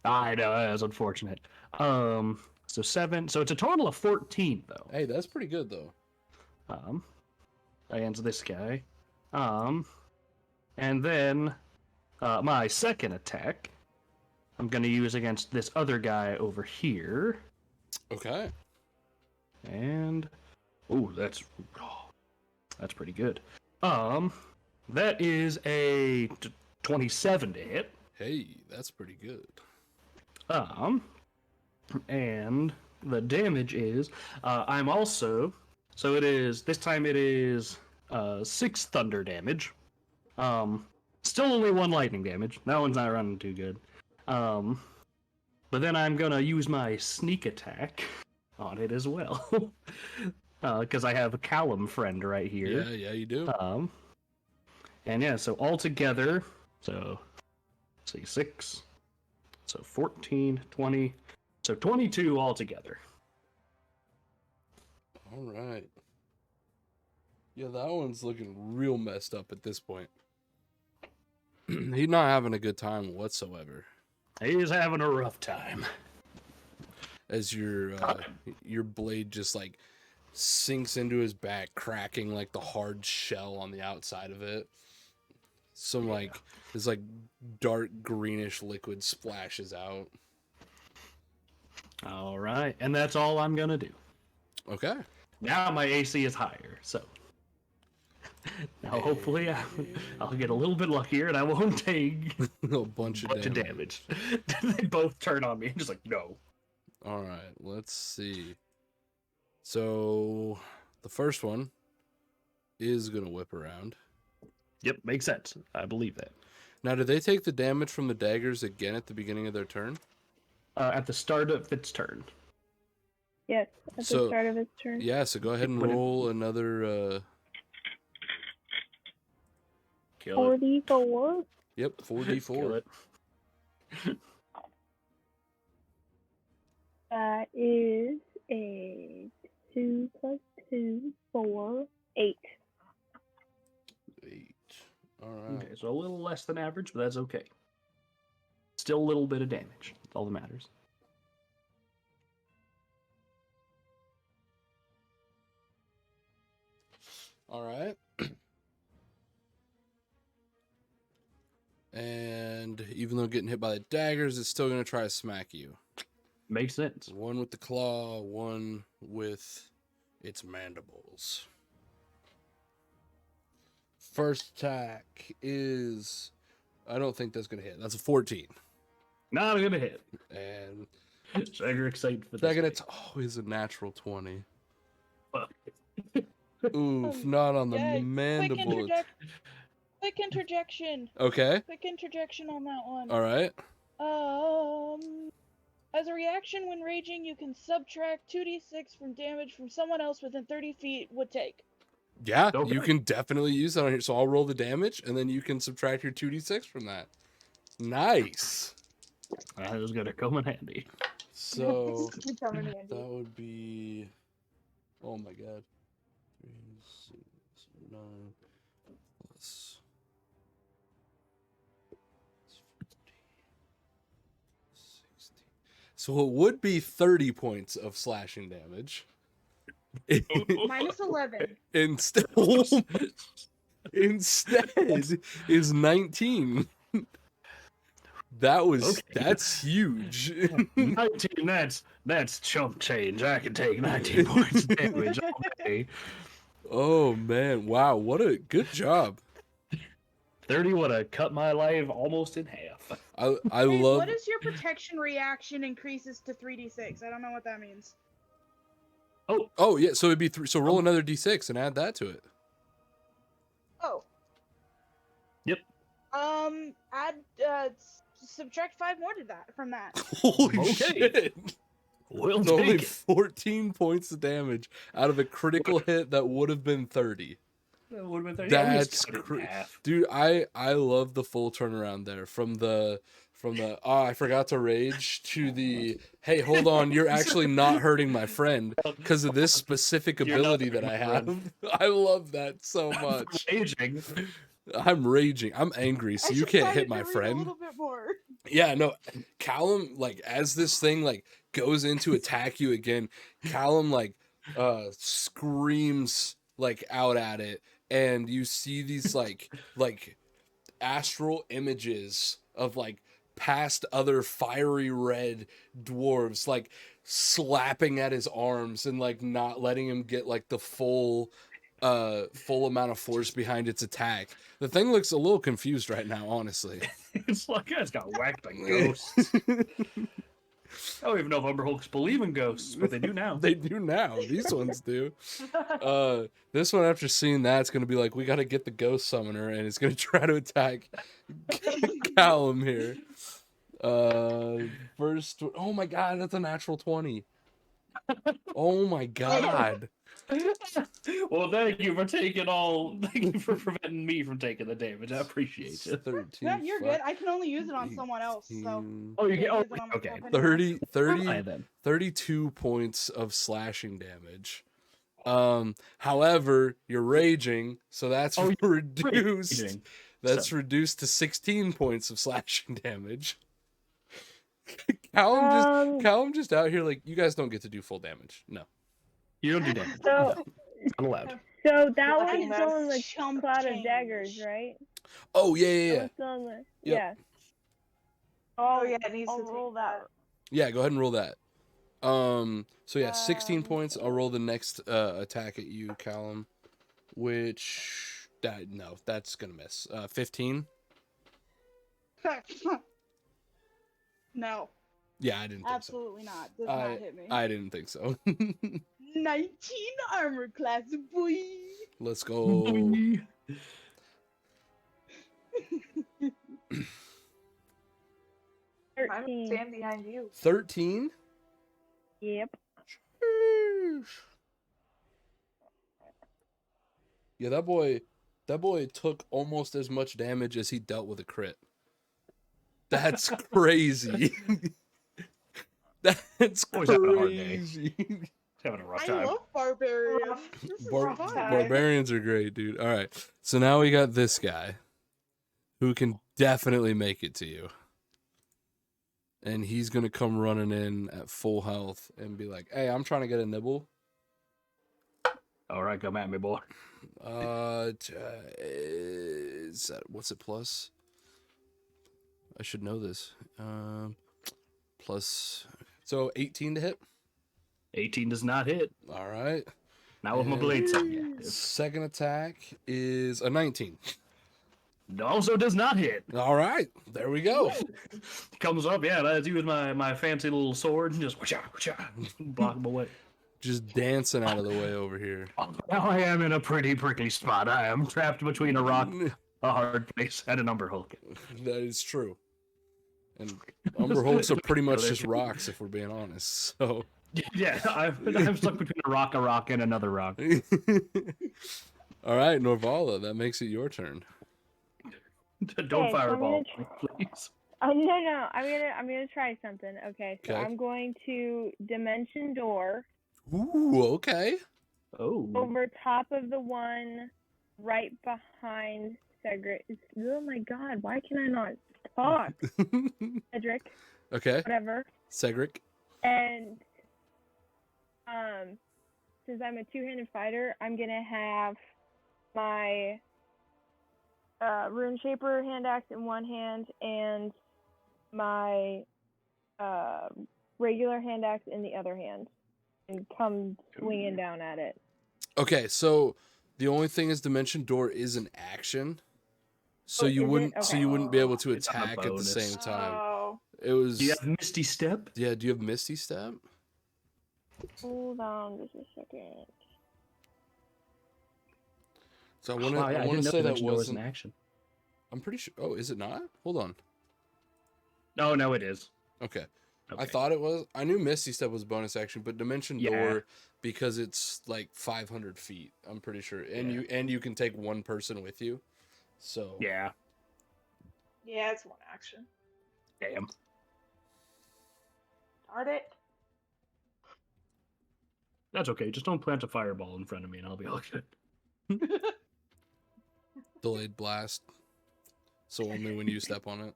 I know, that's unfortunate. So 7. So it's a total of 14 though. Hey, that's pretty good though. Against this guy. And then my second attack I'm going to use against this other guy over here. Okay. And that's pretty good. That is a 27 to hit. Hey, that's pretty good. And the damage is I'm also it is this time it is 6 thunder damage. Still only 1 lightning damage. That one's not running too good. But then I'm gonna use my sneak attack on it as well. Because I have a Hylem friend right here. Yeah, you do. And yeah, so altogether, so let's see, 6, so 14, 20, so 22 altogether. All right. Yeah, that one's looking real messed up at this point. He's not having a good time whatsoever. He's having a rough time. As your blade just like sinks into his back, cracking like the hard shell on the outside of it. This like dark greenish liquid splashes out. All right, and that's all I'm gonna do. Okay. Now my AC is higher, so now hopefully I'll get a little bit luckier and I won't take a bunch of damage. They both turn on me and just like, no. All right, let's see. So the first one is gonna whip around. Yep, makes sense. I believe that. Now, do they take the damage from the daggers again at the beginning of their turn? At the start of its turn. Yes, at the start of its turn. Yeah, so go ahead and roll another... 4d4? Yep, 4d4. That is a 2 plus 2, 4, 8. 8. All right. Okay, so a little less than average, but that's okay. Still a little bit of damage. That's all that matters. All right. And even though getting hit by the daggers, it's still going to try to smack you. Makes sense. One with the claw, one with its mandibles. First attack is... I don't think that's going to hit. That's a 14. Not going to hit. And... Sugar excited for this. Second, it's always a natural 20. Oof, not on the mandible. Quick interjection. Okay. Quick interjection on that one. All right. As a reaction when raging, you can subtract 2d6 from damage from someone else within 30 feet would take. Yeah, Okay. you can definitely use that on here. So I'll roll the damage, and then you can subtract your 2d6 from that. Nice. That is gonna come in handy. So It's gonna come in handy. that would be, oh my god, 3, 6, 9 plus 15, 16. So it would be 30 points of slashing damage. Minus 11. Instead is 19. That's huge. 19, that's chump change. I can take 19 points of damage. Okay. Oh man, wow, what a good job. 30 would have cut my life almost in half. I Hey, love what is your protection reaction increases to 3d6? I don't know what that means. Oh yeah, so it'd be so roll another d6 and add that to it. Oh. Yep. Add subtract 5 more to that from that. Holy Okay. shit. We'll It's only take it. 14 points of damage out of a critical hit that would have been 30. That would have been 30. That's dude, I love the full turnaround there from the oh, I forgot to rage to the hey, hold on, you're actually not hurting my friend because of this specific You're not ability that I hurting my have. I love that so much. Raging. I'm raging. I'm angry, so you can't hit my A friend. little bit more. Yeah, no, Callum, like, as this thing, like, goes in to attack you again, Callum, like, screams, like, out at it, and you see these, like, astral images of, like, past other fiery red dwarves, like, slapping at his arms and, like, not letting him get, like, the full amount of force behind its attack. The thing looks a little confused right now, honestly. It's like I just got whacked by ghosts. I don't even know if Umberhulks believe in ghosts, but they do now. They do now. These ones do. This one, after seeing that, it's gonna be like, we gotta get the ghost summoner, and it's gonna try to attack Callum here. First, oh my god, that's a natural 20. Oh my god. Well, thank you for preventing me from taking the damage. I appreciate it. 13. No, you're good. I can only use it on someone else, so. 18, Oh, you get. Oh, Use it on okay. myself anyway. 30, Then. 32 points of slashing damage. However, you're raging, so that's Oh, you're reduced. Raging. That's So- reduced to 16 points of slashing damage. Callum just out here like, you guys don't get to do full damage. No. You don't do damage. So, It's not allowed. so that Fucking one's still in the chump cloud of change. daggers, right? Oh yeah, That yeah, yeah. one's still in the, Yep. yeah. Oh yeah, it needs I'll to roll take that. Yeah, go ahead and roll that. So yeah, 16 Um, points. I'll roll the next attack at you, Callum. Which no, that's gonna miss. 15. No, Yeah, I didn't think absolutely not. Does so. not hit me. I didn't think so. 19 armor class, boy. Let's go. I'm 13. stand behind you. 13. Yep. Yeah, that boy took almost as much damage as he dealt with a crit. That's crazy. That's Boy's having a hard day. crazy. He's having a rough I time. love barbarians. This is fun. Barbarians are great, dude. All right, so now we got this guy who can definitely make it to you. And he's going to come running in at full health and be like, hey, I'm trying to get a nibble. All right, come at me, boy. Is that, what's it plus? I should know this. Plus, so 18 to hit. 18 does not hit. All right. Not with my blades on you. Second attack is a 19. Also does not hit. All right, there we go. Comes up, yeah, that's you with my fancy little sword and just block him away. Just dancing out of the way over here. Now I am in a pretty prickly spot. I am trapped between a rock, a hard place, and an Umberhulk. That is true. And Umber Hulks are pretty much just rocks, if we're being honest. So Yeah, I'm stuck between a rock, and another rock. all right, Norvala, that makes it your turn. Don't Okay, so fireball, please. Oh no, I'm gonna try something. Okay, so Okay. I'm going to dimension door Ooh, okay. Oh. over top of the one right behind Cedric. Oh my god, why can I not talk? Cedric, Okay, whatever. Cedric. And since I'm a two-handed fighter, I'm gonna have my rune shaper hand axe in one hand and my regular hand axe in the other hand, and come swinging down at it. Okay, so the only thing is dimension door is an action. So Oh, you is it? wouldn't so Okay. you wouldn't be able to It's on a attack at the bonus. same time. Oh. It was Do you have Misty Step? Yeah, do you have Misty Step? Hold on just a second. So I want Wow, yeah, to I didn't know say that Dimension Door was an wasn't. action. I'm pretty sure. Oh, is it not? Hold on. No, it is. Okay. Okay. I thought it was. I knew Misty Step was bonus action, but Dimension Yeah. Door, because it's like 500 feet. I'm pretty sure, and Yeah. you can take one person with you. So Yeah. Yeah, it's one action. Damn. Darn it. That's okay. Just don't plant a fireball in front of me and I'll be all good. delayed blast. So only when you step on it.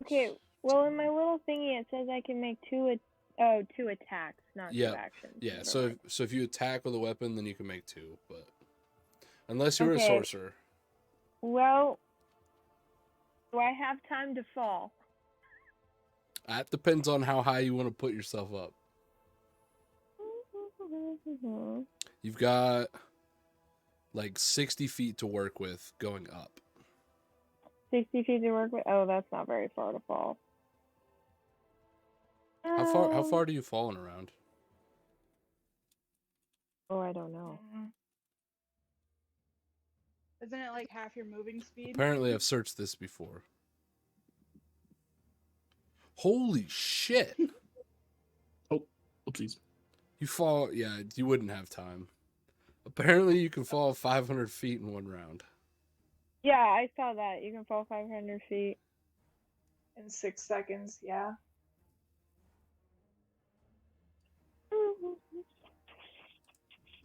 Okay, well in my little thingy it says I can make two attacks, not Yeah, two actions. Yeah. Never So mind. if you attack with a weapon, then you can make two. But unless you're a Okay. sorcerer. Well, do I have time to fall? That depends on how high you want to put yourself up. You've got like 60 feet to work with going up. 60 feet to work with? Oh, that's not very far to fall. How far do you fall in around? Oh, I don't know. Isn't it like half your moving speed? Apparently I've searched this before. Holy shit. Oopsies. You fall, yeah, you wouldn't have time. Apparently you can fall 500 feet in one round. Yeah, I saw that. You can fall 500 feet. In 6 seconds, yeah.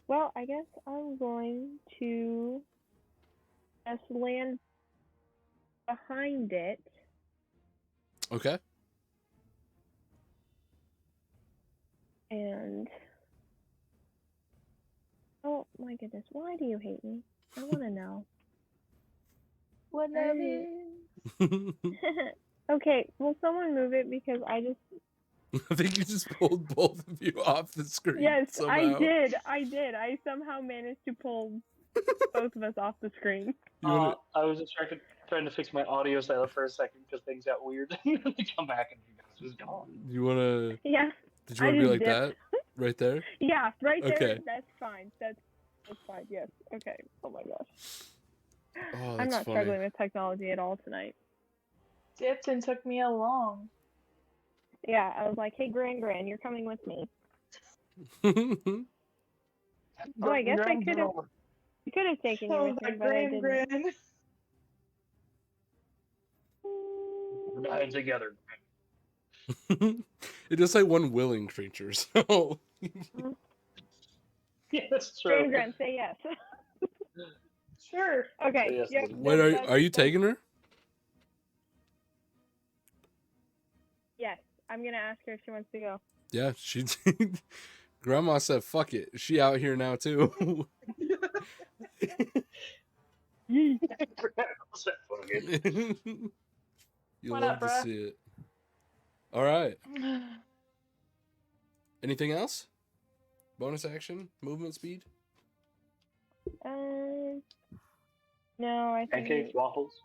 Well, I guess I'm going to just land behind it. Okay. And oh my goodness, why do you hate me? I want to know. What love Okay, will someone move it because I just I think you just pulled both of you off the screen. Yes, somehow. I did. I somehow managed to pull both of us off the screen. You wanna... I was distracted trying to fix my audio setup for a second because things got weird. I come back and you guys was gone. You wanna? Yeah. Did you wanna be just like dipped. that? Right there? Yeah, right there. Okay. That's fine. That's fine. Yes. Okay. Oh my gosh. Oh, that's I'm not funny. struggling with technology at all tonight. Dipped and took me along. Yeah, I was like, hey, Gran, you're coming with me. Oh, I guess I could have. You could have taken you Oh, with me, that but I didn't. Gran. We're dying together. It does say one willing creature, so Yeah, that's true. Gran, say yes. Sure. Okay. Yes, Yep, please. wait, that's- are you taking her? Yes, I'm gonna ask her if she wants to go. Yeah, she. Grandma said, "Fuck it." Is she out here now too? You'll What love up, to bruh? see it. All right. Anything else? Bonus action, movement speed. No, I think. Pancakes, waffles.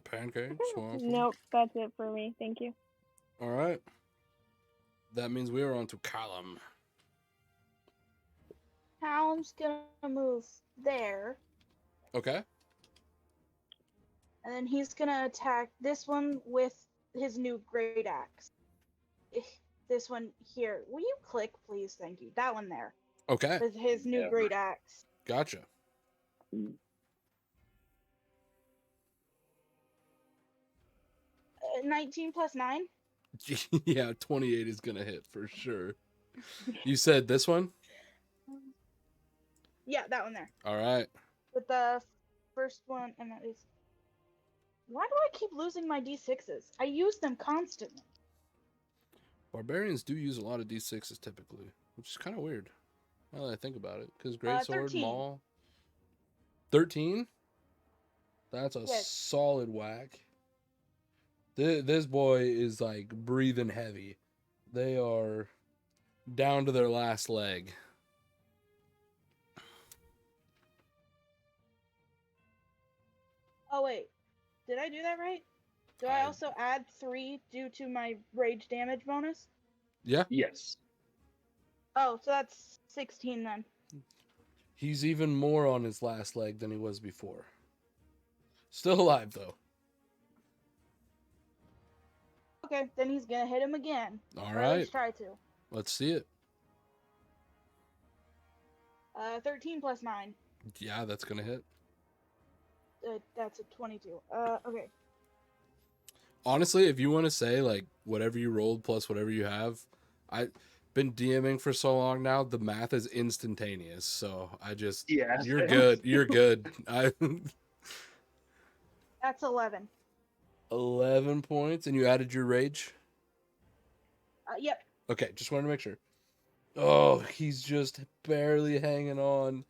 Pancakes. Waffles. Nope, that's it for me. Thank you. All right. That means we are on to Hylem. Hallam's gonna move there. Okay. And then he's gonna attack this one with his new great axe. This one here. Will you click, please? Thank you. That one there. Okay, With his new Yeah. great axe. gotcha. 19 plus 9. Yeah, 28 is gonna hit for sure. You said this one? Yeah, that one there. All right. With the first one, and that is. Why do I keep losing my d6s? I use them constantly. Barbarians do use a lot of d6s typically, which is kind of weird. Now that I think about it, because greatsword, 13. maul. 13. That's a Yes. solid whack. This boy is like breathing heavy. They are down to their last leg. Oh wait, did I do that right? Do I also add 3 due to my rage damage bonus? Yeah, Yes. Oh, so that's 16 then. he's even more on his last leg than he was before. Still alive though. Okay, then he's gonna hit him again. All Or at right, least try to. let's see it. 13 plus 9. Yeah, that's gonna hit. That's a 22. Okay. Honestly, if you want to say like whatever you rolled plus whatever you have, I've been DMing for so long now. The math is instantaneous, so I just Yeah. you're good. You're good. That's 11. 11 points, and you added your rage. Yep. Okay, just wanted to make sure. Oh, he's just barely hanging on,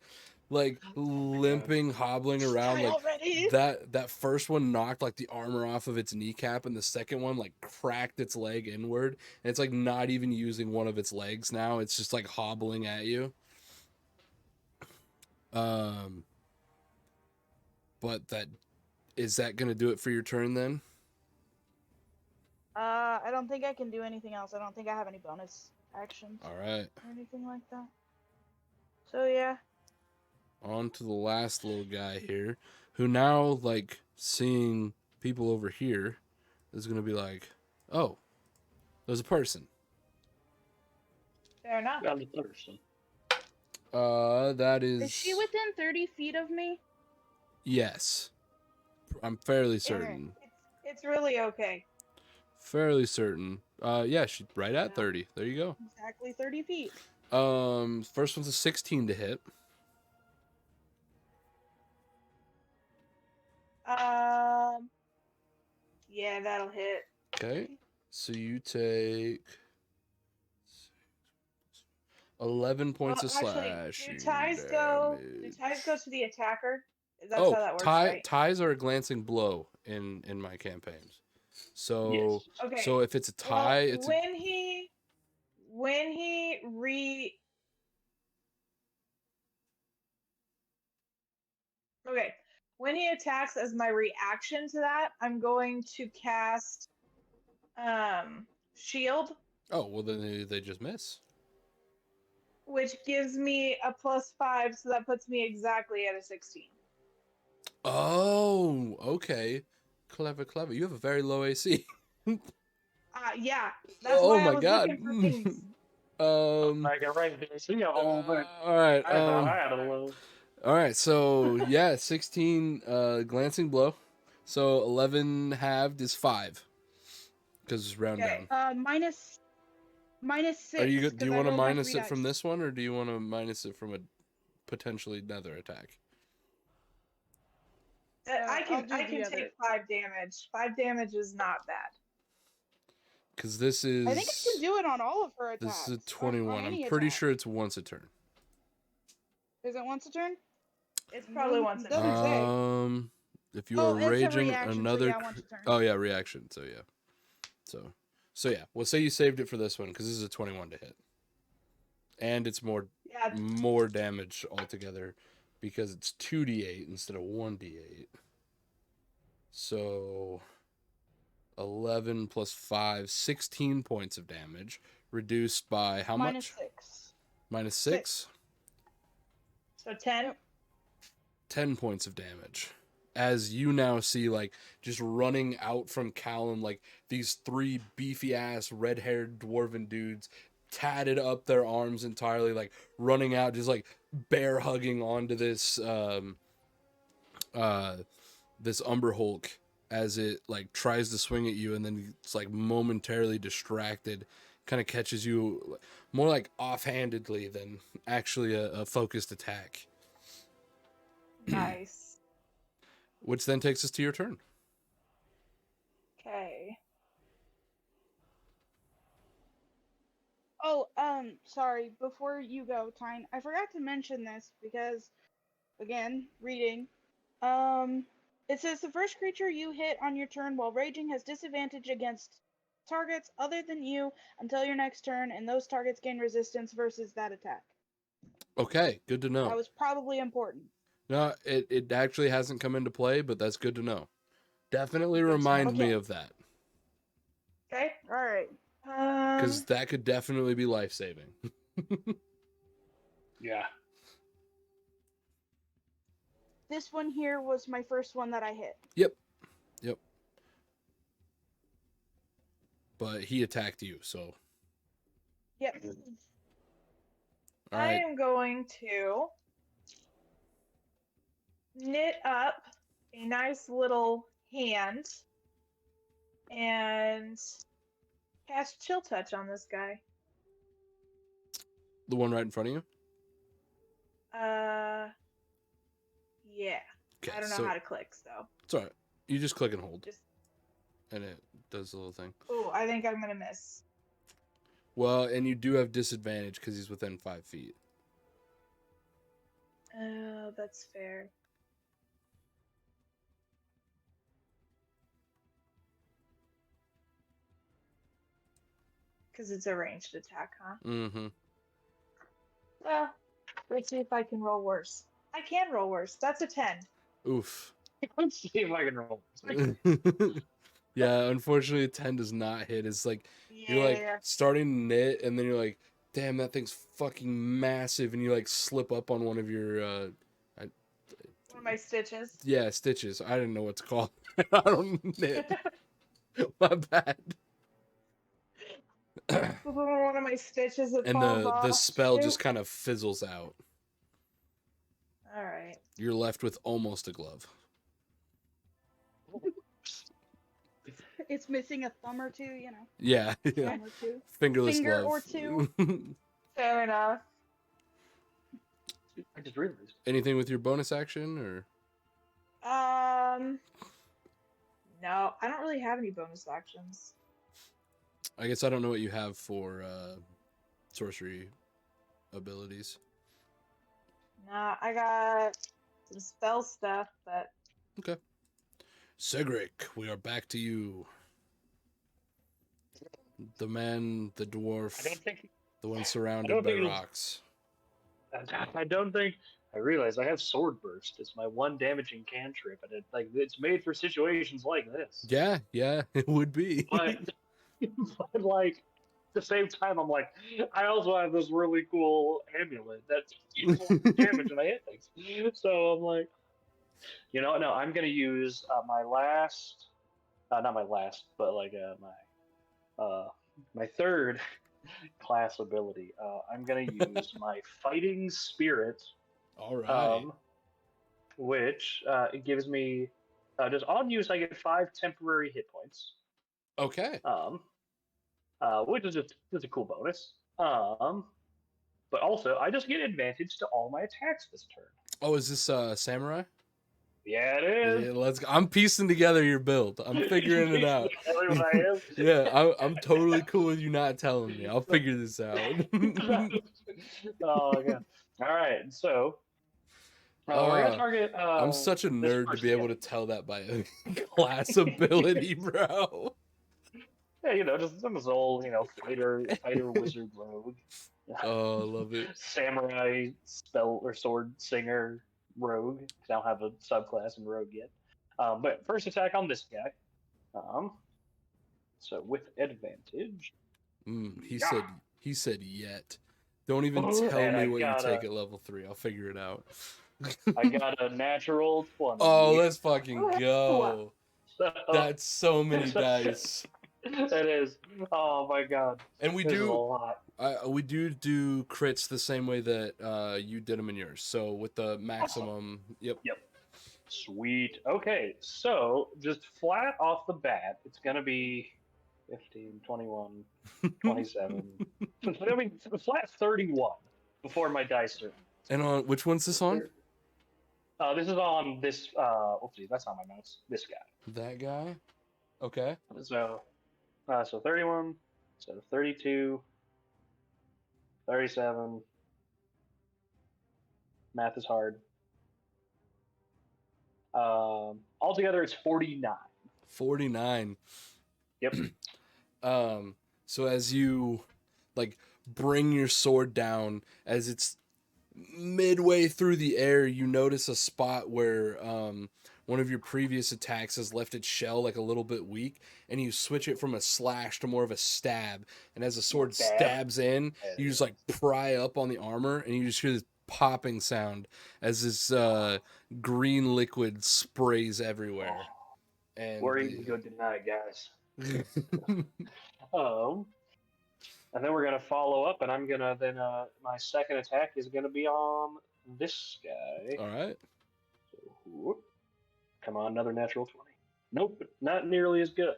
like limping, hobbling around. Die Like already. that first one knocked like the armor off of its kneecap, and the second one like cracked its leg inward, and it's like not even using one of its legs now. It's just like hobbling at you. But that is that gonna do it for your turn then? I don't think I can do anything else. I don't think I have any bonus actions All right, or anything like that. So yeah. on to the last little guy here, who now like seeing people over here is gonna be like, oh, there's a person. Fair enough. Found a person. That is. Is she within 30 feet of me? Yes, I'm fairly certain. It's really okay. Fairly certain. Yeah, she's right at 30. There you go. Exactly 30 feet. First one's a 16 to hit. Yeah, that'll hit. Okay, so you take 11 points of slash. Do ties go to the attacker? That's Oh, how that works, right? ties are a glancing blow in my campaigns. So Yes. Okay. so if it's a tie, Well, it's when he Okay. When he attacks as my reaction to that, I'm going to cast shield, oh well then they just miss. which gives me a +5, so that puts me exactly at a 16. Oh, okay. Clever. You have a very low AC. Yeah. That's Oh why I my was god. looking for things. I can write this. See a whole bit. All right. I thought I had a little. All right. So yeah, 16 glancing blow. So 11 halved is 5. Because it's round Okay. down. Minus 6. Are you do 'cause you I want to rolled my minus 3 it from dice. this one, or do you want to minus it from a potentially another attack? I I'll can do the other. take 5 damage. 5 damage is not bad. Because this is. I think I can do it on all of her attacks. This is a on 21. any I'm pretty attack. sure it's once a turn. Is it once a turn? It's probably once a Doesn't turn. say. If you Oh, are it's a raging reaction, so another. yeah, once a turn. Oh yeah, reaction. So yeah. So yeah. We'll say you saved it for this one because this is a 21 to hit, and it's more damage altogether because it's 2d8 instead of 1d8. So 11 plus 5, 16 points of damage, reduced by how Minus much? 6. Minus 6. So 10. 10 points of damage. as you now see, like, just running out from Callum, like, these 3 beefy-ass, red-haired dwarven dudes, tatted up their arms entirely, like, running out, just, like, bear-hugging onto this, this Umber Hulk as it, like, tries to swing at you, and then it's, like, momentarily distracted, kind of catches you more, like, offhandedly than actually a focused attack. Nice. Which then takes us to your turn. Okay. Oh, sorry. Before you go, Tyne, I forgot to mention this because, again, reading. It says the first creature you hit on your turn while raging has disadvantage against targets other than you until your next turn, and those targets gain resistance versus that attack. Okay, good to know. That was probably important. No, it actually hasn't come into play, but that's good to know. Definitely Good to know. remind me Okay. of that, Okay. All right. because that could definitely be life-saving. Yeah. This one here was my first one that I hit. Yep. But he attacked you, so Yep. all I right. am going to knit up a nice little hand and cast Chill Touch on this guy. The one right in front of you. Yeah. Okay, I don't know so how to click, so it's all right. You just click and hold, just. and it does the little thing. Oh, I think I'm gonna miss. Well, and you do have disadvantage because he's within 5 feet. Oh, that's fair. Because it's a ranged attack, huh? Mm-hmm. Well, let's see if I can roll worse. I can roll worse. That's a 10. Oof. Let's see if I can roll. Yeah, unfortunately, a 10 does not hit. It's like you're like Yeah. starting to knit, and then you're like, "Damn, that thing's fucking massive," and you like slip up on one of your One of my stitches. yeah, stitches. I didn't know what to call. I don't knit. My bad. One of my stitches that And falls the off. spell just Shoot. kind of fizzles out. All right. You're left with almost a glove. It's missing a thumb or two, you know. Yeah, yeah. Thumb or two. Fingerless Finger glove. or two. Fair enough. I just realized. Anything with your bonus action or? No, I don't really have any bonus actions. I guess I don't know what you have for sorcery abilities. Nah, I got some spell stuff, but Okay. Cedric, we are back to you. The man, the dwarf, I don't think. the one I surrounded don't by think it was- rocks. I don't think. I realize I have Sword Burst. It's my one damaging cantrip, and it's made for situations like this. Yeah, it would be. But, but like, at the same time, I'm like, I also have this really cool amulet that deals damage when I hit things. So I'm like, no, I'm gonna use my last, not my last, but like my third class ability. I'm gonna use my Fighting Spirit, All right. which it gives me just on use I get 5 temporary hit points. Okay. Which is just a cool bonus. But also I just get advantage to all my attacks this turn. Oh, is this samurai? Yeah, it is. Yeah, let's go. I'm piecing together your build. I'm figuring it out. Exactly what I am. Yeah, I'm totally cool with you not telling me. I'll figure this out. Oh yeah. All right, so we're gonna target. I'm such a this nerd to first be able guy. to tell that by a class ability, bro. Yeah, just some old, fighter wizard rogue. Oh, I love it. Samurai spell or sword singer rogue. 'Cause I don't have a subclass in rogue yet. But first attack on this guy. So with advantage. He said yet. Don't even Oh, tell and me I what you got take a- at level 3. I'll figure it out. I got a natural 20. Oh, let's fucking Woohoo! go. So, That's so many dice. That is. Oh my god. And we This is a do lot. we do crits the same way that you did them in yours. So with the maximum, yep. Yep. Sweet. Okay, so just flat off the bat, it's going to be 15, 21, 27. I mean, flat 31 before my dice turn. And on which one's this on? This is on this. Oopsie, that's not my mouse. This guy. That guy. Okay. So 31, so 32, 37. Math is hard. Altogether, it's 49. 49. Yep. So as you like bring your sword down, as it's midway through the air, you notice a spot where one of your previous attacks has left its shell like a little bit weak, and you switch it from a slash to more of a stab. And as the sword stabs in, you just like pry up on the armor, and you just hear this popping sound as this green liquid sprays everywhere. And We're eating good tonight, guys. And then we're gonna follow up, and I'm gonna then my second attack is gonna be on this guy. All right. So, whoop. Come on, another natural 20. Nope, not nearly as good.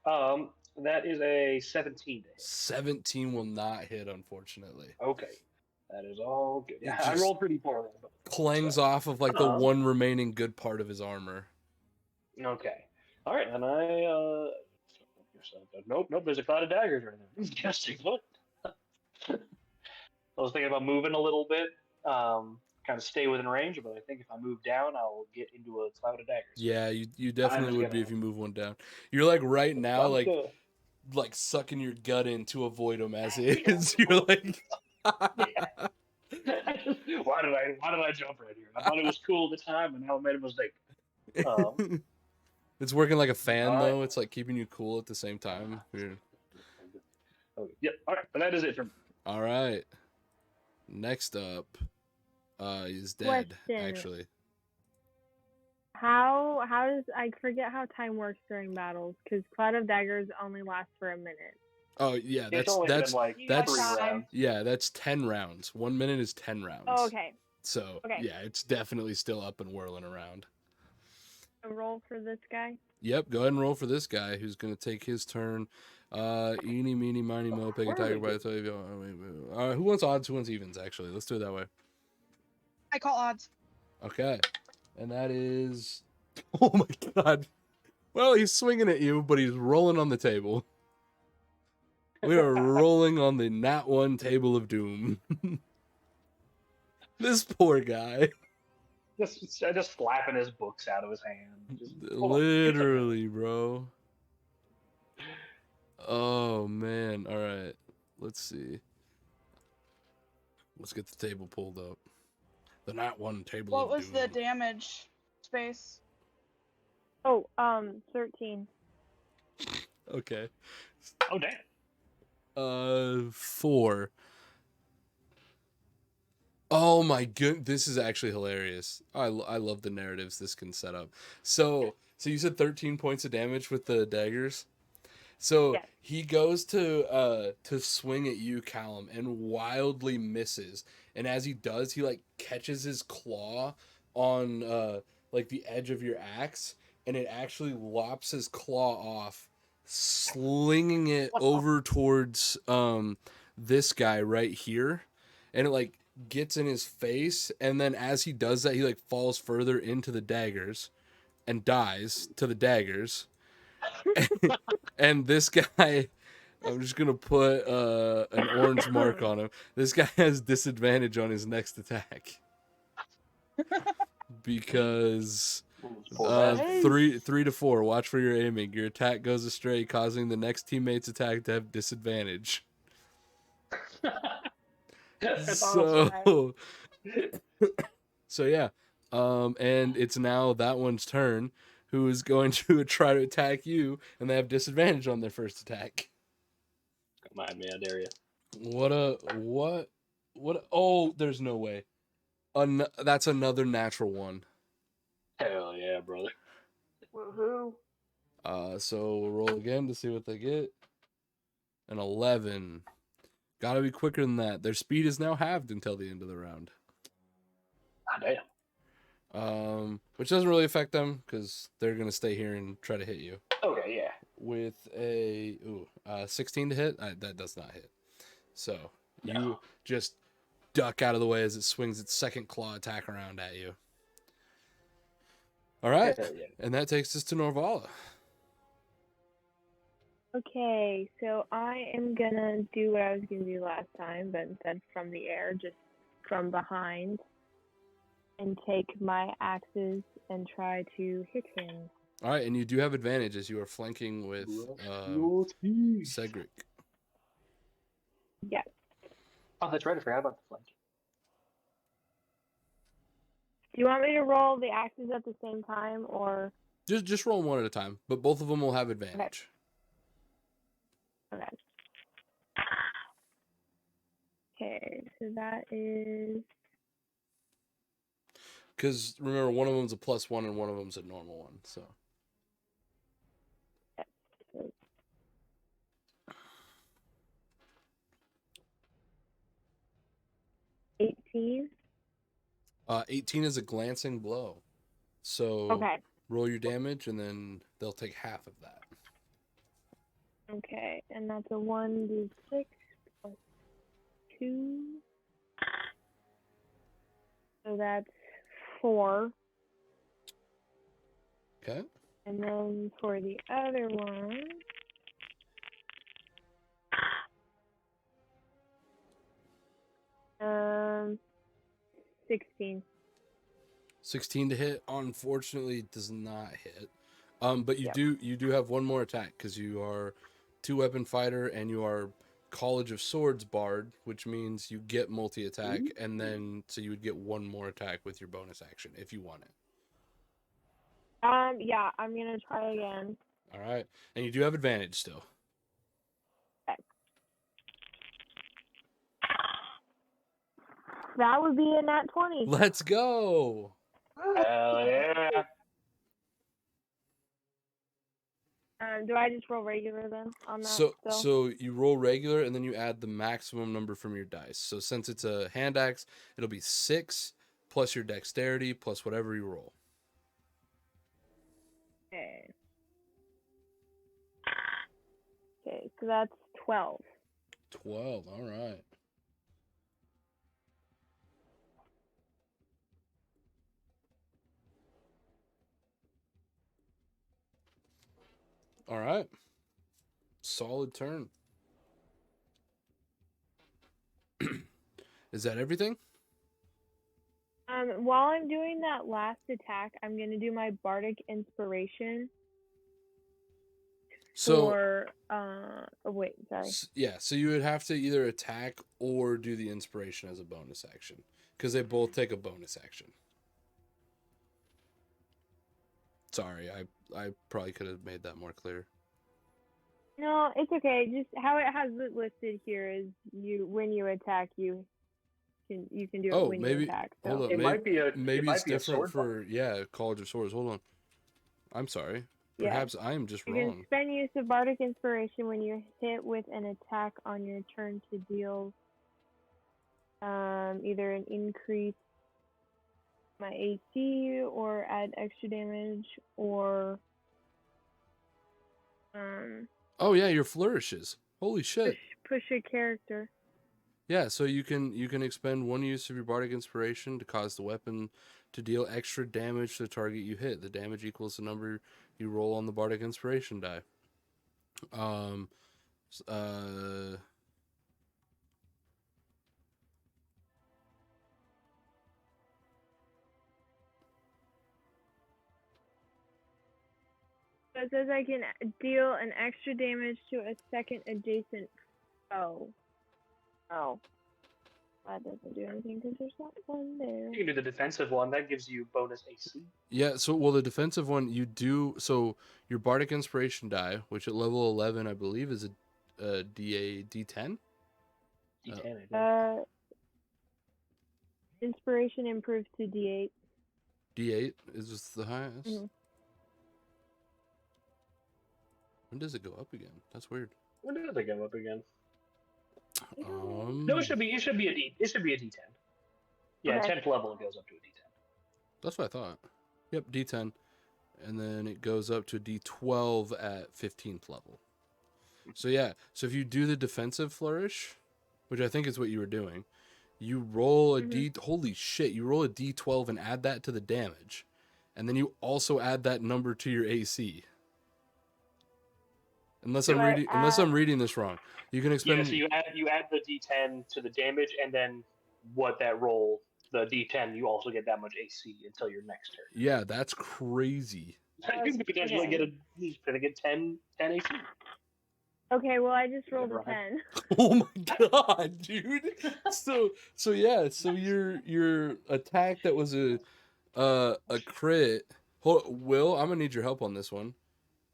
That is a 17. 17 will not hit, unfortunately. Okay, that is all good. It Yeah, I just rolled pretty poorly. Clangs off of like the one remaining good part of his armor. Okay. All right, and nope. There's a cloud of daggers right there. Just what? I was thinking about moving a little bit, kind of stay within range, but I think if I move down, I'll get into a cloud of daggers. Yeah, you definitely would be if you move one down. You're like right now, like sucking your gut in to avoid him as is. You're like, why did I jump right here? I thought it was cool at the time, and now I made a mistake. It's working like a fan All right. though. It's like keeping you cool at the same time. Okay. Yep. All right, but that is it for me. All right. Next up, is dead. Question. Actually, How does I forget how time works during battles? Because Cloud of Daggers only lasts for a minute. oh yeah, It's only been like that's 3 rounds. yeah, that's 10 rounds. 1 minute is 10 rounds. Oh, okay. So Okay. yeah, it's definitely still up and whirling around. A roll for this guy. Yep, go ahead and roll for this guy who's gonna take his turn. Eeny, meeny, miny, mo, pick a tiger by the tail. Who wants odds? Who wants evens? Actually, let's do it that way. I call odds. Okay, and that is. Oh my god! Well, he's swinging at you, but he's rolling on the table. We are rolling on the nat one table of doom. This poor guy. Just slapping his books out of his hand. Literally, bro. Oh man! All right, let's see. Let's get the table pulled up. The nat one table. What of was the doom. damage space? Oh, 13. Okay. Oh damn. 4. Oh my good, this is actually hilarious. I love the narratives this can set up. So you said 13 points of damage with the daggers. So Yes. he goes to swing at you, Callum, and wildly misses. And as he does, he like catches his claw on like the edge of your axe, and it actually lops his claw off, slinging it over towards this guy right here, and it like gets in his face, and then as he does that, he like falls further into the daggers and dies to the daggers. And this guy, I'm just gonna put an orange mark on him. This guy has disadvantage on his next attack because 3 to 4. Watch where you're aiming. Your attack goes astray, causing the next teammate's attack to have disadvantage. So yeah, and it's now that one's turn, who is going to try to attack you, and they have disadvantage on their first attack. Come on, man, I dare you. What? Oh, there's no way. That's another natural one. Hell yeah, brother. Woohoo. So we'll roll again to see what they get. An 11. Gotta be quicker than that. Their speed is now halved until the end of the round. Ah, damn. Which doesn't really affect them because they're gonna stay here and try to hit you. Okay, yeah. With a 16 to hit, that does not hit. So you just duck out of the way as it swings its second claw attack around at you. All right, Hell yeah. and that takes us to Norvala. Okay, so I am gonna do what I was gonna do last time, but instead from the air, just from behind, and take my axes and try to hit him. All right, and you do have advantage as you are flanking with Cedric. Yes. Oh, that's right. I forgot about the flank. Do you want me to roll the axes at the same time, or? Just roll one at a time, but both of them will have advantage. Okay. Okay, so that is Because remember, one of them's a +1 and one of them's a normal one. So 18. 18 is a glancing blow. So Okay. roll your damage, and then they'll take half of that. Okay, and that's a 1d6 plus 2. So that's 4. Okay. And then for the other one, 16. 16 to hit, unfortunately, does not hit. But you do have one more attack because you are 2-weapon fighter and you are College of Swords bard, which means you get multi-attack, and then so you would get one more attack with your bonus action if you want it. Yeah, I'm gonna try again. All right, and you do have advantage still. Okay. That would be a nat 20. Let's go. Hell yeah. Do I just roll regular then on that? So you roll regular, and then you add the maximum number from your dice. So since it's a hand axe, it'll be 6 plus your dexterity plus whatever you roll. Okay. Okay, so that's 12. 12. All right. All right. Solid turn. Is that everything? While I'm doing that last attack, I'm gonna do my bardic inspiration. So oh wait, sorry. Yeah, so you would have to either attack or do the inspiration as a bonus action because they both take a bonus action. Sorry, I probably could have made that more clear. No, it's okay. Just how it has it listed here is when you attack you can do it when you attack. So. Hold on, maybe it's different for College of Swords. Hold on. I'm sorry. Perhaps I am just wrong. You can spend use of bardic inspiration when you're hit with an attack on your turn to deal either an increase my AC or add extra damage or oh yeah, your flourishes. Holy shit. Push a character. Yeah, so you can expend one use of your bardic inspiration to cause the weapon to deal extra damage to the target you hit. The damage equals the number you roll on the bardic inspiration die. So it says I can deal an extra damage to a second adjacent foe. Oh. That doesn't do anything because there's not one there. You can do the defensive one. That gives you bonus AC. Yeah, so the defensive one you do so your bardic inspiration die, which at level 11 I believe is a D10. D10. Inspiration improves to D8. D8 is just the highest. Mhm. When does it go up again? That's weird. When did they go up again? Um, No, it should be a D. It should be a D10. Yeah, Okay. 10th level it goes up to a D10. That's what I thought. Yep, D10. And then it goes up to D12 at 15th level. So yeah, so if you do the defensive flourish, which I think is what you were doing, you roll a holy shit, you roll a D12 and add that to the damage. And then you also add that number to your AC. Unless I'm reading this wrong. You can expend Yeah, so you add the D10 to the damage, and then what that roll, the D10, you also get that much AC until your next turn. Yeah, that's crazy. You could potentially get 10 AC. Okay, well I just rolled a Right. 10. Oh my god, dude. So yeah, so your attack that was a crit. Will, I'm gonna need your help on this one.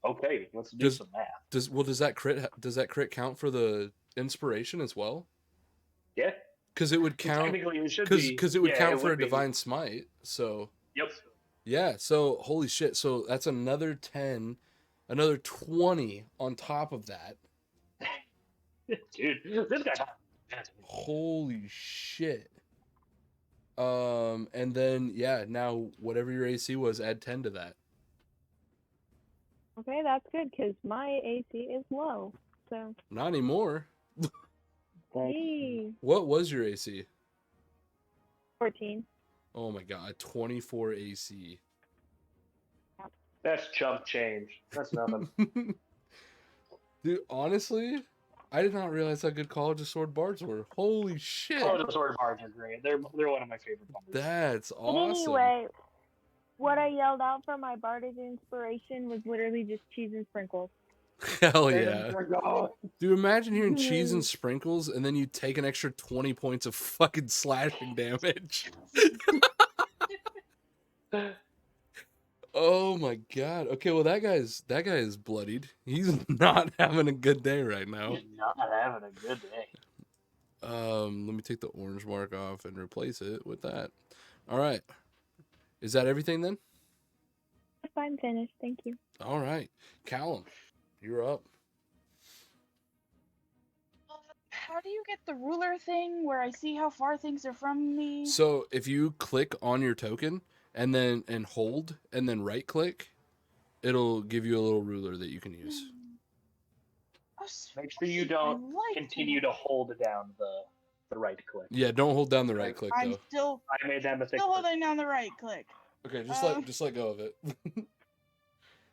Okay, let's do some math. Does that crit count for the inspiration as well? Yeah. Because it would count. Technically, it should Because it would count for a be. divine smite. So Yep. yeah. So holy shit. So that's another 10, another 20 on top of that. Dude, this guy's Holy shit. And then yeah, now whatever your AC was, add 10 to that. Okay, that's good because my AC is low. So. Not anymore. Yay. What was your AC? 14. Oh my god, 24 AC. That's chump change. That's nothing. Dude, honestly, I did not realize how good College of Sword bards were. Holy shit. Oh, the sword bards are great. They're one of my favorite bards. That's But awesome. anyway, what I yelled out for my bardic inspiration was literally just cheese and sprinkles. Hell yeah. Dude, imagine hearing cheese and sprinkles and then you take an extra 20 points of fucking slashing damage. Oh my god. Okay, well that guy is bloodied. He's not having a good day right now. He's not having a good day. Let me take the orange mark off and replace it with that. All right. Is that everything then? If I'm finished, thank you. All right. Callum, you're up. How do you get the ruler thing where I see how far things are from me? So if you click on your token and hold and then right click, it'll give you a little ruler that you can use. Make sure you don't continue to hold down the right click. Yeah, don't hold down the right click I'm though. still I made that mistake. holding down the right click. Okay, just let go of it.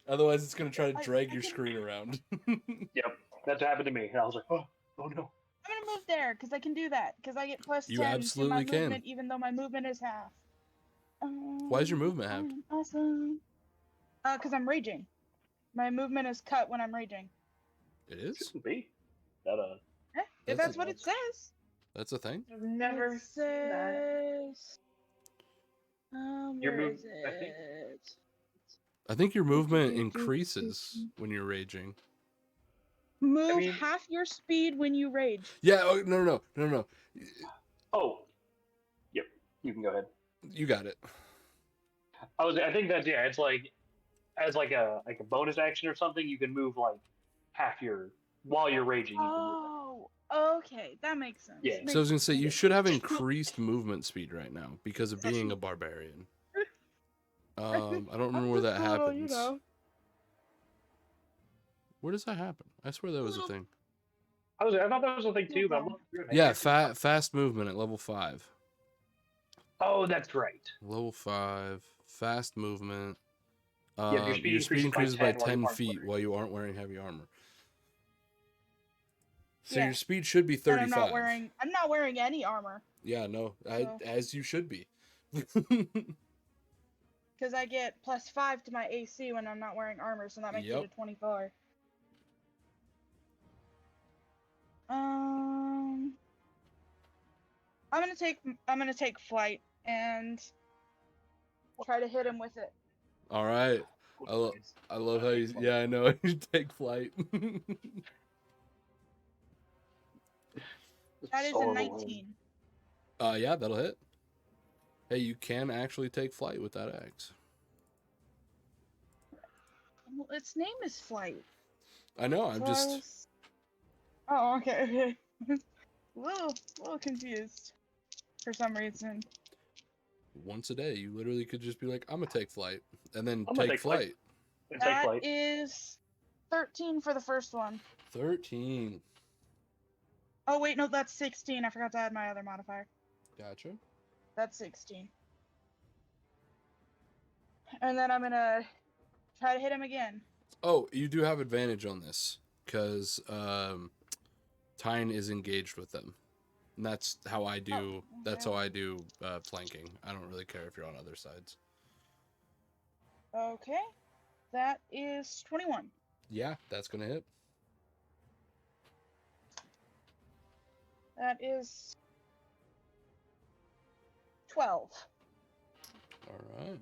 Otherwise, it's gonna try to drag your screen around. Yep, that's happened to me. And I was like, oh no. I'm gonna move there because I can do that because I get plus 10 You to my absolutely can. movement, even though my movement is half. Why is your movement half? Awesome. Because I'm raging. My movement is cut when I'm raging. It is? Shouldn't be. That If that's what it says. That's a thing? I've never It seen that. says. Your Where move- is I think- it? I think your movement increases when you're raging. Move mean- half your speed when you rage. Yeah, oh, no. Oh. Yep. You can go ahead. You got it. I think that's it's like as like a bonus action or something, you can move like half your while you're raging. You can move Oh, okay, that makes sense. Yeah. So I was gonna say you should have increased movement speed right now because of being a barbarian. I don't remember where that happens. Where does that happen? I swear that was a thing. I thought that was a thing too, but I'm looking through it. Yeah, fast movement at level 5. Oh, that's right. Level 5, fast movement. Your speed increases by 10 while you feet aren't while you aren't wearing heavy armor. So Yeah. your speed should be And 35. I'm not wearing any armor Yeah, no, So- as you should be. because I get plus 5 to my AC when I'm not wearing armor, so that makes Yep. it a 24. I'm gonna take flight and try to hit him with it. All right. I love how you. Yeah, I know. You take flight. That is a 19. Yeah, that'll hit. Hey, you can actually take flight with that axe. Well, its name is Flight. I know. I'm So just. Oh, okay, okay. little confused for some reason. Once a day, you literally could just be like, "I'm gonna take flight," and then I'm gonna take take flight. flight. And take That flight. is 13 for the first one. 13. Oh wait, no, that's 16. I forgot to add my other modifier. Gotcha. That's 16. And then I'm gonna try to hit him again. Oh, you do have advantage on this because Tyne is engaged with them, and that's how I do. That's how I do flanking. I don't really care if you're on other sides. Okay, that is 21. Yeah, that's gonna hit. That is 12. All right.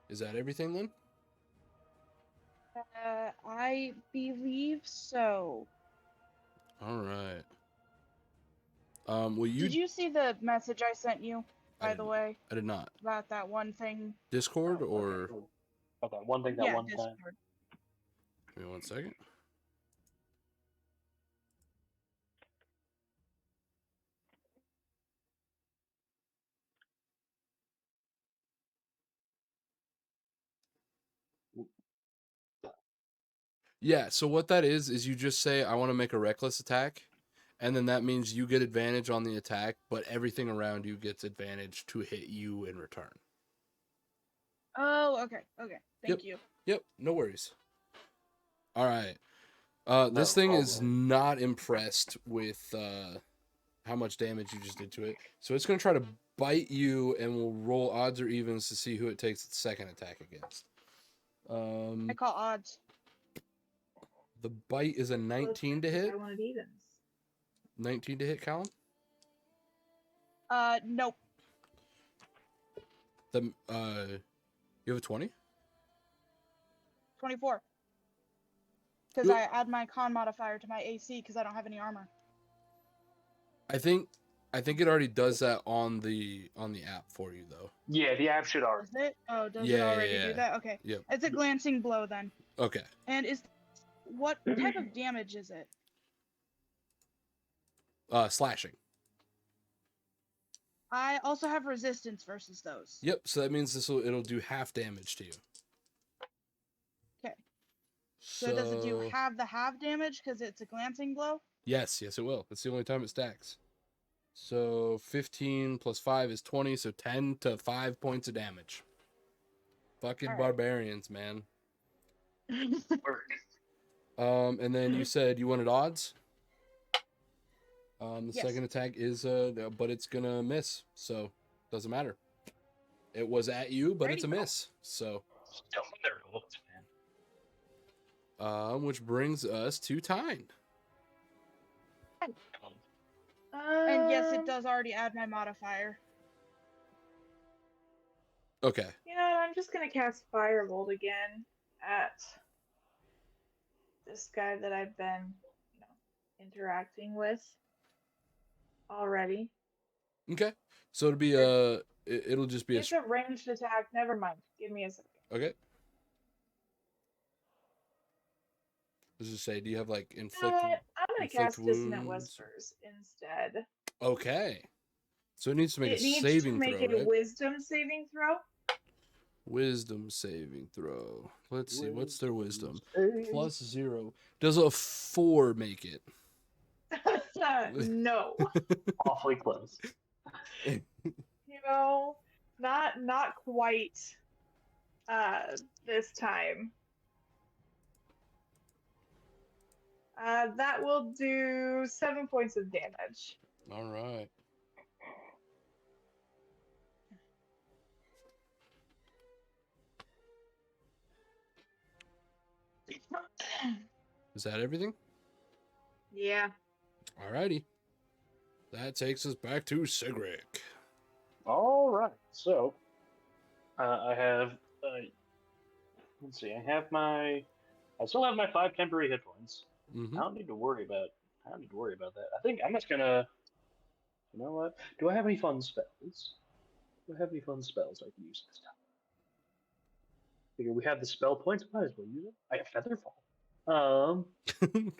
Is that everything then? I believe so. All right. Well, Did you see the message I sent you, by the way, I did not. about that one thing? Discord Oh, or Okay, one thing that Yeah, one time. Discord. give me 1 second. Yeah, so what that is you just say, I want to make a reckless attack, and then that means you get advantage on the attack, but everything around you gets advantage to hit you in return. Oh, okay, okay. Thank you. Yep, no worries. All right. This No thing is problem. not impressed with how much damage you just did to it, so it's going to try to bite you, and we'll roll odds or evens to see who it takes its second attack against. I call odds. The bite is a 19 to hit. I wanted evens. 19 to hit, Callum. Nope. You have a 20. 24. Because I add my con modifier to my AC because I don't have any armor. I think it already does that on the app for you though. Yeah, the app should already. Does it? Oh, does Yeah, it already yeah. do that? Okay. Yep. It's a glancing blow then. Okay. And what type of damage is it? Slashing. I also have resistance versus those. Yep. So that means it'll do half damage to you. Okay. So does it do half damage because it's a glancing blow? Yes, it will. That's the only time it stacks. So 15 plus 5 is 20, so 10 to 5 points of damage. Fucking All right. barbarians, man. Work. And then you said you wanted odds? The Yes. second attack is but it's gonna miss, so doesn't matter. It was at you, but it's a miss. So Still there it looks, man. which brings us to Tyne. And yes, it does already add my modifier. Okay. You know, I'm just gonna cast Firebolt again at this guy that I've been, interacting with already. Okay. So it'll be it'll just be It's a ranged attack. Never mind. Give me a second. Okay. Let's just say, do you have like You know inflict? what? I'm gonna inflict cast Dissonant wounds? Whispers instead. Okay. So it needs to make It a needs saving to make throw, a right? Wisdom saving throw. Wisdom saving throw. Let's see. What's their wisdom? Hey. +0. Does a 4 make it? No. Awfully close. Not quite this time. That will do 7 points of damage. All right. Is that everything? Yeah. Alrighty. That takes us back to Sigric. All right. So, I have. Let's see. I still have my 5 temporary hit points. Mm-hmm. I don't need to worry about. I don't need to worry about that. I think I'm just gonna. You know what? Do I have any fun spells? Do I have any fun spells I can use this time? Figure we have the spell points. Might as well use it. I have Featherfall.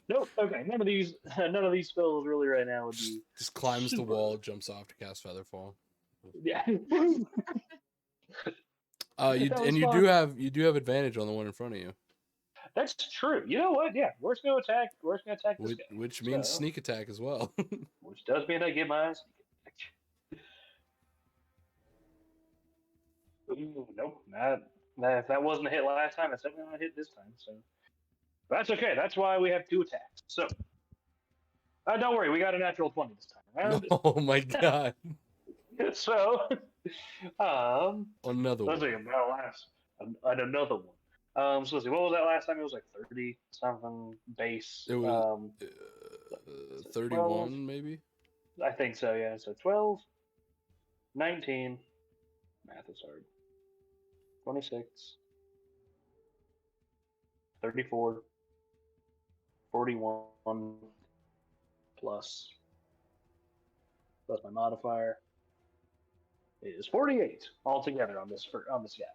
Nope. Okay. None of these. None of these spells really right now would be. Just climbs the super- wall, jumps off to cast Featherfall. Yeah. You That was and you fun. do have advantage on the one in front of you, That's true. You know what? Yeah. We're just gonna attack. We're just gonna attack this guy. which means So, sneak attack as well. which does mean I get my sneak attack. Ooh, nope. If that wasn't a hit last time, it's definitely not a hit this time. So but that's okay. That's why we have 2 attacks. So don't worry, we got a natural 20 this time around. Oh my god! So Another let's one. see. About last another one. So let's see. What was that last time? It was like 30 something base. It was 12. 31 maybe. I think so. Yeah. So 12, 19. Math is hard. 26, 34, 41 plus my modifier is 48 altogether on this guy.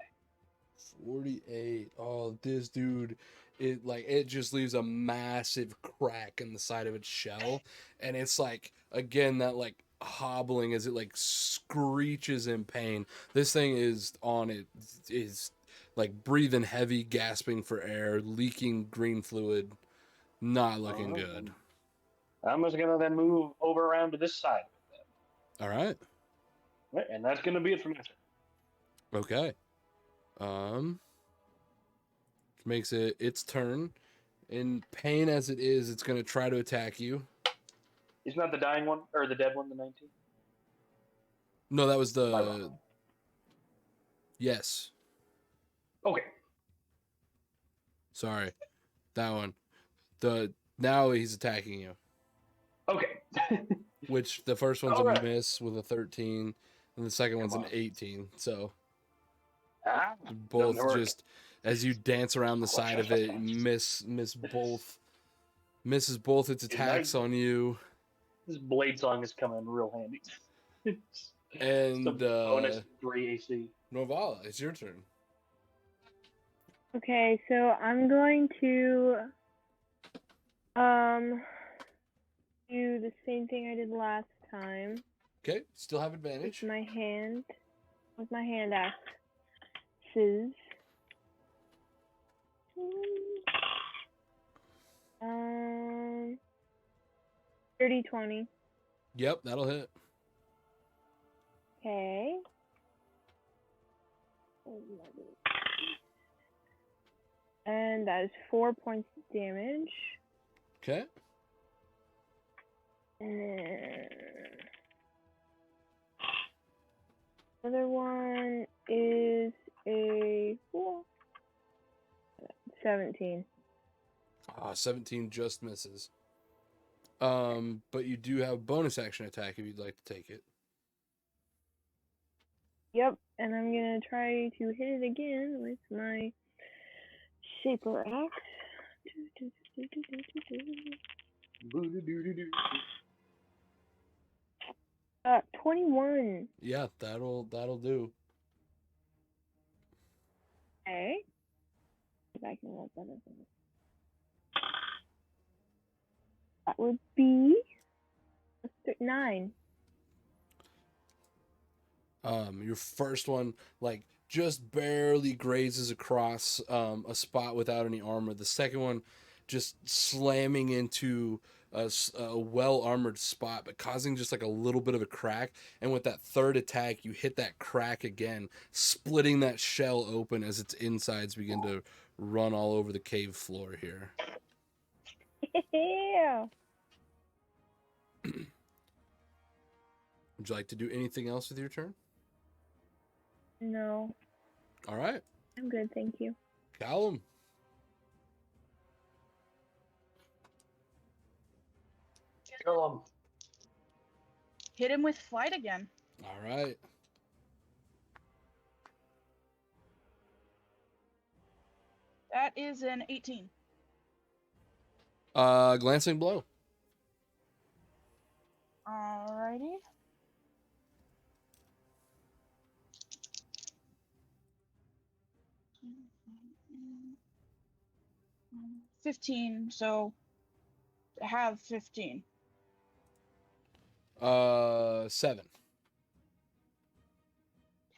48. Oh, this dude, it just leaves a massive crack in the side of its shell, and it's like again that like hobbling as it like screeches in pain. This thing is on it is like breathing heavy, gasping for air, leaking green fluid, not looking good. I'm just gonna then move over around to this side. All right. Right, and that's gonna be it for my turn. Okay. Makes it its turn. In pain as it is, it's going to try to attack you. He's not the dying one or the dead one, the 19. No, that was Am I wrong? the. Yes. Okay. Sorry, that one. Now he's attacking you. Okay. Which the first one's All a right. miss with a 13, and the second one's Come an on. 18. So Doesn't both work. just as you dance around the side of it, misses both its attacks on you. This blade song is coming in real handy. And Some bonus 3 AC. Novala, it's your turn. Okay, so I'm going to do the same thing I did last time Okay, still have advantage. with my hand axes. 30-20. Yep, that'll hit. Okay. And that is 4 points of damage. Okay. And then another one is a 17. 17 just misses. But you do have bonus action attack if you'd like to take it. Yep, and I'm gonna try to hit it again with my Shaper Axe. 21. Yeah, that'll do. Okay. If I can roll better than this. That would be 9. Your first one like just barely grazes across a spot without any armor. The second one just slamming into a well armored spot, but causing just like a little bit of a crack. And with that third attack, you hit that crack again, splitting that shell open as its insides begin to run all over the cave floor here. Yeah. Would you like to do anything else with your turn? No, All right, I'm good, thank you. Callum. Kill him. Hit him with flight again. All right. That is an 18. Glancing blow. Alrighty. $15, so have 15. 7.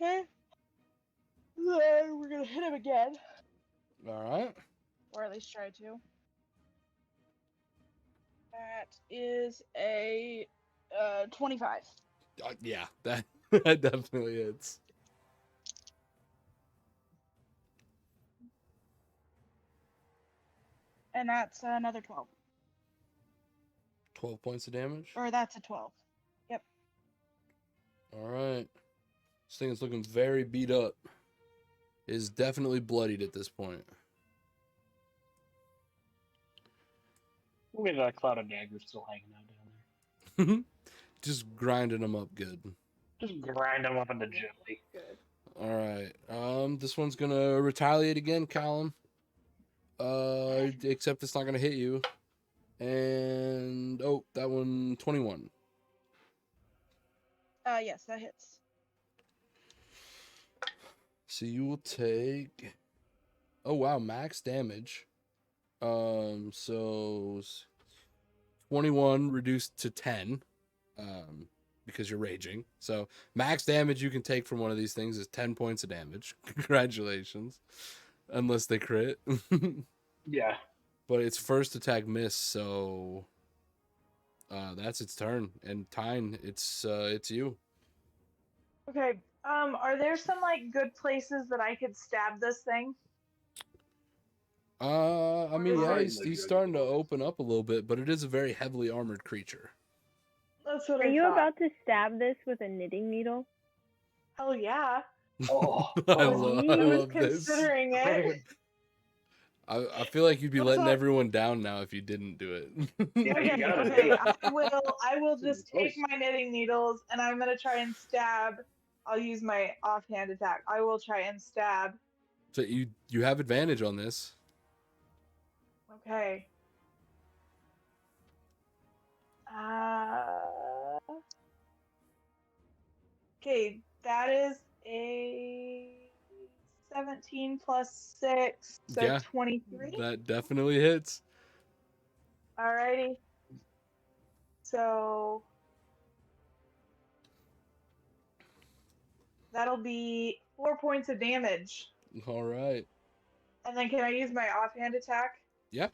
Okay. Then we're gonna hit him again, All right. or at least try to. That is a 25. Yeah, that definitely is. And that's another 12. 12 points of damage. Or that's a 12. Yep. All right. This thing is looking very beat up. It is definitely bloodied at this point. We got a cloud of daggers still hanging out down there. Just grinding them up good. Just grind them up into jelly. Good. All right. This one's gonna retaliate again, Callum. Except it's not gonna hit you. And oh, that one 21. Yes, that hits. So you will take. Oh wow, max damage. So 21 reduced to 10. Because you're raging. So max damage you can take from one of these things is 10 points of damage. Congratulations. Unless they crit. Yeah. But it's first attack miss, so that's its turn. And Tyne, it's you. Okay. Are there some like good places that I could stab this thing? I mean, is yeah, it- he's starting to open up a little bit, but it is a very heavily armored creature. That's what Are I you thought. about to stab this with a knitting needle? Hell yeah. Oh, I was- love I was love this. considering it. I feel like you'd be What's letting up? everyone down now if you didn't do it. Yeah, you Okay, gotta do okay. it. I will just take Close. my knitting needles and I'm gonna try and stab. I'll use my offhand attack. I will try and stab. So you have advantage on this. Okay. Okay, that is a 17 plus 6, so Yeah. 23. That definitely hits. Alrighty. So that'll be 4 points of damage. All right. And then can I use my offhand attack? Yep.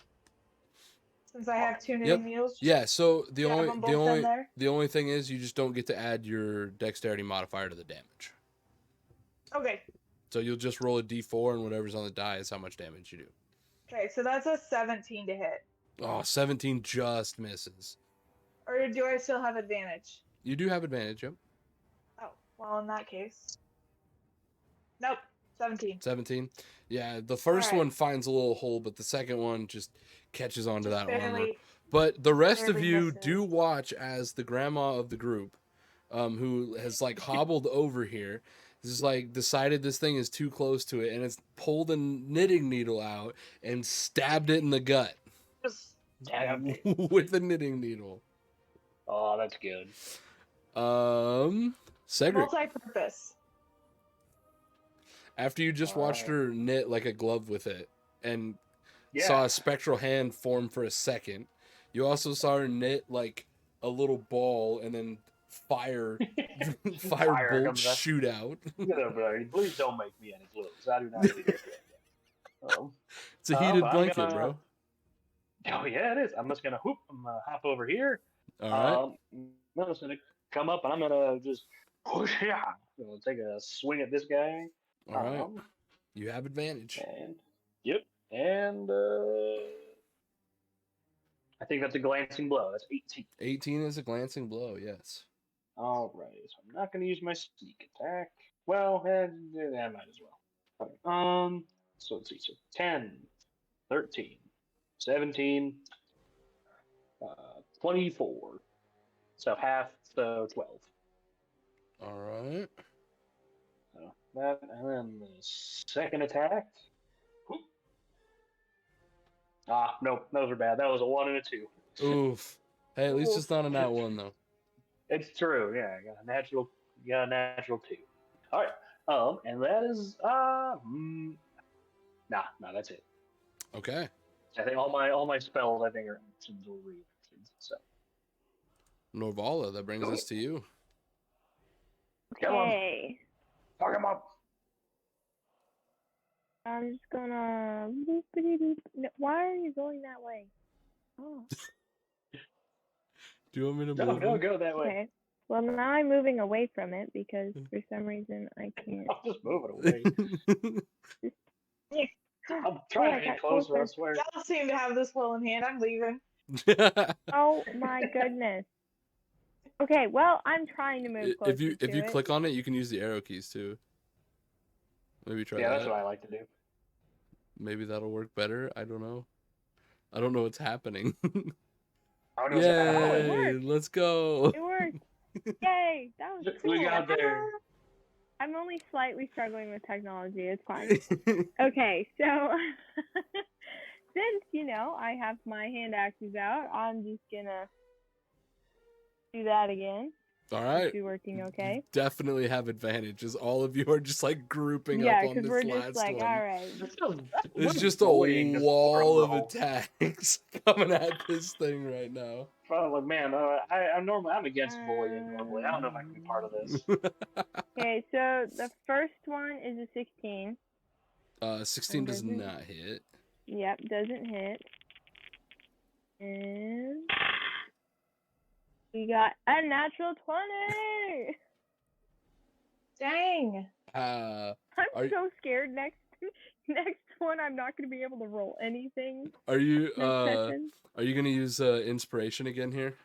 Since I have 2 knitting needles? Yeah, so the Stab only them both in there? the only thing is you just don't get to add your dexterity modifier to the damage. Okay. So you'll just roll a d4 and whatever's on the die is how much damage you do. Okay, so that's a 17 to hit. Oh, 17 just misses. Or do I still have advantage? You do have advantage, yep. Oh, well, in that case. Nope, 17. 17. Yeah, the first Alright. one finds a little hole, but the second one just catches onto Just that armor. barely. But the rest of barely you misses. do watch as the grandma of the group, who has like hobbled over here, is like decided this thing is too close to it, and it's pulled a knitting needle out and stabbed it in the gut Just stab it. with a knitting needle. Oh, that's good. Cedric, Multi-purpose. after you just watched Alright. her knit like a glove with it and Yeah. saw a spectral hand form for a second, you also saw her knit like a little ball and then fire Fire bolts comes out. shoot out. Get over there. Please don't make me any clothes. I do not need it. It's a heated I'm blanket, gonna- bro. Oh, yeah, it is. I'm just going to hop over here. All right. I'm just going to come up and I'm going to just push. Yeah. Take a swing at this guy. All right. Um, You have advantage. and, yep. And I think that's a glancing blow. That's 18. 18 is a glancing blow, yes. All right. So I'm not going to use my sneak attack. Well, I might as well. Okay. So let's see. So 10, 13, 17, 24. So half, so 12. All right. So that, and then the second attack. Nope, those are bad. That was a 1 and a 2. Oof. Hey, at least Oof. it's not a nat one though. It's true. Yeah, I got a natural. You got a natural 2. All right. And that is nah, that's it. Okay. I think all my spells I think are actions or reactions. So Norvala, that brings us to you. come on, Okay. fuck him up. I'm just gonna. Boop-a-dee-boop. No, why are you going that way? Oh. Do you want me to No, move don't him? go that way. Okay. Well, now I'm moving away from it because for some reason I can't. I'm just moving away. I'm trying to I get got closer. I closer. swear. Y'all seem to have this well in hand. I'm leaving. Oh my goodness. Okay, well, I'm trying to move closer if you to it. click on it, you can use the arrow keys too. Maybe try Yeah, that. that's what I like to do. Maybe that'll work better. I don't know. I don't know what's happening. I don't know what's happening. Yay! worked. Let's go. It worked. Yay! That was cool. We got there. I'm only slightly struggling with technology. It's fine. Okay, so since I have my hand axes out, I'm just gonna do that again. All right. Should be working okay. Definitely have advantages. All of you are just like grouping Yeah, up on because this we're last just like, one. all right. It's We're just a bullying this poor wall of girl. attacks coming at this thing right now. Well, like, man, I'm against bullying normally. I don't know if I can be part of this. Okay, so the first one is a 16. 16 does Doesn't- not hit. Yep, doesn't hit. And we got a natural 20. Dang. Are I'm you- so scared. Next one, I'm not gonna be able to roll anything. Are you Next session. are you gonna use inspiration again here?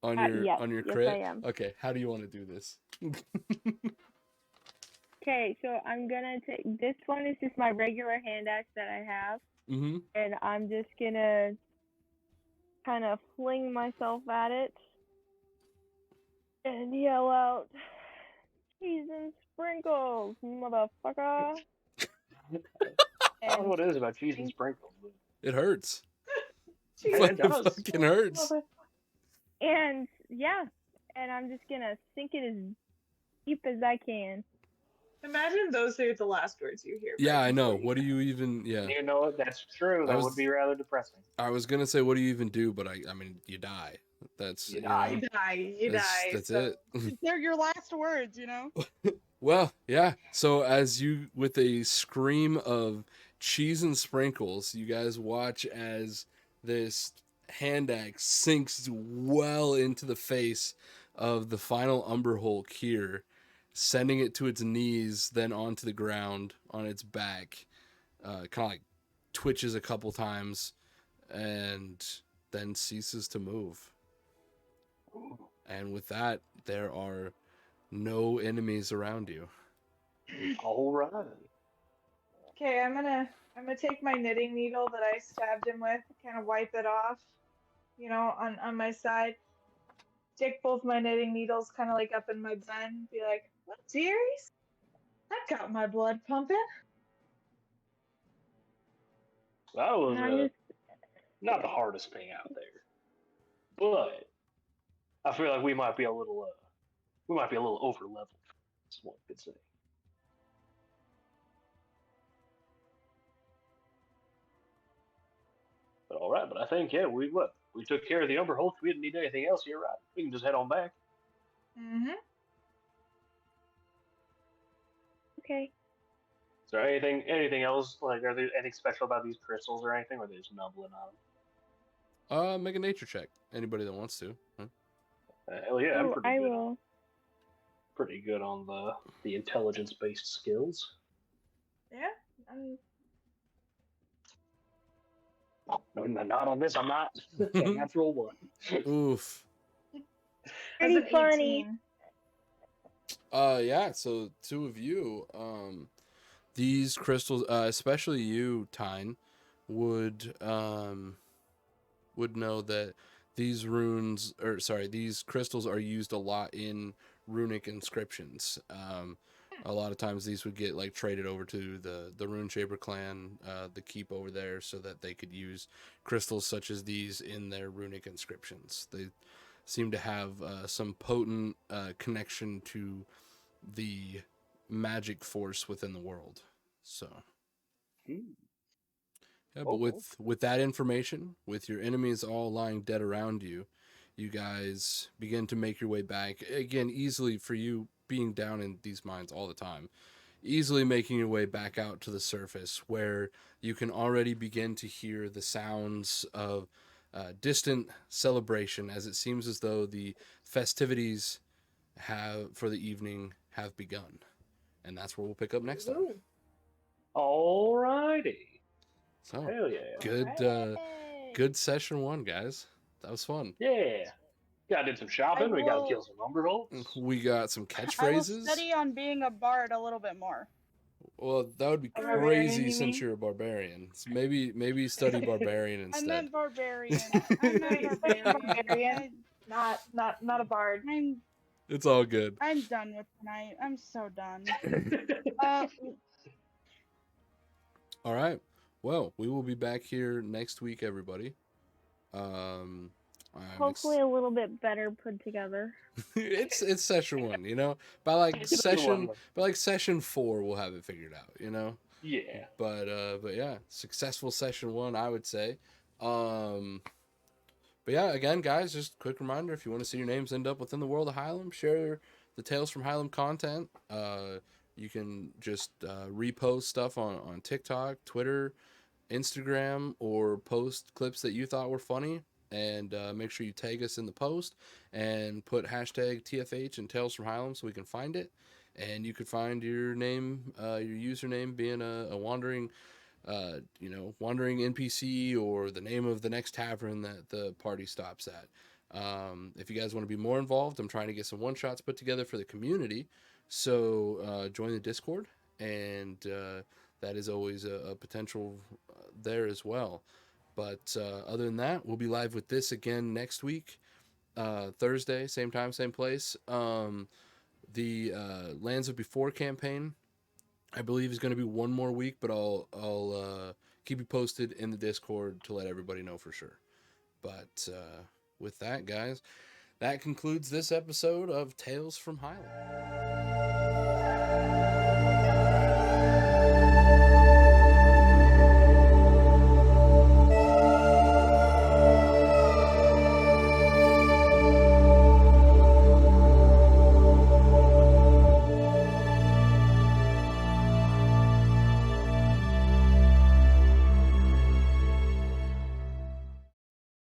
On your Yes, on your yes, crit? I am. Okay, how do you want to do this? Okay, so I'm gonna take this one is just my regular hand axe that I have, Mm-hmm. and I'm just gonna kind of fling myself at it and yell out, "Cheese and sprinkles, motherfucker!" I don't know what it is about cheese and sprinkles. But It hurts. it It does. fucking hurts. And yeah, and I'm just gonna sink it as deep as I can. Imagine those are the last words you hear. Yeah, right I know. before you What do you even? Yeah, You know what? That's true. That was- would be rather depressing. I was gonna say, what do you even do? But I mean, you die. That's You know, die. You die. That's so- it. They're your last words, Well, yeah. So as you, with a scream of cheese and sprinkles, you guys watch as this hand axe sinks well into the face of the final Umber Hulk here, sending it to its knees, then onto the ground on its back. Kind of like twitches a couple times, and then ceases to move. And with that, there are no enemies around you. All right. Okay, I'm gonna take my knitting needle that I stabbed him with, kind of wipe it off, on my side. Stick both my knitting needles kind of like up in my bun. Be like, "What, dearies? That got my blood pumping." That was Nice. not the hardest thing out there, but I feel like we might be a little over leveled. That's what I could say. But all right, but I think we took care of the Umber Hulk. We didn't need anything else. You're right. We can just head on back. Mm-hmm. Okay. Is there anything else? Like, are there anything special about these crystals or anything, or are they just numbling on them? Make a nature check. Anybody that wants to. Huh? Hell yeah, I'm Ooh, pretty I good. will. Pretty good on the intelligence-based skills. Yeah. No, not on this. I'm not. Natural 1. Oof. As an Pretty funny. 18. Yeah, so two of you, these crystals, especially you, Tyne, would know that these these crystals are used a lot in runic inscriptions. A lot of times these would get like traded over to the Runeshaper clan, the keep over there, so that they could use crystals such as these in their runic inscriptions. They seem to have some potent connection to the magic force within the world. So yeah, but with that information, with your enemies all lying dead around you, you guys begin to make your way back again easily for you being down in these mines all the time. Easily making your way back out to the surface where you can already begin to hear the sounds of distant celebration, as it seems as though the festivities for the evening have begun. And that's where we'll pick up next time. Alrighty. So Hell yeah. good session 1, guys. That was fun. Yeah. Gotta do some shopping. We gotta kill some lumberjolts. We got some I will catchphrases. study on being a bard a little bit more. Well, that would be A barbarian, crazy you since mean? you're a barbarian. So maybe study barbarian I instead. meant barbarian. I meant barbarian. Not a bard. It's all good. I'm done with tonight. I'm so done. All right. Well, we will be back here next week, everybody. Hopefully a little bit better put together. it's session 1, you know. By like session 4, we'll have it figured out, you know. Yeah. But yeah, successful session 1, I would say. But yeah, again, guys, just a quick reminder: if you want to see your names end up within the world of Hylem, share the Tales from Hylem content. You can just repost stuff on TikTok, Twitter, Instagram, or post clips that you thought were funny, and make sure you tag us in the post and put hashtag TFH and Tales from Hylem so we can find it. And you could find your name, your username being a wandering wandering NPC or the name of the next tavern that the party stops at. If you guys want to be more involved, I'm trying to get some one-shots put together for the community. So join the Discord, and that is always a potential there as well. But other than that, we'll be live with this again next week, Thursday, same time, same place. The Lands of Before campaign, I believe, is going to be one more week, but I'll keep you posted in the Discord to let everybody know for sure. But with that, guys, that concludes this episode of Tales from Hylem.